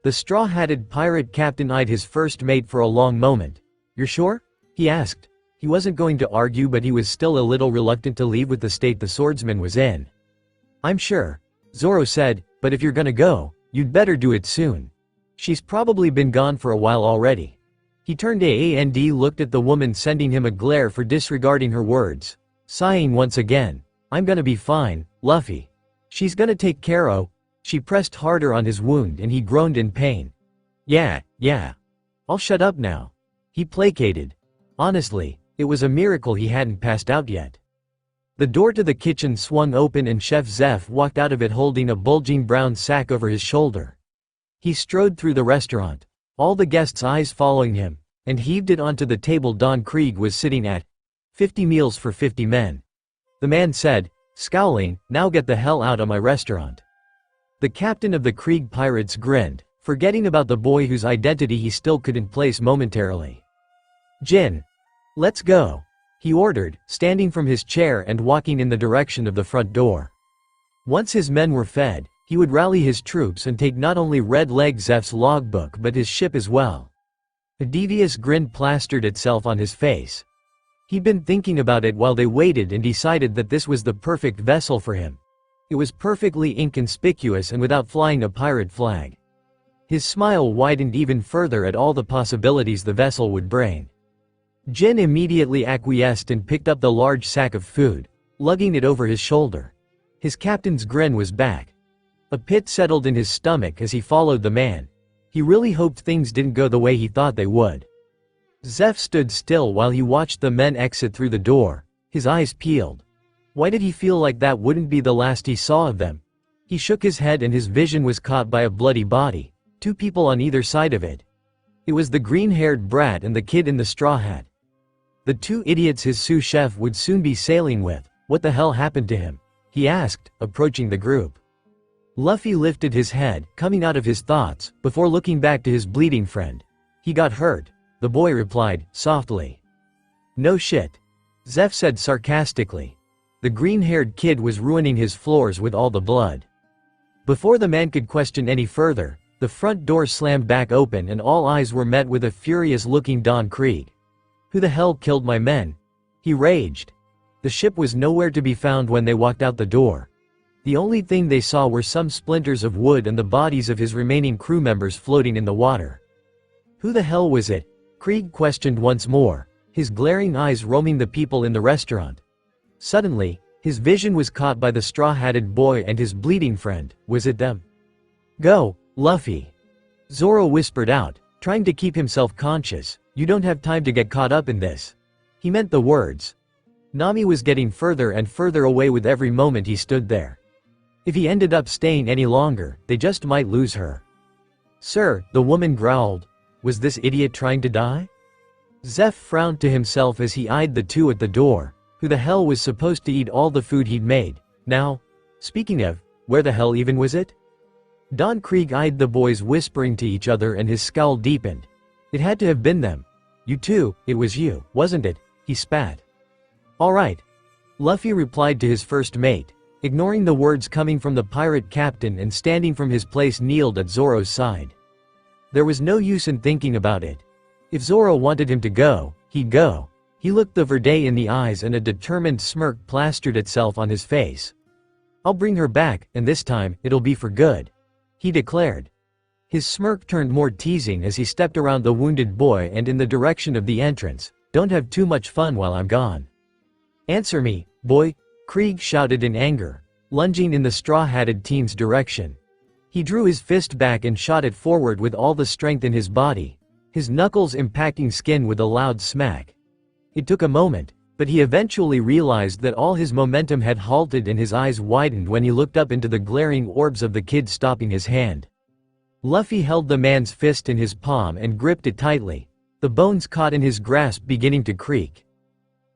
The straw-hatted pirate captain eyed his first mate for a long moment. "You're sure?" he asked. He wasn't going to argue, but he was still a little reluctant to leave with the state the swordsman was in. "I'm sure," Zoro said, "but if you're gonna go, you'd better do it soon. She's probably been gone for a while already." He turned and looked at the woman, sending him a glare for disregarding her words. Sighing once again, "I'm gonna be fine, Luffy. She's gonna take care o." She pressed harder on his wound and he groaned in pain. Yeah. I'll shut up now," he placated. Honestly, it was a miracle he hadn't passed out yet. The door to the kitchen swung open and Chef Zeph walked out of it holding a bulging brown sack over his shoulder. He strode through the restaurant, all the guests' eyes following him, and heaved it onto the table Don Krieg was sitting at. 50 meals for 50 men. The man said, scowling, "Now get the hell out of my restaurant." The captain of the Krieg pirates grinned, forgetting about the boy whose identity he still couldn't place momentarily. "Jin, let's go," he ordered, standing from his chair and walking in the direction of the front door. Once his men were fed, he would rally his troops and take not only Red Leg Zeph's logbook but his ship as well. A devious grin plastered itself on his face. He'd been thinking about it while they waited and decided that this was the perfect vessel for him. It was perfectly inconspicuous and without flying a pirate flag. His smile widened even further at all the possibilities the vessel would bring. Jin immediately acquiesced and picked up the large sack of food, lugging it over his shoulder. His captain's grin was back. A pit settled in his stomach as he followed the man. He really hoped things didn't go the way he thought they would. Zeph stood still while he watched the men exit through the door, his eyes peeled. Why did he feel like that wouldn't be the last he saw of them? He shook his head and his vision was caught by a bloody body, 2 people on either side of it. It was the green-haired brat and the kid in the straw hat. The 2 idiots his sous chef would soon be sailing with. What the hell happened to him? He asked, approaching the group. Luffy lifted his head, coming out of his thoughts, before looking back to his bleeding friend. "He got hurt," the boy replied, softly. "No shit," Zeph said sarcastically. The green-haired kid was ruining his floors with all the blood. Before the man could question any further, the front door slammed back open and all eyes were met with a furious-looking Don Krieg. "Who the hell killed my men?" he raged. The ship was nowhere to be found when they walked out the door. The only thing they saw were some splinters of wood and the bodies of his remaining crew members floating in the water. "Who the hell was it?" Krieg questioned once more, his glaring eyes roaming the people in the restaurant. Suddenly, his vision was caught by the straw-hatted boy and his bleeding friend. Was it them? "Go, Luffy," Zoro whispered out, trying to keep himself conscious. "You don't have time to get caught up in this." He meant the words. Nami was getting further and further away with every moment he stood there. If he ended up staying any longer, they just might lose her. "Sir," the woman growled. Was this idiot trying to die? Zeph frowned to himself as he eyed the 2 at the door. Who the hell was supposed to eat all the food he'd made? Now, speaking of, where the hell even was it? Don Krieg eyed the boys whispering to each other and his scowl deepened. It had to have been them. "You too, it was you, wasn't it?" he spat. "All right," Luffy replied to his first mate, ignoring the words coming from the pirate captain and standing from his place kneeled at Zoro's side. There was no use in thinking about it. If Zoro wanted him to go, he'd go. He looked the Verde in the eyes and a determined smirk plastered itself on his face. "I'll bring her back, and this time, it'll be for good," he declared. His smirk turned more teasing as he stepped around the wounded boy and in the direction of the entrance. "Don't have too much fun while I'm gone." "Answer me, boy," Krieg shouted in anger, lunging in the straw-hatted teen's direction. He drew his fist back and shot it forward with all the strength in his body, his knuckles impacting skin with a loud smack. It took a moment, but he eventually realized that all his momentum had halted and his eyes widened when he looked up into the glaring orbs of the kid stopping his hand. Luffy held the man's fist in his palm and gripped it tightly, the bones caught in his grasp beginning to creak.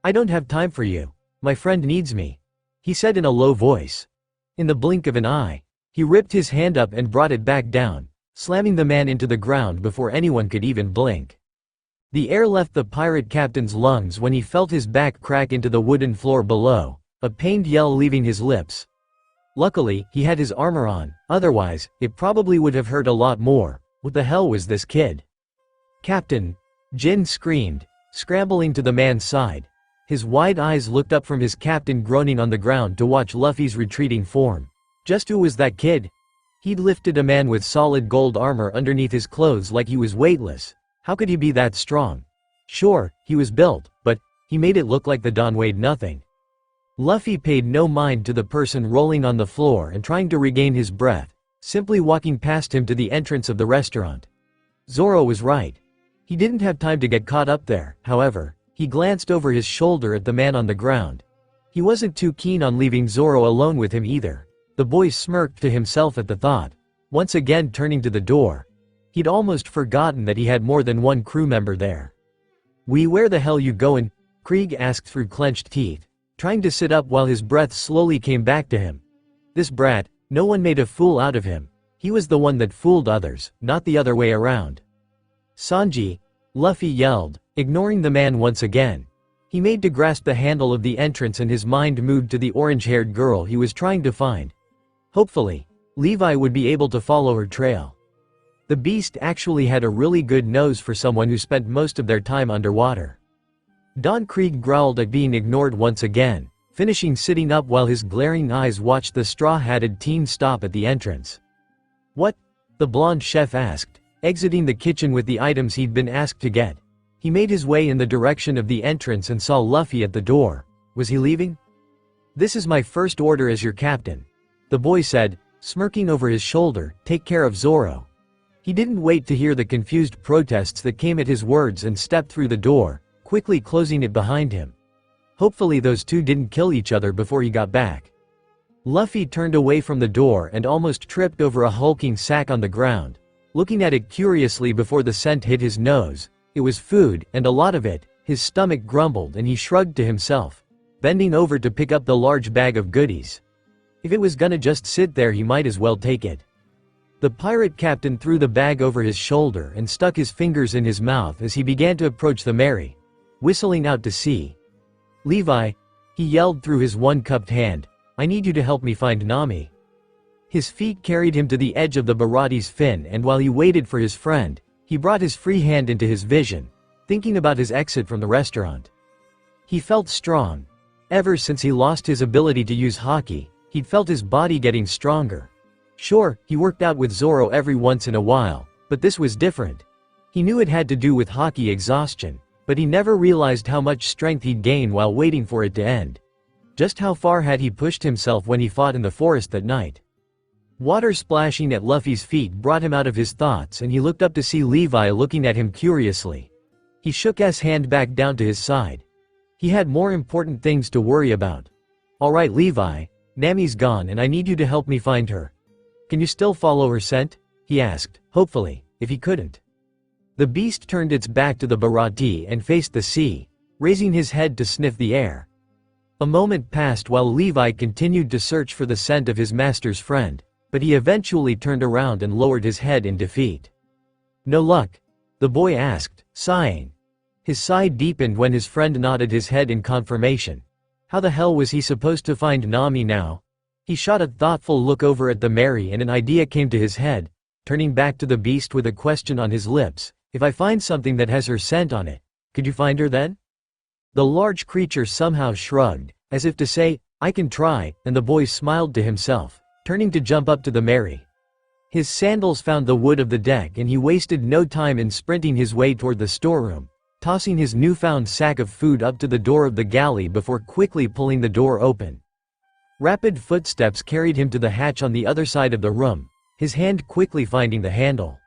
"I don't have time for you. My friend needs me," he said in a low voice. In the blink of an eye, he ripped his hand up and brought it back down, slamming the man into the ground before anyone could even blink. The air left the pirate captain's lungs when he felt his back crack into the wooden floor below, a pained yell leaving his lips. Luckily, he had his armor on, otherwise, it probably would have hurt a lot more. What the hell was this kid? "Captain!" Jin screamed, scrambling to the man's side. His wide eyes looked up from his captain groaning on the ground to watch Luffy's retreating form. Just who was that kid? He'd lifted a man with solid gold armor underneath his clothes like he was weightless. How could he be that strong? Sure, he was built, but he made it look like the Don weighed nothing. Luffy paid no mind to the person rolling on the floor and trying to regain his breath, simply walking past him to the entrance of the restaurant. Zoro was right. He didn't have time to get caught up there. However, he glanced over his shoulder at the man on the ground. He wasn't too keen on leaving Zoro alone with him either. The boy smirked to himself at the thought, once again turning to the door. He'd almost forgotten that he had more than one crew member there. Where the hell you goin'?" Krieg asked through clenched teeth, trying to sit up while his breath slowly came back to him. This brat, no one made a fool out of him. He was the one that fooled others, not the other way around. "Sanji!" Luffy yelled, ignoring the man once again. He made to grasp the handle of the entrance and his mind moved to the orange-haired girl he was trying to find. Hopefully, Levi would be able to follow her trail. The beast actually had a really good nose for someone who spent most of their time underwater. Don Krieg growled at being ignored once again, finishing sitting up while his glaring eyes watched the straw-hatted teen stop at the entrance. "What?" the blonde chef asked, exiting the kitchen with the items he'd been asked to get. He made his way in the direction of the entrance and saw Luffy at the door. Was he leaving? "This is my first order as your captain," the boy said, smirking over his shoulder. "Take care of Zoro." He didn't wait to hear the confused protests that came at his words and stepped through the door, quickly closing it behind him. Hopefully those two didn't kill each other before he got back. Luffy turned away from the door and almost tripped over a hulking sack on the ground, looking at it curiously before the scent hit his nose. It was food, and a lot of it. His stomach grumbled and he shrugged to himself, bending over to pick up the large bag of goodies. If it was gonna just sit there, he might as well take it. The pirate captain threw the bag over his shoulder and stuck his fingers in his mouth as he began to approach the Mary, whistling out to sea. "Levi," he yelled through his one-cupped hand, "I need you to help me find Nami." His feet carried him to the edge of the Barate's fin, and while he waited for his friend, he brought his free hand into his vision, thinking about his exit from the restaurant. He felt strong. Ever since he lost his ability to use haky, he'd felt his body getting stronger. Sure, he worked out with Zoro every once in a while, but this was different. He knew it had to do with haky exhaustion, but he never realized how much strength he'd gain while waiting for it to end. Just how far had he pushed himself when he fought in the forest that night? Water splashing at Luffy's feet brought him out of his thoughts, and he looked up to see Levi looking at him curiously. He shook his hand back down to his side. He had more important things to worry about. "Alright Levi, Nami's gone and I need you to help me find her. Can you still follow her scent?" he asked, hopefully, if he couldn't. The beast turned its back to the Barate and faced the sea, raising his head to sniff the air. A moment passed while Levi continued to search for the scent of his master's friend, but he eventually turned around and lowered his head in defeat. "No luck?" the boy asked, sighing. His sigh deepened when his friend nodded his head in confirmation. How the hell was he supposed to find Nami now? He shot a thoughtful look over at the Mary and an idea came to his head, turning back to the beast with a question on his lips. "If I find something that has her scent on it, could you find her then?" The large creature somehow shrugged, as if to say, "I can try," and the boy smiled to himself, turning to jump up to the Mary. His sandals found the wood of the deck and he wasted no time in sprinting his way toward the storeroom, tossing his newfound sack of food up to the door of the galley before quickly pulling the door open. Rapid footsteps carried him to the hatch on the other side of the room, his hand quickly finding the handle.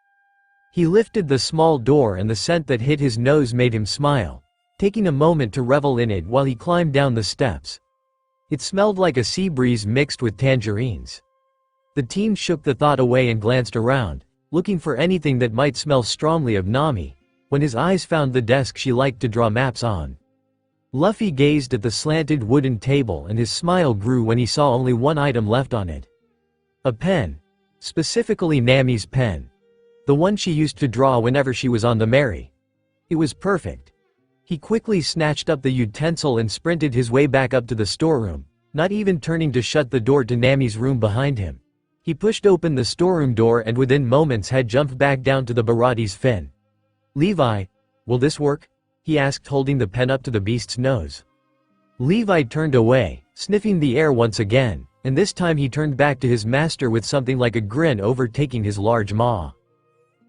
He lifted the small door and the scent that hit his nose made him smile, taking a moment to revel in it while he climbed down the steps. It smelled like a sea breeze mixed with tangerines. The teen shook the thought away and glanced around, looking for anything that might smell strongly of Nami, when his eyes found the desk she liked to draw maps on. Luffy gazed at the slanted wooden table and his smile grew when he saw only one item left on it. A pen. Specifically Nami's pen. The one she used to draw whenever she was on the Mary. It was perfect. He quickly snatched up the utensil and sprinted his way back up to the storeroom, not even turning to shut the door to Nami's room behind him. He pushed open the storeroom door and within moments had jumped back down to the Barate's fin. "Levi, will this work?" he asked, holding the pen up to the beast's nose. Levi turned away, sniffing the air once again, and this time he turned back to his master with something like a grin overtaking his large maw.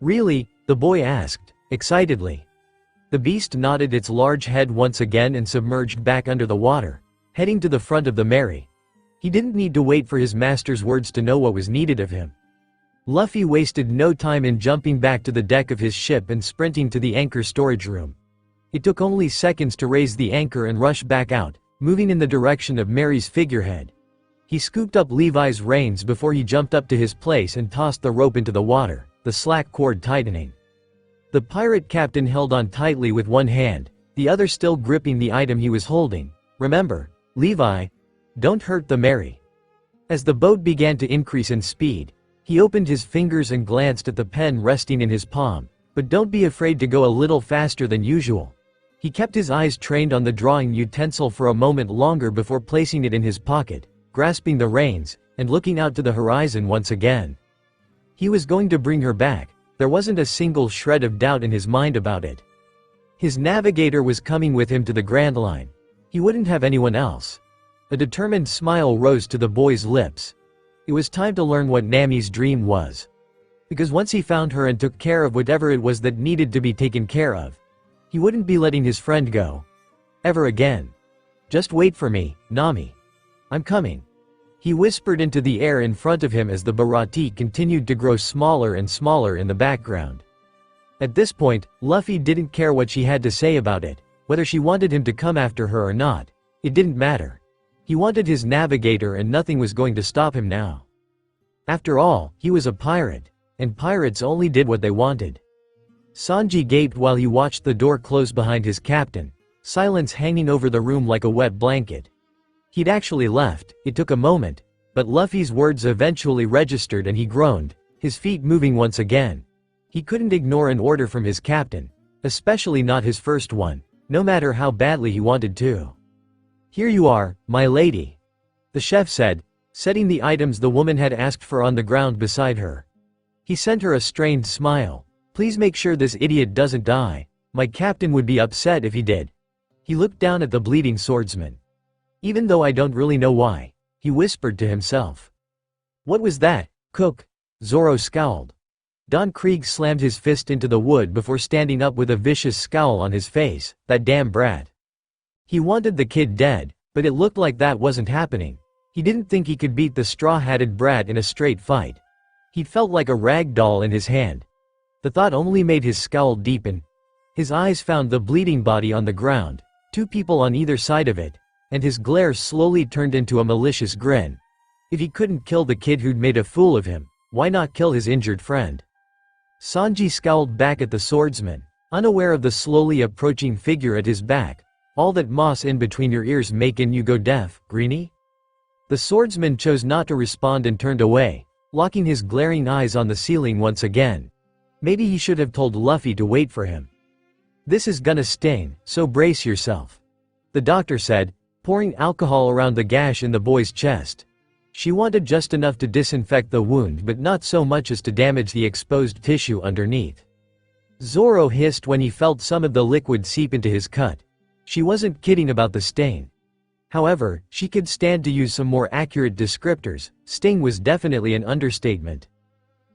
"Really?" the boy asked, excitedly. The beast nodded its large head once again and submerged back under the water, heading to the front of the Mary. He didn't need to wait for his master's words to know what was needed of him. Luffy wasted no time in jumping back to the deck of his ship and sprinting to the anchor storage room. It took only seconds to raise the anchor and rush back out, moving in the direction of Mary's figurehead. He scooped up Levi's reins before he jumped up to his place and tossed the rope into the water, the slack cord tightening. The pirate captain held on tightly with one hand, the other still gripping the item he was holding. "Remember, Levi, don't hurt the Mary." As the boat began to increase in speed, he opened his fingers and glanced at the pen resting in his palm. "But don't be afraid to go a little faster than usual." He kept his eyes trained on the drawing utensil for a moment longer before placing it in his pocket, grasping the reins, and looking out to the horizon once again. He was going to bring her back. There wasn't a single shred of doubt in his mind about it. His navigator was coming with him to the Grand Line. He wouldn't have anyone else. A determined smile rose to the boy's lips. It was time to learn what Nami's dream was. Because once he found her and took care of whatever it was that needed to be taken care of, he wouldn't be letting his friend go. Ever again. "Just wait for me, Nami. I'm coming," he whispered into the air in front of him as the Bharati continued to grow smaller and smaller in the background. At this point, Luffy didn't care what she had to say about it, whether she wanted him to come after her or not. It didn't matter. He wanted his navigator and nothing was going to stop him now. After all, he was a pirate, and pirates only did what they wanted. Sanji gaped while he watched the door close behind his captain, silence hanging over the room like a wet blanket. He'd actually left. It took a moment, but Luffy's words eventually registered and he groaned, his feet moving once again. He couldn't ignore an order from his captain, especially not his first one, no matter how badly he wanted to. "Here you are, my lady," the chef said, setting the items the woman had asked for on the ground beside her. He sent her a strained smile. "Please make sure this idiot doesn't die. My captain would be upset if he did." He looked down at the bleeding swordsman. "Even though I don't really know why," he whispered to himself. "What was that, cook?" Zoro scowled. Don Krieg slammed his fist into the wood before standing up with a vicious scowl on his face. "That damn brat." He wanted the kid dead, but it looked like that wasn't happening. He didn't think he could beat the straw-hatted brat in a straight fight. He felt like a rag doll in his hand. The thought only made his scowl deepen. His eyes found the bleeding body on the ground, two people on either side of it, and his glare slowly turned into a malicious grin. If he couldn't kill the kid who'd made a fool of him, why not kill his injured friend? Sanji scowled back at the swordsman, unaware of the slowly approaching figure at his back. "All that moss in between your ears makin' you go deaf, greenie?" The swordsman chose not to respond and turned away, locking his glaring eyes on the ceiling once again. Maybe he should have told Luffy to wait for him. "This is gonna sting, so brace yourself," the doctor said, pouring alcohol around the gash in the boy's chest. She wanted just enough to disinfect the wound but not so much as to damage the exposed tissue underneath. Zoro hissed when he felt some of the liquid seep into his cut. She wasn't kidding about the stain. However, she could stand to use some more accurate descriptors. Sting was definitely an understatement.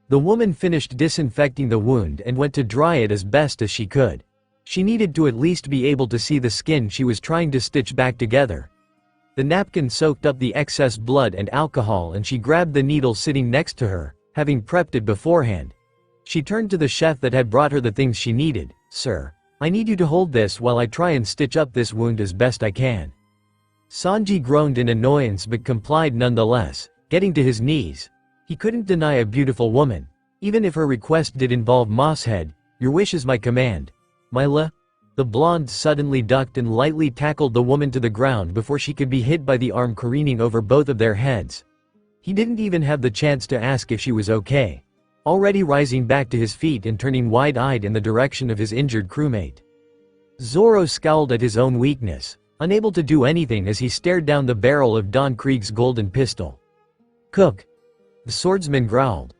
The woman finished disinfecting the wound and went to dry it as best as she could. She needed to at least be able to see the skin she was trying to stitch back together. The napkin soaked up the excess blood and alcohol and she grabbed the needle sitting next to her, having prepped it beforehand. She turned to the chef that had brought her the things she needed. "Sir, I need you to hold this while I try and stitch up this wound as best I can." Sanji groaned in annoyance but complied nonetheless, getting to his knees. He couldn't deny a beautiful woman, even if her request did involve Mosshead. "Your wish is my command, Myla." The blonde suddenly ducked and lightly tackled the woman to the ground before she could be hit by the arm careening over both of their heads. He didn't even have the chance to ask if she was okay. Already rising back to his feet and turning wide-eyed in the direction of his injured crewmate. Zoro scowled at his own weakness, unable to do anything as he stared down the barrel of Don Krieg's golden pistol. "Cook," the swordsman growled.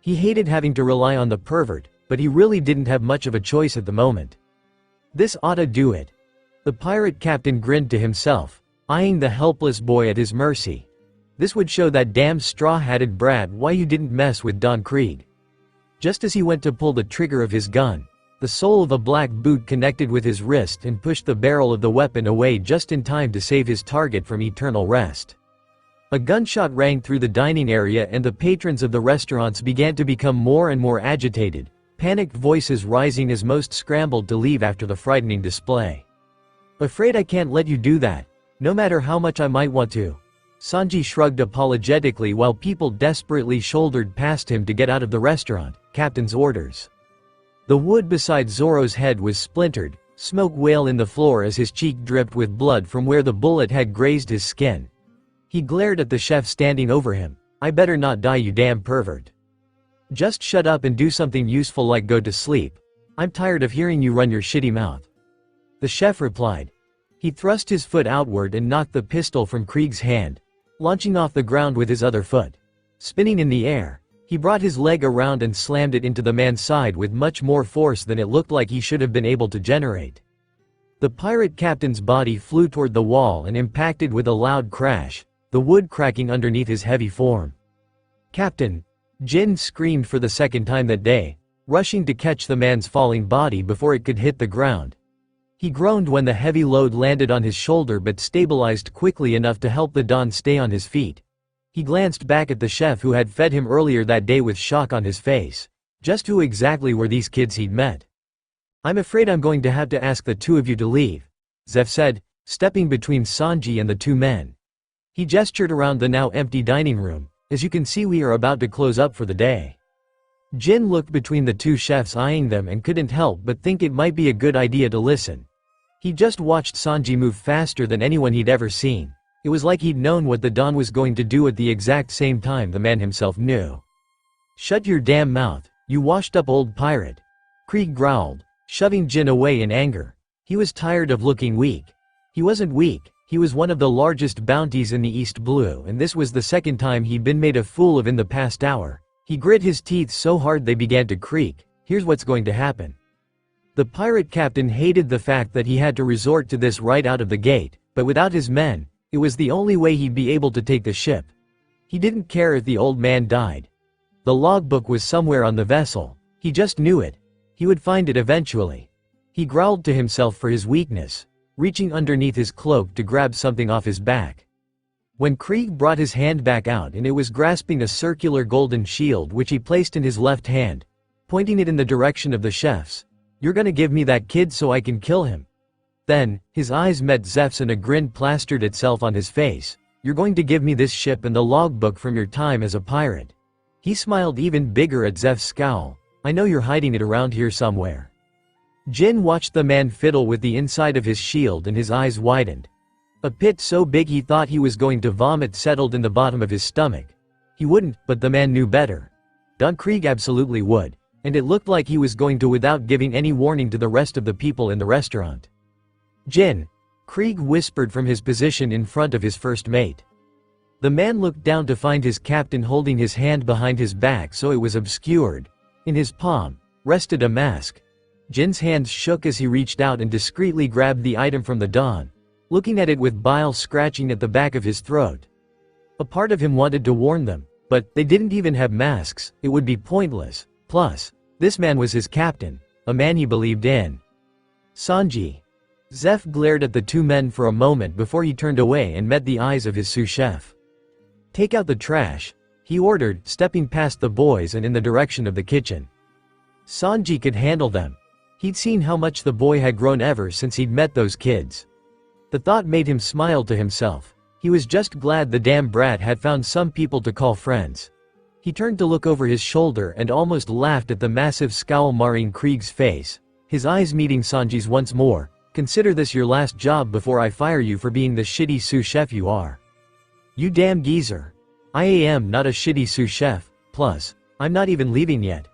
He hated having to rely on the pervert, but he really didn't have much of a choice at the moment. This oughta do it. The pirate captain grinned to himself, eyeing the helpless boy at his mercy. This would show that damn straw-hatted brat why you didn't mess with Don Krieg. Just as he went to pull the trigger of his gun, the sole of a black boot connected with his wrist and pushed the barrel of the weapon away just in time to save his target from eternal rest. A gunshot rang through the dining area and the patrons of the restaurants began to become more and more agitated, panicked voices rising as most scrambled to leave after the frightening display. "Afraid I can't let you do that, no matter how much I might want to." Sanji shrugged apologetically while people desperately shouldered past him to get out of the restaurant. Captain's orders. The wood beside Zoro's head was splintered, smoke wailed in the floor as his cheek dripped with blood from where the bullet had grazed his skin. He glared at the chef standing over him. "I better not die, you damn pervert. Just shut up and do something useful like go to sleep. I'm tired of hearing you run your shitty mouth." The chef replied. He thrust his foot outward and knocked the pistol from Krieg's hand, launching off the ground with his other foot. Spinning in the air, he brought his leg around and slammed it into the man's side with much more force than it looked like he should have been able to generate. The pirate captain's body flew toward the wall and impacted with a loud crash, the wood cracking underneath his heavy form. "Captain!" Jin screamed for the second time that day, rushing to catch the man's falling body before it could hit the ground. He groaned when the heavy load landed on his shoulder but stabilized quickly enough to help the Don stay on his feet. He glanced back at the chef who had fed him earlier that day with shock on his face. Just who exactly were these kids he'd met? "I'm afraid I'm going to have to ask the two of you to leave," Zeph said, stepping between Sanji and the two men. He gestured around the now empty dining room. "As you can see, we are about to close up for the day." Jin looked between the two chefs, eyeing them, and couldn't help but think it might be a good idea to listen. He just watched Sanji move faster than anyone he'd ever seen. It was like he'd known what the Don was going to do at the exact same time the man himself knew. "Shut your damn mouth, you washed-up old pirate," Krieg growled, shoving Jin away in anger. He was tired of looking weak. He wasn't weak. He was one of the largest bounties in the East Blue, and this was the second time he'd been made a fool of in the past hour. He grit his teeth so hard they began to creak. Here's what's going to happen. The pirate captain hated the fact that he had to resort to this right out of the gate, but without his men, it was the only way he'd be able to take the ship. He didn't care if the old man died. The logbook was somewhere on the vessel. He just knew it. He would find it eventually. He growled to himself for his weakness, reaching underneath his cloak to grab something off his back. When Krieg brought his hand back out and it was grasping a circular golden shield which he placed in his left hand, pointing it in the direction of the chefs. "You're gonna give me that kid so I can kill him." Then, his eyes met Zeph's and a grin plastered itself on his face. "You're going to give me this ship and the logbook from your time as a pirate." He smiled even bigger at Zeph's scowl. "I know you're hiding it around here somewhere." Jin watched the man fiddle with the inside of his shield and his eyes widened. A pit so big he thought he was going to vomit settled in the bottom of his stomach. He wouldn't, but the man knew better. Don Krieg absolutely would, and it looked like he was going to without giving any warning to the rest of the people in the restaurant. "Jin," Krieg whispered from his position in front of his first mate. The man looked down to find his captain holding his hand behind his back so it was obscured. In his palm rested a mask. Jin's hands shook as he reached out and discreetly grabbed the item from the Don, looking at it with bile scratching at the back of his throat. A part of him wanted to warn them, but they didn't even have masks. It would be pointless. Plus, this man was his captain, a man he believed in. "Sanji." Zeph glared at the two men for a moment before he turned away and met the eyes of his sous chef. "Take out the trash," he ordered, stepping past the boys and in the direction of the kitchen. Sanji could handle them. He'd seen how much the boy had grown ever since he'd met those kids. The thought made him smile to himself. He was just glad the damn brat had found some people to call friends. He turned to look over his shoulder and almost laughed at the massive scowl marring Krieg's face, his eyes meeting Sanji's once more. "Consider this your last job before I fire you for being the shitty sous chef you are." "You damn geezer. I am not a shitty sous chef, plus, I'm not even leaving yet."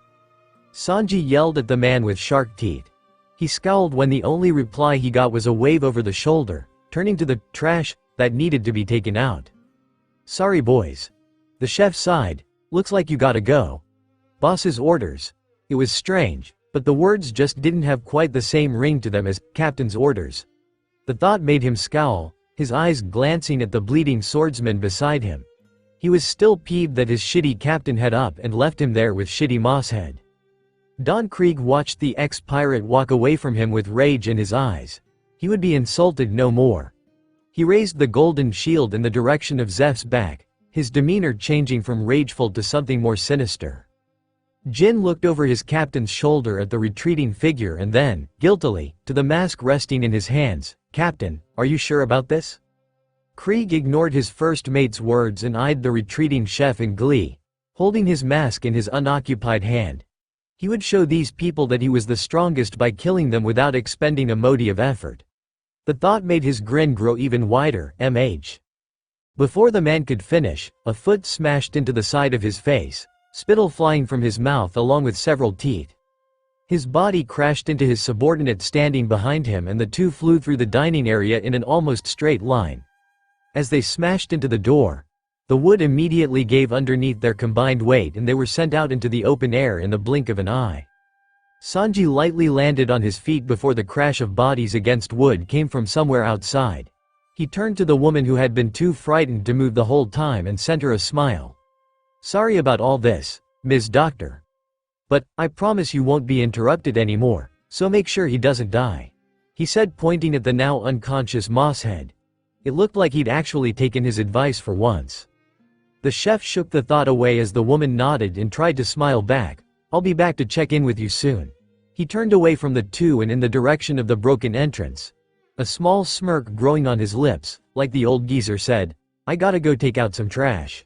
Sanji yelled at the man with shark teeth. He scowled when the only reply he got was a wave over the shoulder, turning to the trash that needed to be taken out. "Sorry boys." The chef sighed. "Looks like you gotta go." Boss's orders. It was strange. But the words just didn't have quite the same ring to them as Captain's orders. The thought made him scowl, his eyes glancing at the bleeding swordsman beside him. He was still peeved that his shitty captain had up and left him there with shitty Mosshead. Don Krieg watched the ex-pirate walk away from him with rage in his eyes. He would be insulted no more. He raised the golden shield in the direction of Zeph's back, his demeanor changing from rageful to something more sinister. Jin looked over his captain's shoulder at the retreating figure and then, guiltily, to the mask resting in his hands. "Captain, are you sure about this?" Krieg ignored his first mate's words and eyed the retreating chef in glee, holding his mask in his unoccupied hand. He would show these people that he was the strongest by killing them without expending a modi of effort. The thought made his grin grow even wider. Before the man could finish, a foot smashed into the side of his face, spittle flying from his mouth along with several teeth. His body crashed into his subordinate standing behind him and the two flew through the dining area in an almost straight line. As they smashed into the door, the wood immediately gave underneath their combined weight and they were sent out into the open air in the blink of an eye. Sanji lightly landed on his feet before the crash of bodies against wood came from somewhere outside. He turned to the woman who had been too frightened to move the whole time and sent her a smile. "Sorry about all this, Ms. Doctor. But, I promise you won't be interrupted anymore, so make sure he doesn't die," he said, pointing at the now unconscious Mosshead. It looked like he'd actually taken his advice for once. The chef shook the thought away as the woman nodded and tried to smile back. "I'll be back to check in with you soon." He turned away from the two and in the direction of the broken entrance. A small smirk growing on his lips, like the old geezer said, "I gotta go take out some trash."